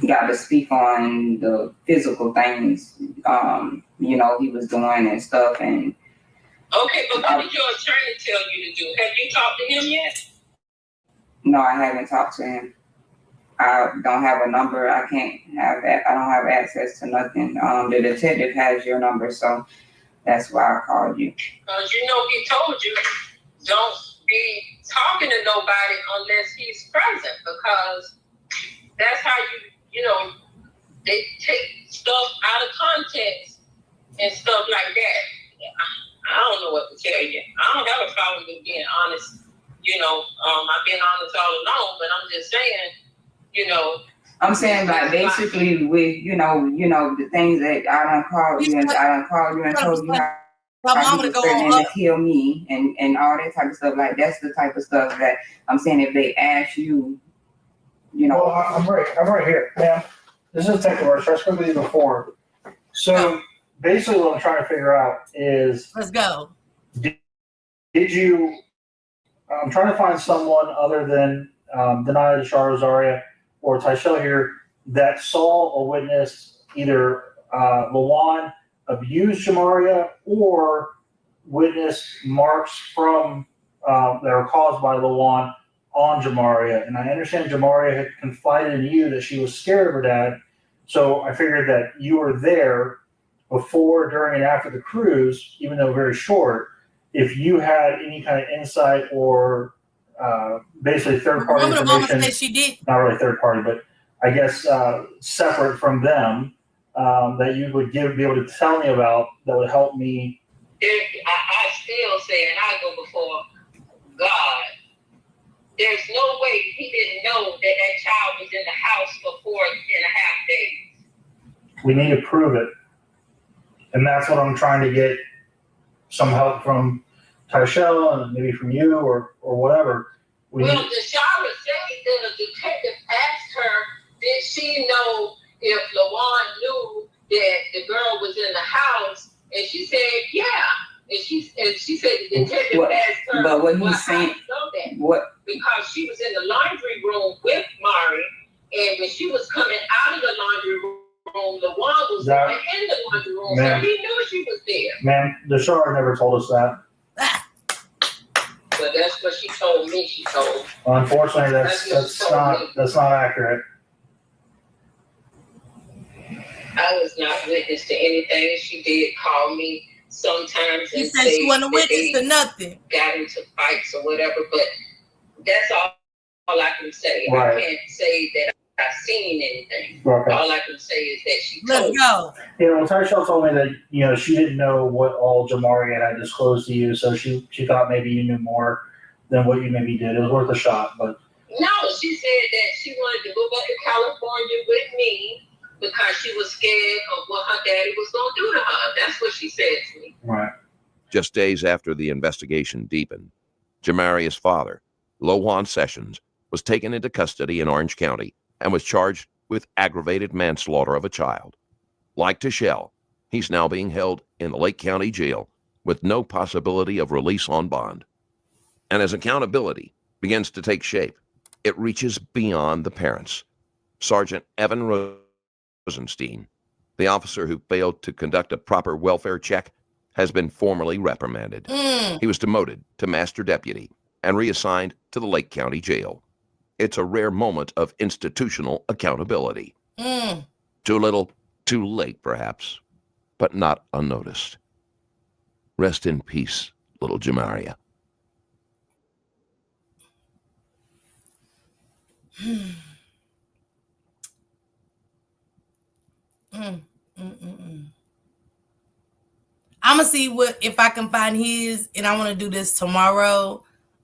got to speak on the physical things you know, he was doing and stuff. And okay, but what did your attorney tell you to do? Have you talked to him yet? No, I haven't talked to him. I don't have a number. I can't have that. I don't have access to nothing. The detective has your number, so that's why I called you. Because you know he told you don't be talking to nobody unless he's present, because that's how you know, they take stuff out of context and stuff like that. I don't know what to tell you. I don't have a problem with being honest. You know, I've been honest all along, but I'm just saying, you know. I'm saying, like, basically with, you know, the things that I done called you and told you how he was threatening to kill me and all that type of stuff. Like, that's the type of stuff that I'm saying if they ask you, you know. Well, I'm right here, ma'am. This is Detective Arch. I spoke with you before. So basically, what I'm trying to figure out is, let's go. Did you? I'm trying to find someone other than Denia, Deshara, Zaria, or Tyshell here that saw or witnessed either Lawan abuse Jamaria or witnessed marks from that are caused by Lawan on Jamaria. And I understand Jamaria had confided in you that she was scared of her dad. So I figured that you were there before, during, and after the cruise, even though very short, if you had any kind of insight or basically third-party information. Said she did. Not really third-party, but I guess separate from them, that you would be able to tell me about that would help me. I still say, and I go before God, there's no way he didn't know that that child was in the house for 4.5 days. We need to prove it. And that's what I'm trying to get some help from Tyshell and maybe from you or whatever. Well, Jamaria said that a detective asked her, did she know if LaJuan knew that the girl was in the house? And she said, yeah. And she said the detective asked her, but what he's how saying, you know that? What? Because she was in the laundry room with Mari, and when she was coming out of the laundry room, LaJuan was in the laundry room, so he knew she was there. Man, the Shard never told us that. But that's what she told me. She told. Unfortunately, that's not accurate. I was not witness to anything. She did call me sometimes. She said she wasn't a witness to nothing. Got into fights or whatever, but that's all I can say. Right. I can't say that I've seen anything. Okay. All I can say is that she told me. Let's go. Well, Tyshell told me that she didn't know what all Jamaria had disclosed to you, so she thought maybe you knew more than what you maybe did. It was worth a shot, but no, she said that she wanted to move up to California with me because she was scared of what her daddy was going to do to her. That's what she said to me. Right. Just days after the investigation deepened, Jamaria's father, LaJuan Sessions, was taken into custody in Orange County and was charged with aggravated manslaughter of a child. Like Tyshell, he's now being held in the Lake County Jail with no possibility of release on bond. And as accountability begins to take shape, it reaches beyond the parents. Sergeant Evan Rosenstein, the officer who failed to conduct a proper welfare check, has been formally reprimanded. He was demoted to master deputy and reassigned to the Lake County Jail. It's a rare moment of institutional accountability. Too little, too late, perhaps, but not unnoticed. Rest in peace, little Jamaria. I'm gonna see if I can find his, and I want to do this tomorrow.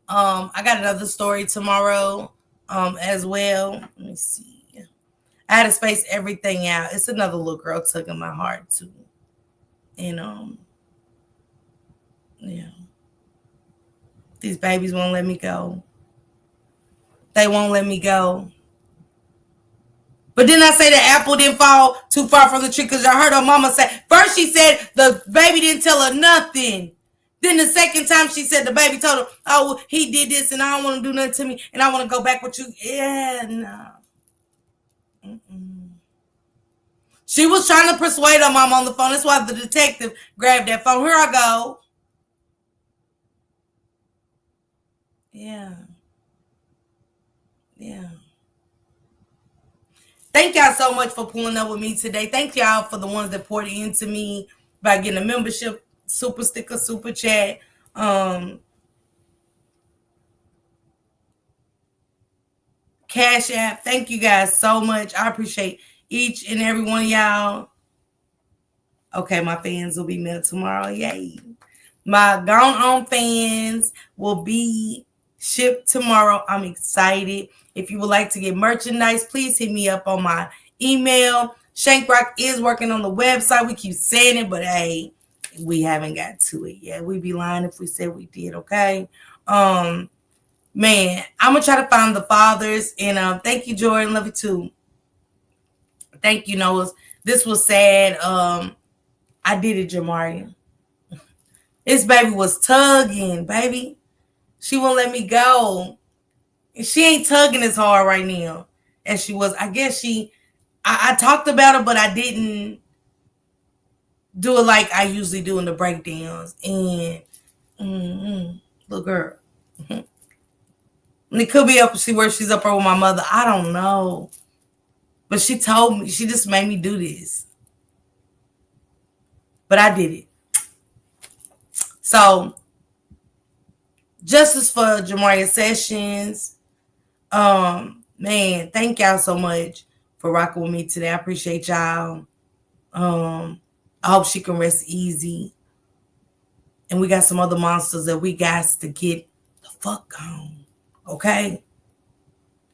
I got another story tomorrow as well. Let me see. I had to space everything out. It's another little girl tugging my heart too. And yeah. These babies won't let me go. They won't let me go. But then I say the apple didn't fall too far from the tree because I heard her mama say, first she said the baby didn't tell her nothing. Then the second time she said the baby told her, oh, he did this and I don't want to do nothing to me and I want to go back with you. Yeah, no. She was trying to persuade her mom on the phone. That's why the detective grabbed that phone. Here I go. Yeah. Yeah. Thank y'all so much for pulling up with me today. Thank y'all for the ones that poured into me by getting a membership, super sticker, super chat. Cash App. Thank you guys so much. I appreciate each and every one of y'all. Okay, my fans will be met tomorrow. Yay. My Gone On fans will be shipped tomorrow. I'm excited. If you would like to get merchandise, please hit me up on my email. Shankrock is working on the website. We keep saying it, but hey, we haven't got to it yet. We'd be lying if we said we did, okay? Man, I'm gonna try to find the fathers, and thank you, Jordan. Love you too. Thank you, Noah. This was sad. I did it, Jamaria. This baby was tugging, baby. She won't let me go. She ain't tugging as hard right now as she was. I guess I talked about it, but I didn't do it like I usually do in the breakdowns. And little girl. And it could be up where she's up there with my mother. I don't know. But she told me, she just made me do this. But I did it. So, justice for Jamaria Sessions. Man, thank y'all so much for rocking with me today. I appreciate y'all. I hope she can rest easy. And we got some other monsters that we got to get the fuck on. Okay?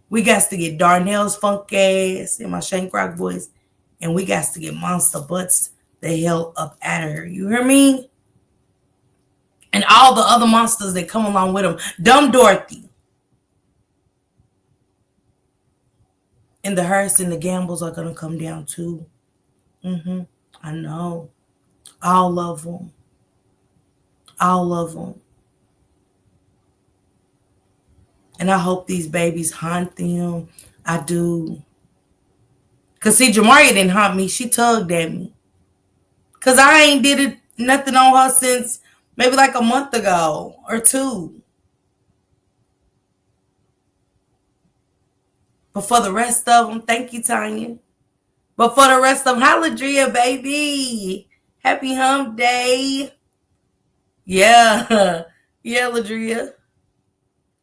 We got to get Darnell's funk ass in my Shank Rock voice, and we got to get Monster Butts the hell up out of her. You hear me? And all the other monsters that come along with them. Dumb Dorothy. And the Hearst and the Gambles are going to come down too. I know. All of them. All of them. And I hope these babies haunt them. I do. Because, see, Jamaria didn't haunt me. She tugged at me. Because I ain't did nothing on her since maybe like a month ago or two. But for the rest of them, thank you, Tanya. But for the rest of them, hi, Ladria, baby. Happy hump day. Yeah. Yeah, Ladria.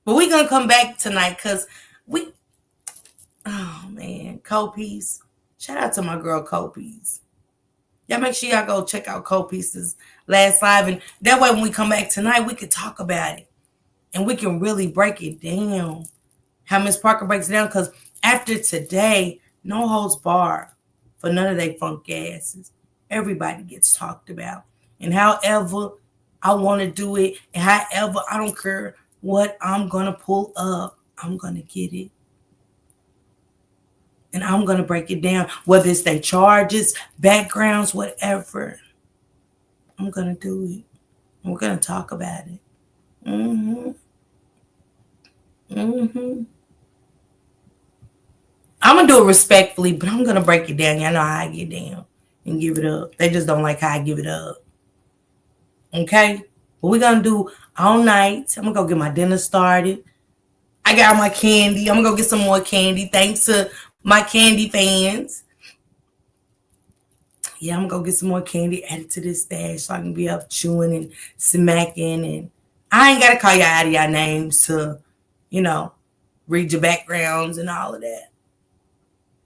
But we going to come back tonight because oh, man, Copies. Shout out to my girl, Copies. Y'all make sure y'all go check out Copies' last live. And that way when we come back tonight, we can talk about it. And we can really break it down. How Miss Parker breaks it down. Because after today, no holds barred for none of they funk asses. Everybody gets talked about. And however I want to do it, and however I don't care what I'm going to pull up, I'm going to get it. And I'm going to break it down, whether it's their charges, backgrounds, whatever. I'm going to do it. And we're going to talk about it. I'm going to do it respectfully, but I'm going to break it down. Y'all know how I get down and give it up. They just don't like how I give it up. Okay? But we're going to do all night. I'm going to go get my dinner started. I got my candy. I'm going to go get some more candy. Thanks to my candy fans. Yeah, I'm going to go get some more candy added to this stash so I can be up chewing and smacking. And I ain't got to call y'all out of y'all names to, read your backgrounds and all of that.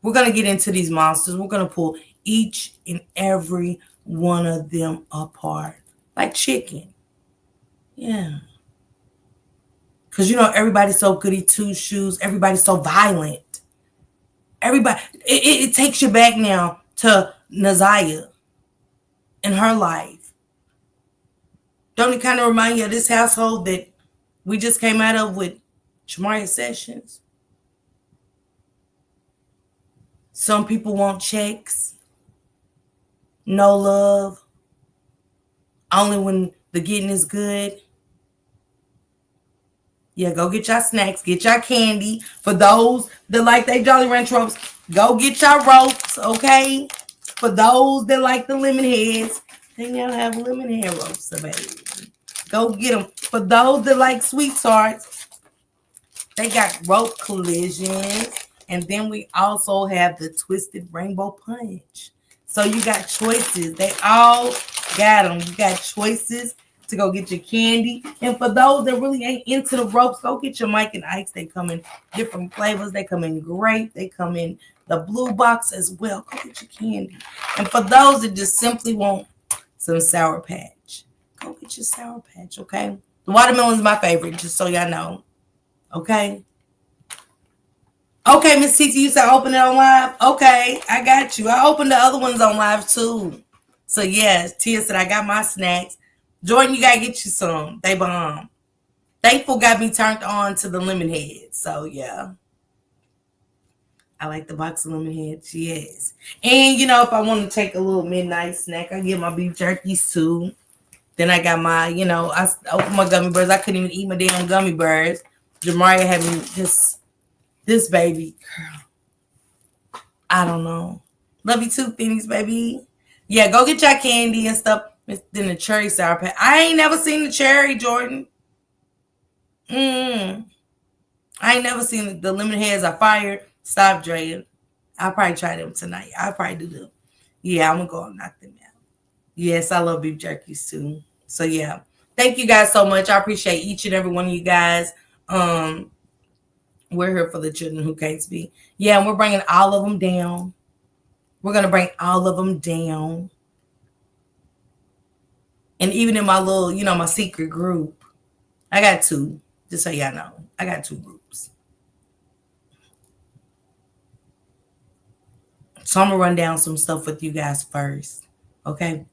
We're going to get into these monsters. We're going to pull each and every one of them apart. Like chicken. Yeah. Because, everybody's so goody two-shoes. Everybody's so violent. Everybody. It takes you back now to Naziah and her life. Don't it kind of remind you of this household that we just came out of with Jamaria Sessions? Some people want checks. No love. Only when the getting is good. Yeah, go get y'all snacks. Get y'all candy. For those that like they Jolly Ranch ropes, go get y'all ropes, okay? For those that like the lemon heads, they now have lemon head ropes available. Go get them. For those that like sweet tarts, they got rope collisions. And then we also have the Twisted Rainbow Punch. So you got choices. They all got them. You got choices to go get your candy. And for those that really ain't into the ropes, go get your Mike and Ike's. They come in different flavors. They come in grape. They come in the blue box as well. Go get your candy. And for those that just simply want some Sour Patch, go get your Sour Patch, okay? The watermelon's my favorite, just so y'all know. Okay? Okay, Miss TT, you said open it on live? Okay, I got you. I opened the other ones on live too. So yes, Tia said I got my snacks. Jordan, you gotta get you some. They bomb. Thankful got me turned on to the lemon heads. So yeah. I like the box of lemon heads, yes. And if I want to take a little midnight snack, I get my beef jerkies too. Then I got my, I opened my gummy bears. I couldn't even eat my damn gummy bears. Jamaria had me this baby, girl. I don't know. Love you too, Phoenix, baby. Yeah, go get your candy and stuff. Then the cherry Sour Patch. I ain't never seen the cherry, Jordan. I ain't never seen the lemon heads I fired. Stop, Drea. I'll probably try them tonight. I'll probably do them. Yeah, I'm going to go and knock them out. Yes, I love beef jerkies too. So, yeah. Thank you guys so much. I appreciate each and every one of you guys. We're here for the children who can't speak. Yeah, and we're bringing all of them down. We're going to bring all of them down. And even in my little, my secret group, I got two, just so y'all know. I got 2 groups. So I'm going to run down some stuff with you guys first. Okay?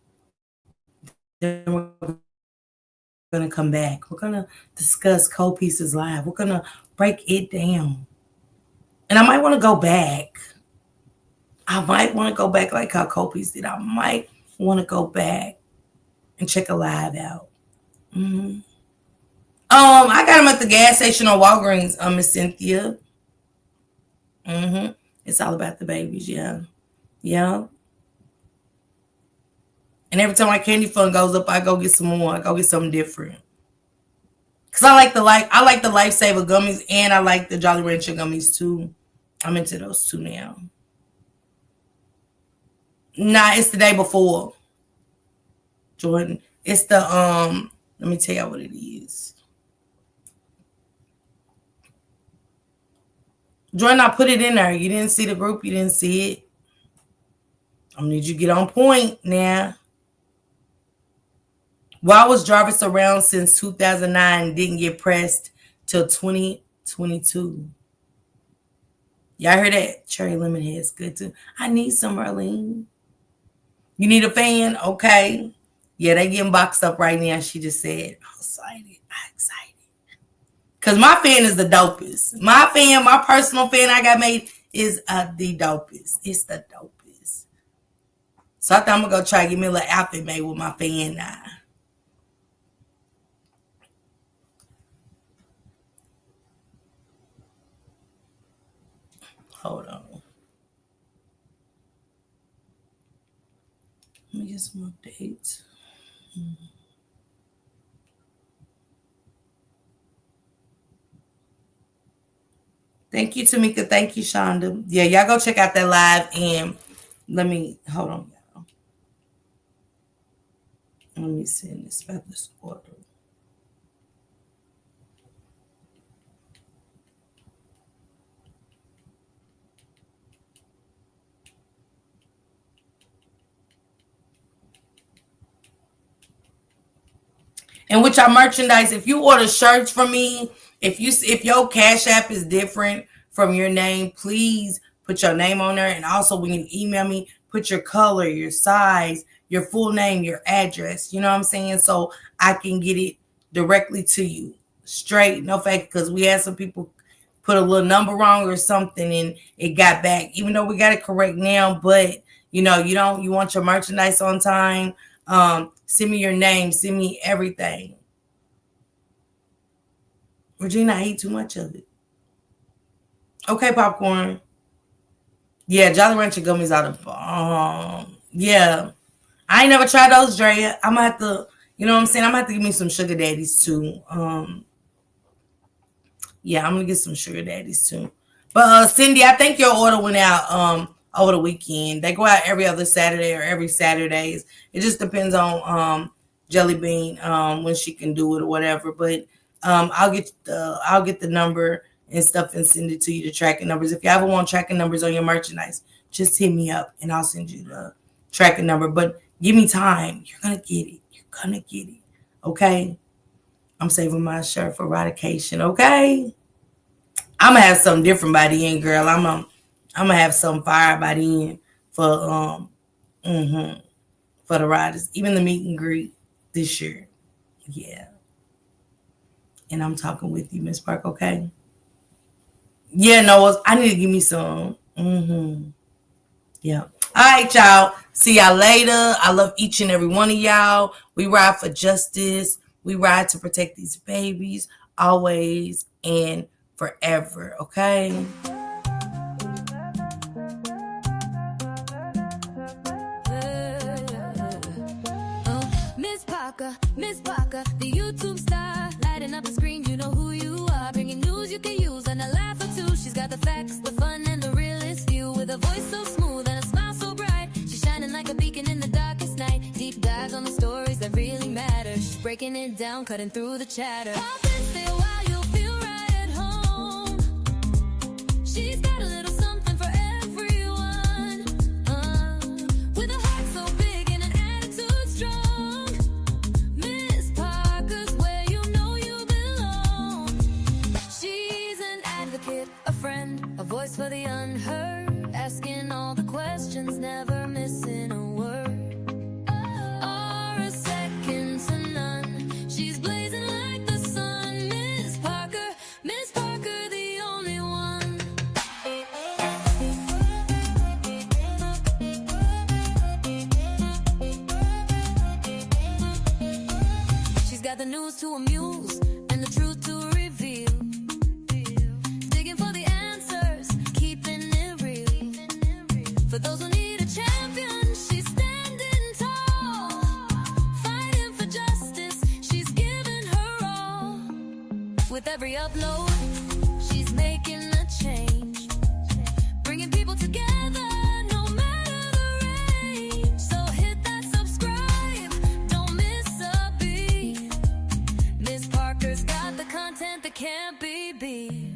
Then we're going to come back. We're going to discuss Cold Pieces Live. We're going to break it down. And I might want to go back. I might want to go back like how Cold Piece did. I might want to go back and check a live out. Mm-hmm. I got them at the gas station or Walgreens, Miss Cynthia. Mm-hmm. It's all about the babies, yeah. Yeah. And every time my candy fund goes up, I go get some more. I go get something different. Cause I like the Lifesaver gummies and I like the Jolly Rancher gummies too. I'm into those 2 now. Nah, it's the day before. Jordan. It's the let me tell you what it is. Jordan, I put it in there. You didn't see the group, you didn't see it. I need you to get on point now. Why was Jarvis around since 2009 didn't get pressed till 2022? Y'all heard that? Cherry lemon head's good too. I need some, Marlene. You need a fan? Okay. Yeah, they getting boxed up right now. She just said, I'm excited. Because my fan is the dopest. My fan, my personal fan I got made is the dopest. It's the dopest. So I think I'm going to go try to get me a little outfit made with my fan now. Hold on. Let me get some updates. Thank you, Tamika. Thank you, Shonda. Yeah, y'all go check out that live and let me hold on, y'all. Let me send this about this order. And with your merchandise, if you order shirts from me, if your Cash App is different from your name, please put your name on there. And also when you email me, put your color, your size, your full name, your address. You know what I'm saying? So I can get it directly to you. Straight, no fake, because we had some people put a little number wrong or something and it got back. Even though we got it correct now, but you want your merchandise on time. Send me your name. Send me everything. Regina, I eat too much of it. Okay, popcorn. Yeah, Jolly Rancher gummies out of yeah. I ain't never tried those, Drea. I'm gonna have to, you know what I'm saying? I'm gonna have to give me some sugar daddies too. Yeah, I'm gonna get some sugar daddies too. But Cindy, I think your order went out over the weekend. They go out every other Saturday or every Saturdays. It just depends on Jelly Bean when she can do it or whatever. But I'll get the number and stuff and send it to you, the tracking numbers. If you ever want tracking numbers on your merchandise, just hit me up and I'll send you the tracking number. But give me time. You're gonna get it. You're gonna get it. Okay. I'm saving my shirt for eradication. Okay. I'm gonna have something different by the end, girl. I'm gonna have some fire by the end for for the riders, even the meet and greet this year. Yeah. And I'm talking with you, Miss Park, okay? Yeah, no, I need to give me some. Yeah. All right, y'all. See y'all later. I love each and every one of y'all. We ride for justice. We ride to protect these babies always and forever, okay? Miss Parker, the YouTube star, lighting up the screen, you know who you are, bringing news you can use and a laugh or two. She's got the facts, the fun, and the realest view, with a voice so smooth and a smile so bright. She's shining like a beacon in the darkest night. Deep dives on the stories that really matter. She's breaking it down, cutting through the chatter. Pop and stay a while, you'll feel right at home. She's got a little something for everyone, with a heart so big and an attitude strong. She A voice for the unheard, asking all the questions, never missing a word. Are a second to none. She's blazing like the sun. Miss Parker, the only one. She's got the news to amuse and the truth to reveal. Digging for the answers, keeping it real. For those who need a champion, she's standing tall. Fighting for justice, she's giving her all. With every upload, she's making a change. Bringing people together, no matter the range. So hit that subscribe, don't miss a beat. Miss Parker's got the content that can't be beat.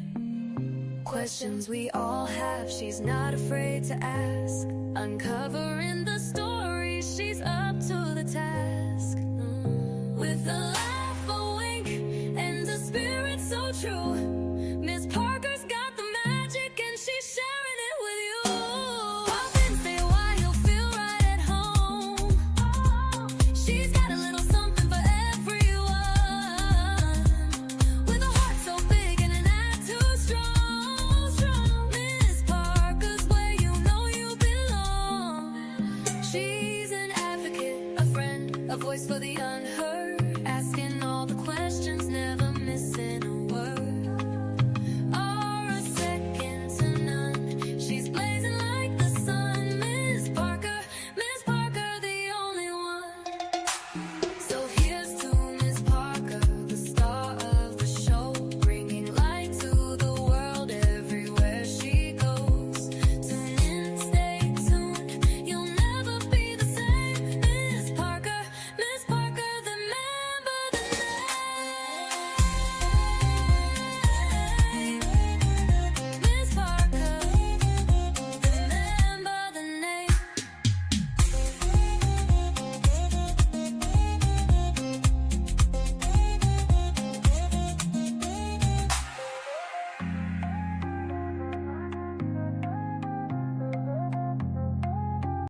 Questions we all have, she's not afraid to ask. Uncovering the story, she's up to the task. With a laugh, a wink, and a spirit so true.